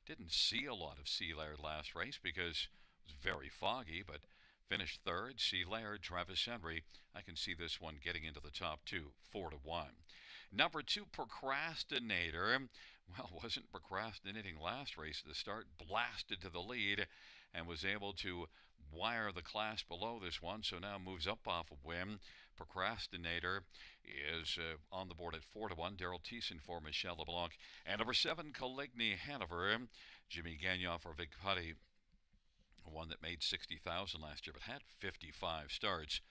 Didn't see a lot of C. Laird last race because it was very foggy, but finished third. C. Laird, Travis Henry. I can see this one getting into the top 2, 4-1. Number 2, Procrastinator. Well, wasn't procrastinating last race at the start. Blasted to the lead and was able to wire the class below this one, so now moves up off a win. Procrastinator is on the board at 4-1. Daryl Thiessen for Michel LeBlanc. And number 7, Coligny Hanover, Jimmy Gagnon for Vic Putty. One that made $60,000 last year, but had 55 starts.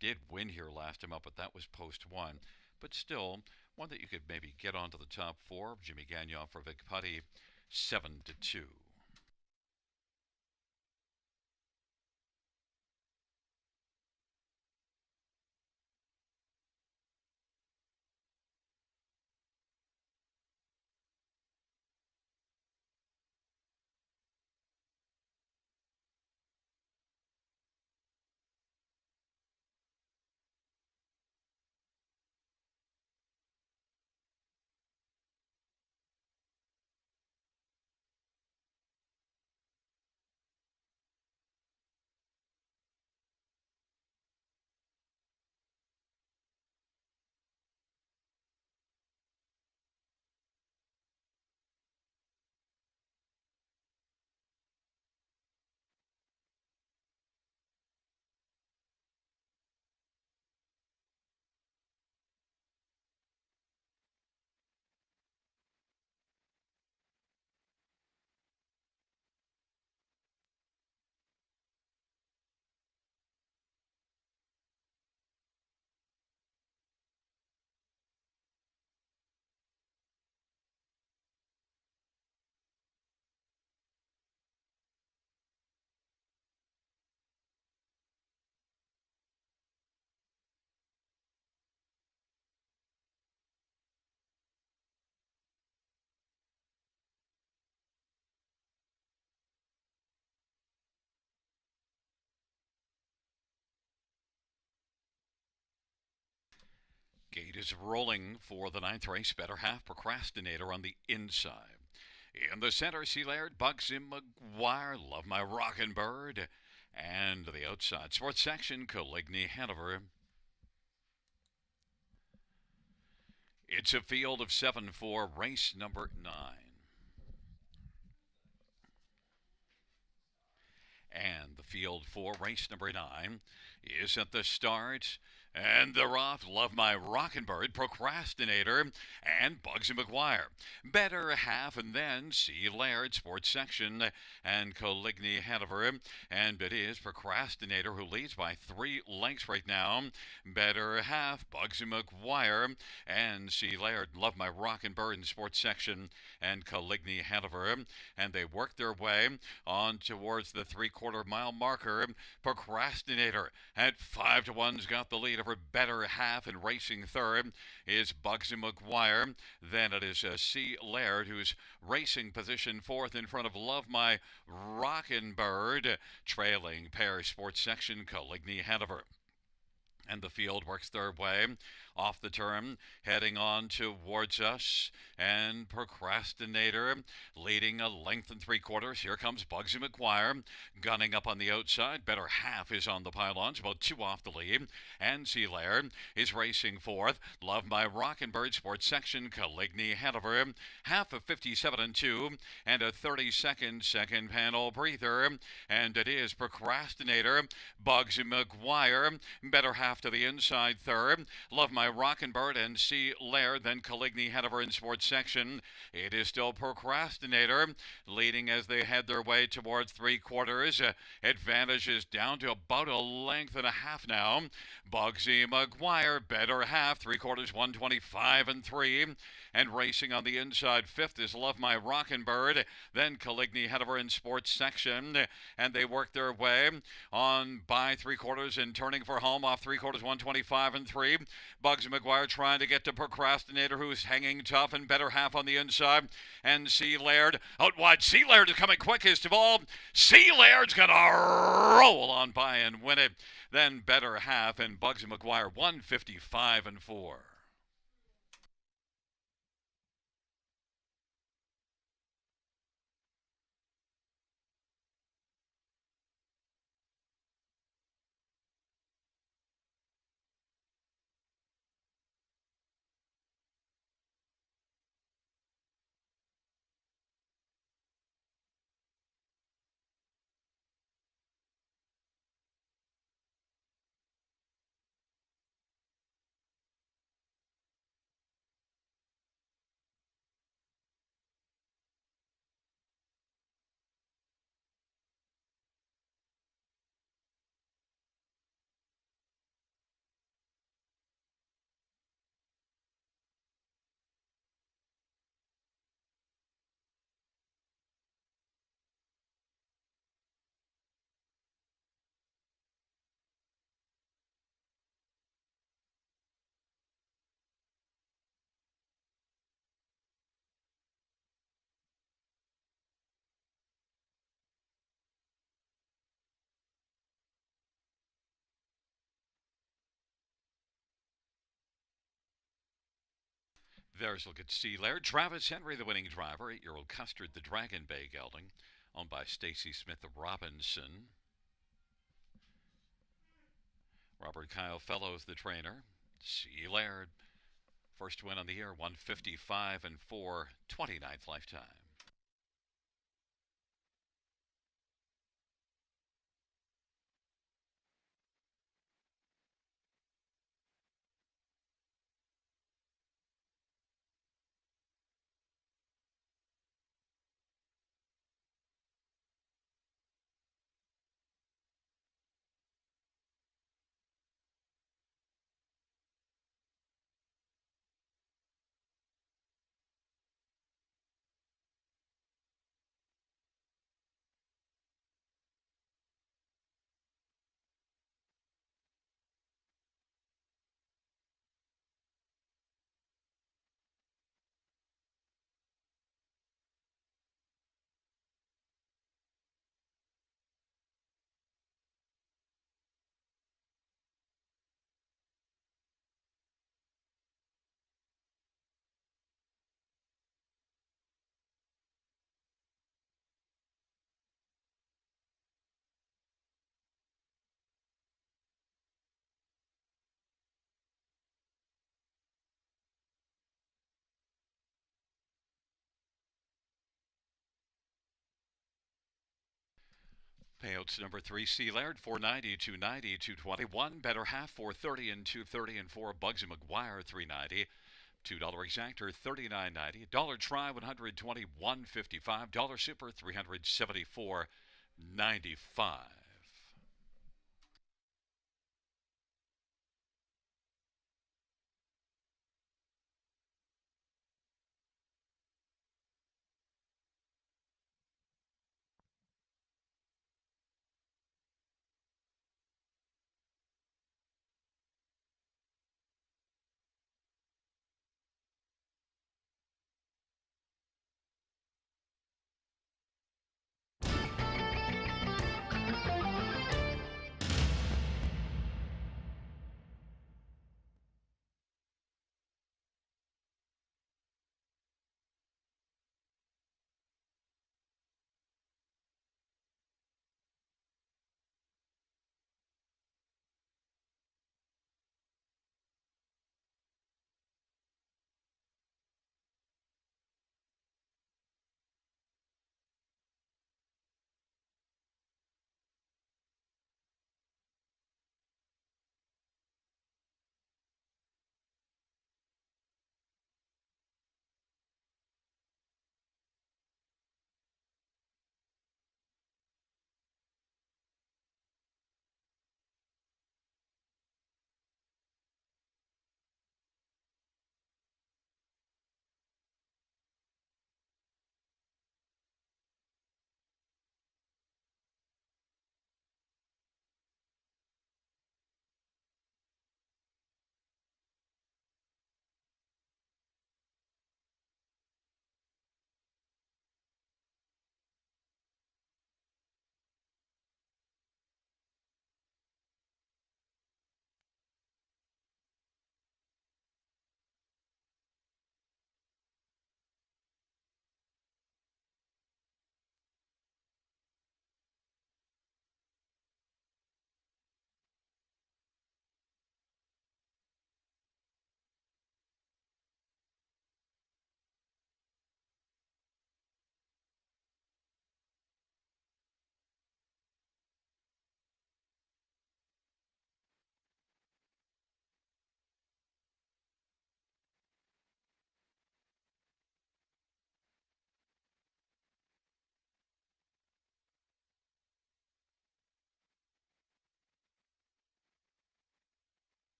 Did win here last time up, but that was post 1. But still, one that you could maybe get onto the top 4. Jimmy Gagnon for Vic Putty, 7-2. Gate is rolling for the 9th race. Better Half, Procrastinator on the inside. In the center, C. Laird, Bugsy McGuire, Love My Rockin' Bird. And the outside, Sports Section, Coligny Hanover. It's a field of 7 for race number 9. And the field for race number 9 is at the start. And they're off. Love My Rockin' Bird, Procrastinator, and Bugsy McGuire. Better Half, and then C. Laird, Sports Section, and Coligny Hanover. And it is Procrastinator who leads by 3 lengths right now. Better Half, Bugsy McGuire, and C. Laird. Love My Rockin' Bird in Sports Section, and Coligny Hanover. And they work their way on towards the 3/4 mile marker. Procrastinator at 5-1's got the lead over Better Half, and racing third is Bugsy McGuire. Then it is C. Laird who's racing position fourth in front of Love My Rockin' Bird, trailing pair Sports Section, Coligny Hanover. And the field works their way off the turn, heading on towards us. And Procrastinator leading a length and 3/4. Here comes Bugsy McGuire, gunning up on the outside. Better Half is on the pylons, about 2 off the lead. And C. Laird is racing fourth. Love My Rockin' Bird, Sports Section, Coligny Hanover. Half of 57-2, and a 30-second second panel breather. And it is Procrastinator, Bugsy McGuire, Better Half to the inside third. Love My Rockin' Bird and C. Laird, then Coligny Hanover in Sports Section. It is still Procrastinator leading as they head their way towards 3/4. Advantage is down to about a length and a half now. Bugsy McGuire, Better Half, 3/4, 125-3. And racing on the inside fifth is Love My Rockin' Bird, then Coligny Hanover in Sports Section. And they work their way on by 3/4 and turning for home off 3/4, 125-3. Bugsy McGuire trying to get to Procrastinator, who's hanging tough, and Better Half on the inside. And C. Laird out wide. C. Laird is coming quickest of all. C. Laird's going to roll on by and win it. Then Better Half and Bugsy McGuire, 155-4. There's a look at C. Laird. Travis Henry, the winning driver. 8-year-old Custard, the Dragon Bay gelding, owned by Stacy Smith of Robinson. Robert Kyle Fellows, the trainer. C. Laird, first win on the year, 155-4, 29th lifetime. Payouts number 3, C. Laird, 490, 290, 221. Better half, 430 and 230 and 4. Bugsy McGuire, 390. $2 exactor, 39.90. Dollar try, 121.55. Dollar super, 374.95.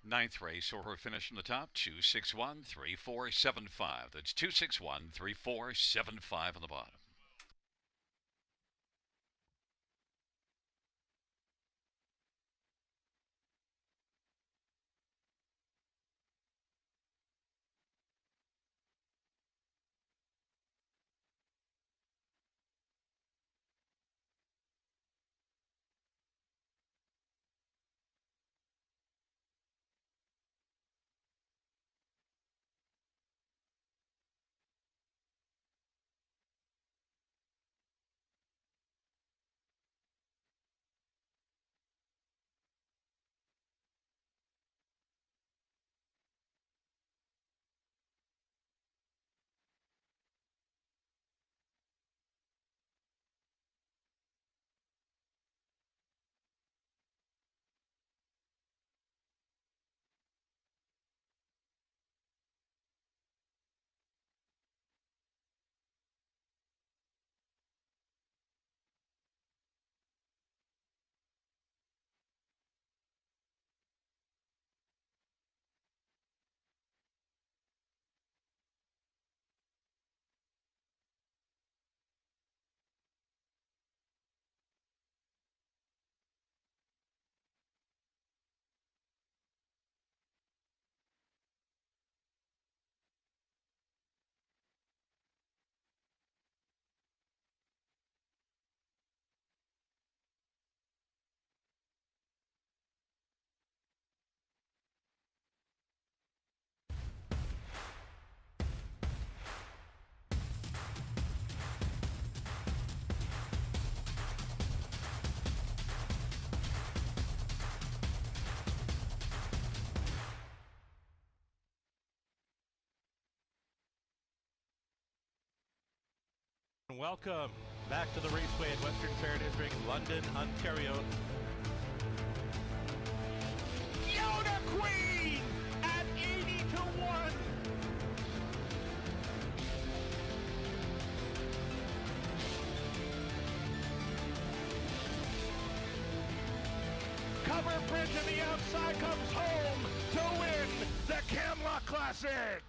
Ninth race, order finish from the top, 2613475. That's 2613475 on the bottom. welcome back to the Raceway at Western Fair District, London, Ontario. Yoda Queen at 80-1. Cover Bridge on the outside comes home to win the Camelot Classic.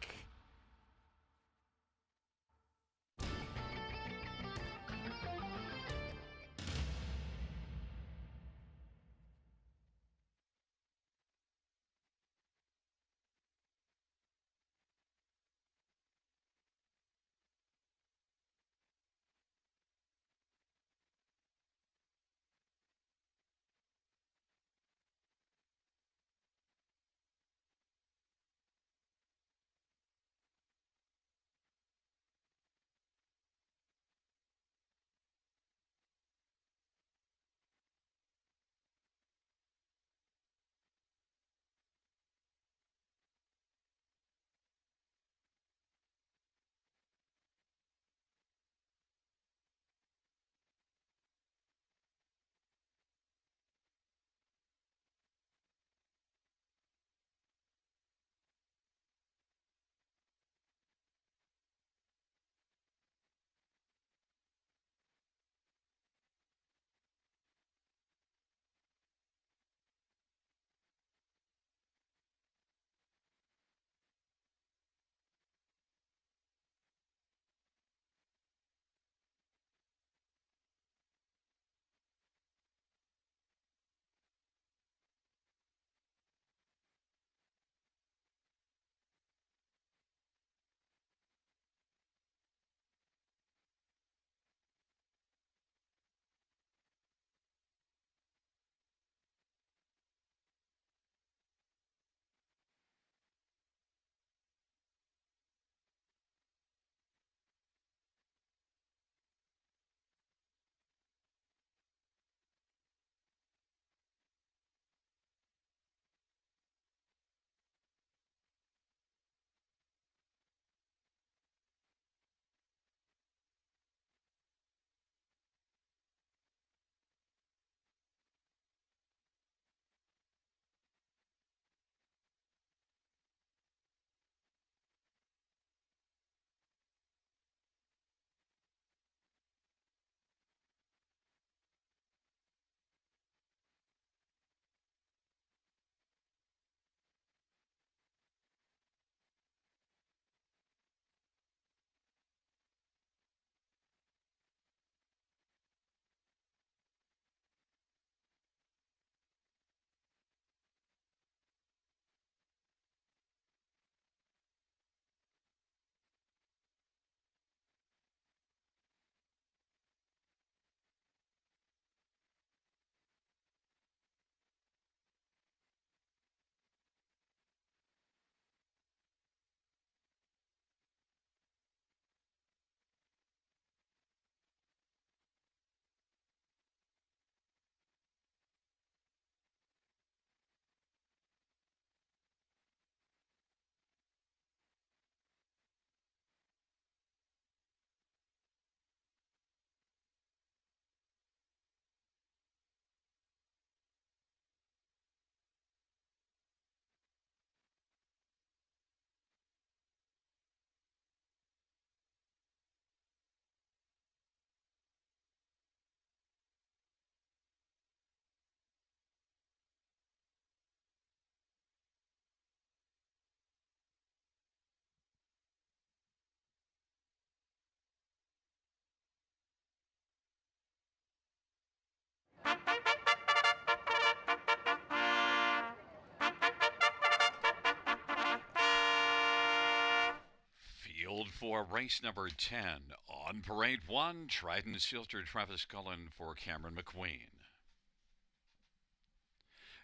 Field for race number 10. On parade 1, Trident's filter Travis Cullen for Cameron McQueen.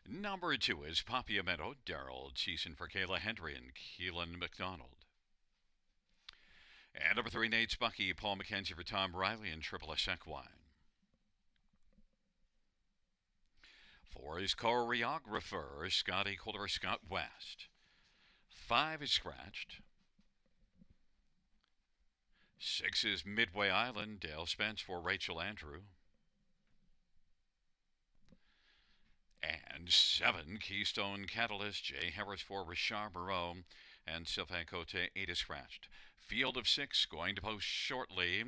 Number 2 is Papiamento, Daryl Cheeson for Kayla Hendry and Keelan McDonald. And number 3, Nate Bucky, Paul McKenzie for Tom Riley and Triple S Equine. 4 is choreographer Scotty Colder Scott West. 5 is scratched. 6 is Midway Island, Dale Spence for Rachel Andrew. And 7, Keystone Catalyst, Jay Harris for Richard Moreau. And Sylvain Cote, 8 is scratched. Field of 6 going to post shortly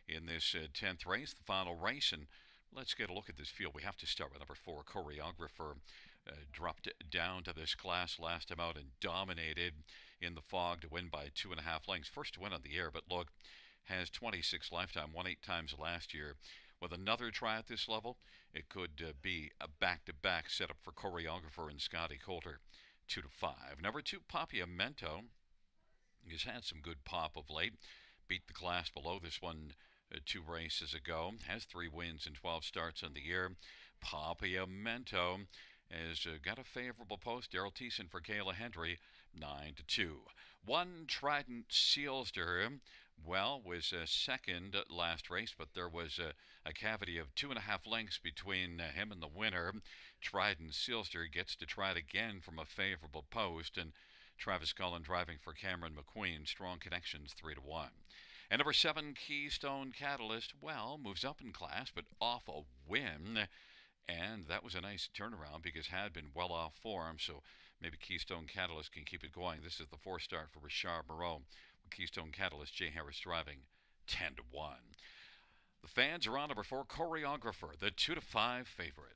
in this 10th race, the final race. And let's get a look at this field. We have to start with number 4, Choreographer. Dropped down to this class last time out and dominated in the fog to win by 2.5 lengths. First to win on the air, but look, has 26 lifetime, won 8 times last year. With another try at this level, it could be a back-to-back setup for Choreographer and Scotty Coulter. 2 to 5. Number 2, Papiamento. He's had some good pop of late. Beat the class below this one 2 races ago. Has 3 wins and 12 starts on the year. Papiamento has got a favorable post. Daryl Thiessen for Kayla Hendry, 9 to 2. 1, Trident Sealster. Well, was second last race, but there was a cavity of 2.5 lengths between him and the winner. Trident Sealster gets to try it again from a favorable post, and Travis Cullen driving for Cameron McQueen. Strong connections, 3 to 1. And number 7, Keystone Catalyst, well, moves up in class, but off a win. And that was a nice turnaround because had been well off form, so maybe Keystone Catalyst can keep it going. This is the 4 start for Richard Moreau. With Keystone Catalyst, Jay Harris driving, 10 to 1. The fans are on number 4, Choreographer, the 2 to 5 favorite.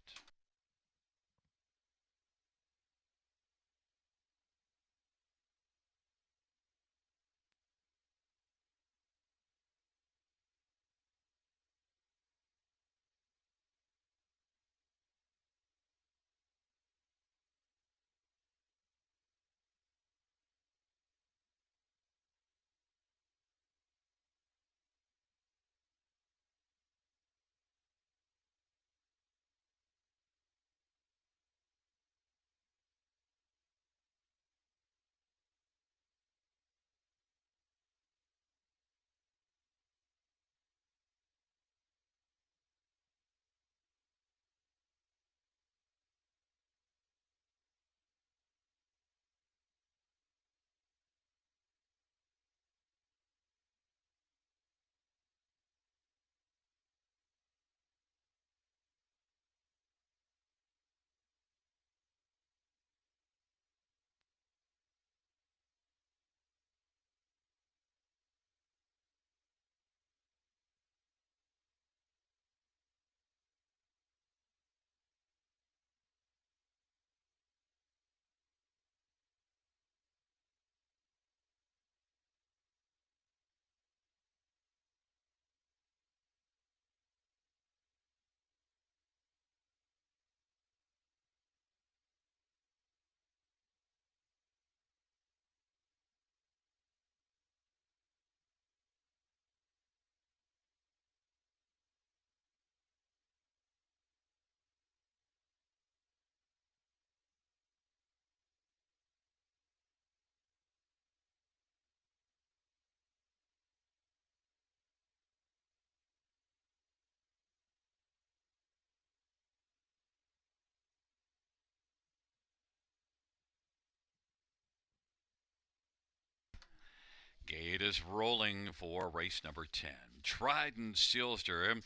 Gate is rolling for race number 10. Trident Sealster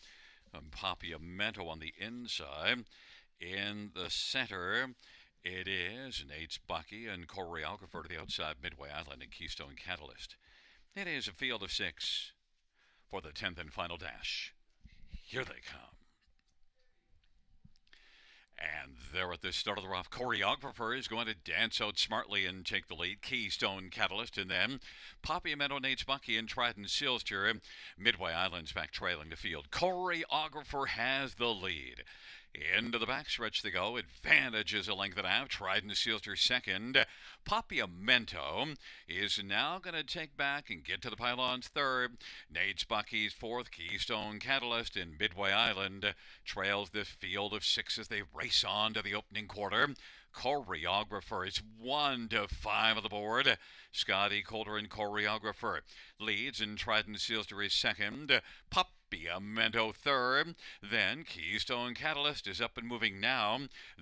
and Papiamento on the inside. In the center, it is Nate's Bucky and Choreographer to the outside, Midway Island and Keystone Catalyst. It is a field of 6 for the 10th and final dash. Here they come. And there at the start of the rough, Choreographer is going to dance out smartly and take the lead. Keystone Catalyst, and then Papiamento, Nate's Bucky, and Trident Sealster. Midway Island's back trailing the field. Choreographer has the lead. Into the backstretch they go. Advantages a length and a half. Trident Sealster second. Papiamento is now going to take back and get to the pylons third. Nate's Bucky's fourth. Keystone Catalyst in Midway Island trails this field of 6 as they race on to the opening quarter. Choreographer is 1 to 5 on the board. Scotty Coulter and Choreographer leads, and Trident Sealster is second. Papiamento third. Then Keystone Catalyst is up and moving now.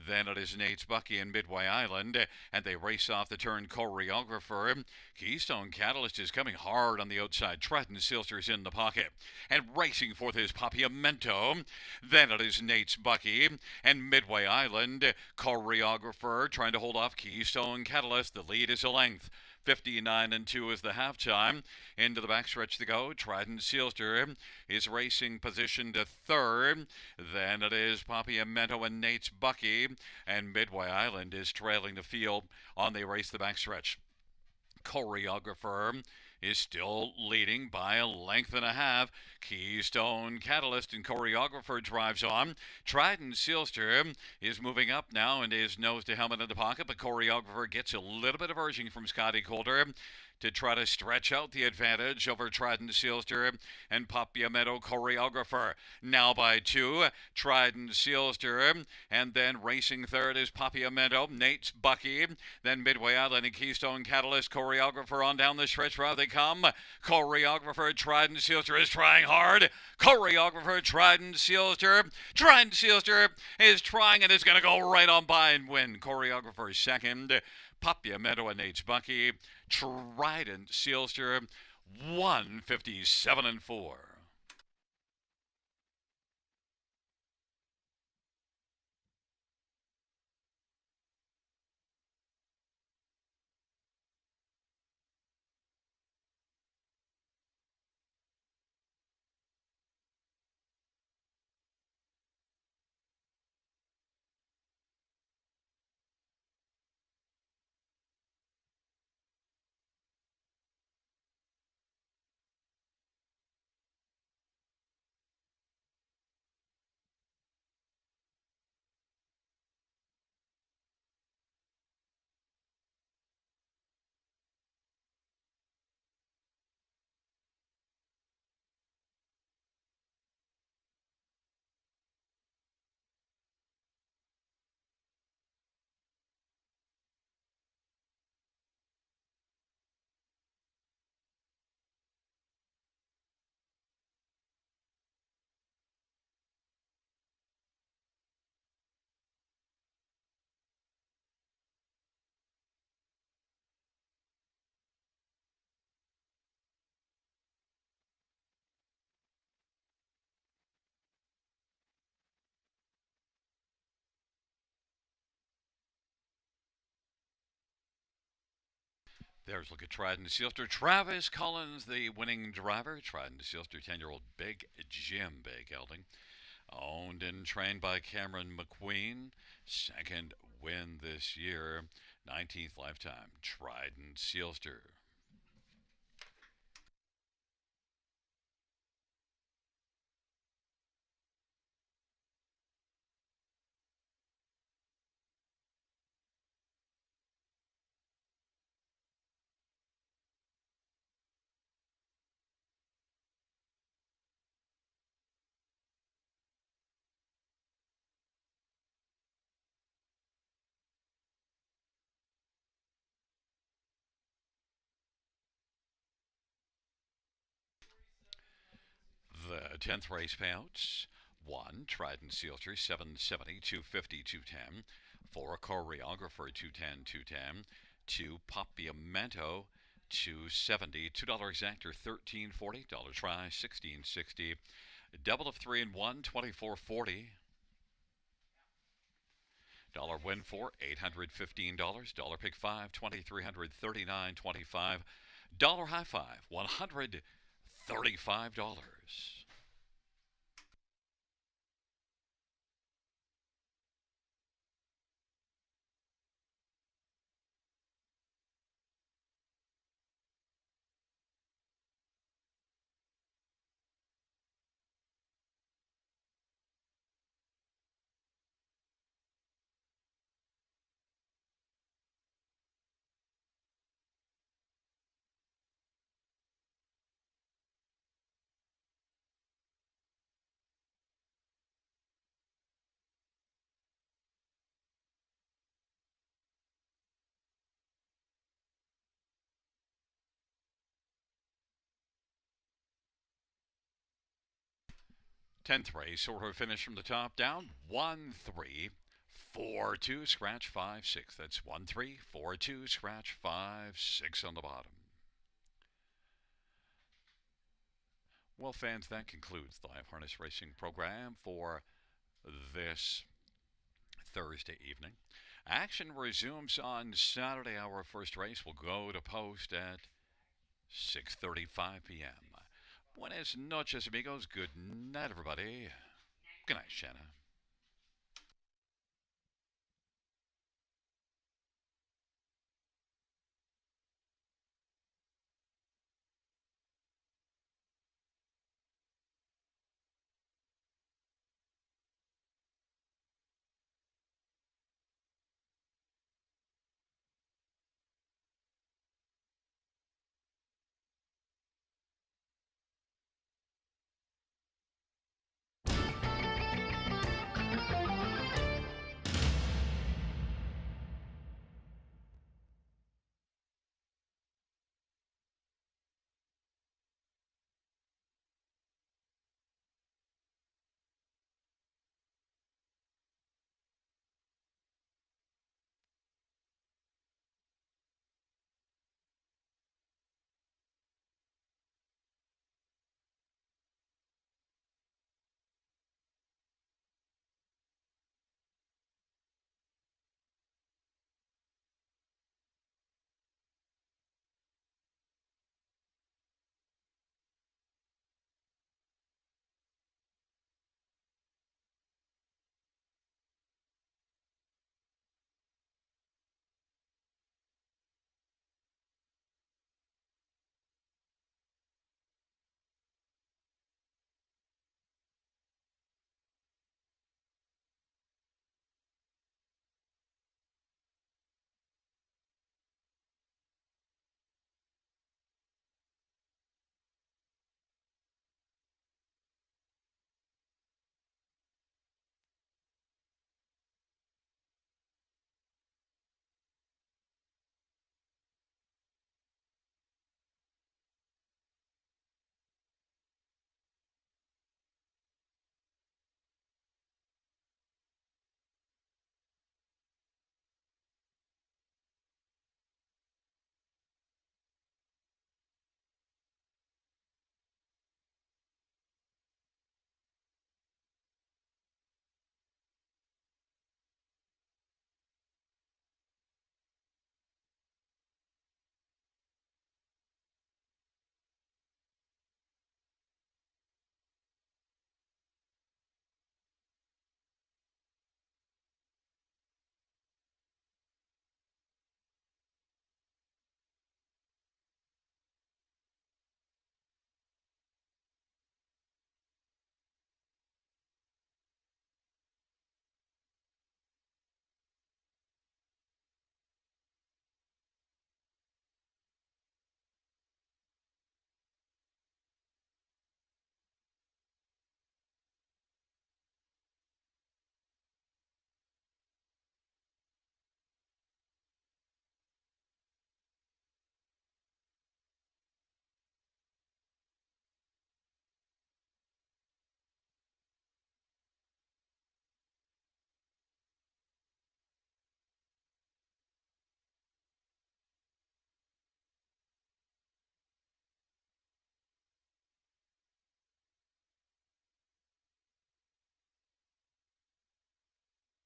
Then it is Nate's Bucky and Midway Island, and they race off the turn choreographer. Keystone Catalyst is coming hard on the outside. Trident Silster's in the pocket and racing forth his Papiamento. Then it is Nate's Bucky and Midway Island. Choreographer trying to hold off Keystone Catalyst. The lead is a length. 59-2 is the halftime. Into the backstretch to go. Trident Sealster is racing position to third. Then it is Papiamento and Nate's Bucky. And Midway Island is trailing the field on the race the backstretch. Choreographer is still leading by a length and a half. Keystone Catalyst and Choreographer drives on. Trident Sealster is moving up now and is nose to helmet in the pocket, but Choreographer gets a little bit of urging from Scotty Coulter to try to stretch out the advantage over Trident Sealster and Papiamento. Choreographer now by 2. Trident Sealster, and then racing third is Papiamento. Nate's Bucky, then Midway Island and Keystone Catalyst. Choreographer on down the stretch route they come. Choreographer Trident Sealster is trying hard. Choreographer Trident Sealster. Trident Sealster is trying and is going to go right on by and win. Choreographer second. Papiamento and Nate's Bucky. Trident Sealster 157-4. There's look at Trident Sealster. Travis Collins, the winning driver. Trident Sealster, 10-year-old Big Jim Bay Gelding. Owned and trained by Cameron McQueen. Second win this year. 19th lifetime. Trident Sealster. The 10th race payouts. 1. Trident Sealster, 770, 250, 210. 4. Choreographer, 210, 210. 2. Papiamento, 270. $2 exactor, $13.40. Dollar try, $16.60. Double of 3 and 1, $24.40. Dollar win for $815. Dollar pick 5, $2,339.25. Dollar high five, $135. 10th race, order of finish from the top down. 1 3 4 2, scratch 5 6. That's 1 3 4 2, scratch 5 6 on the bottom. Well, fans, that concludes the live harness racing program for this Thursday evening. Action resumes on Saturday. Our first race will go to post at 6:35 p.m. Buenas noches, amigos. Good night, everybody. Good night, Shanna.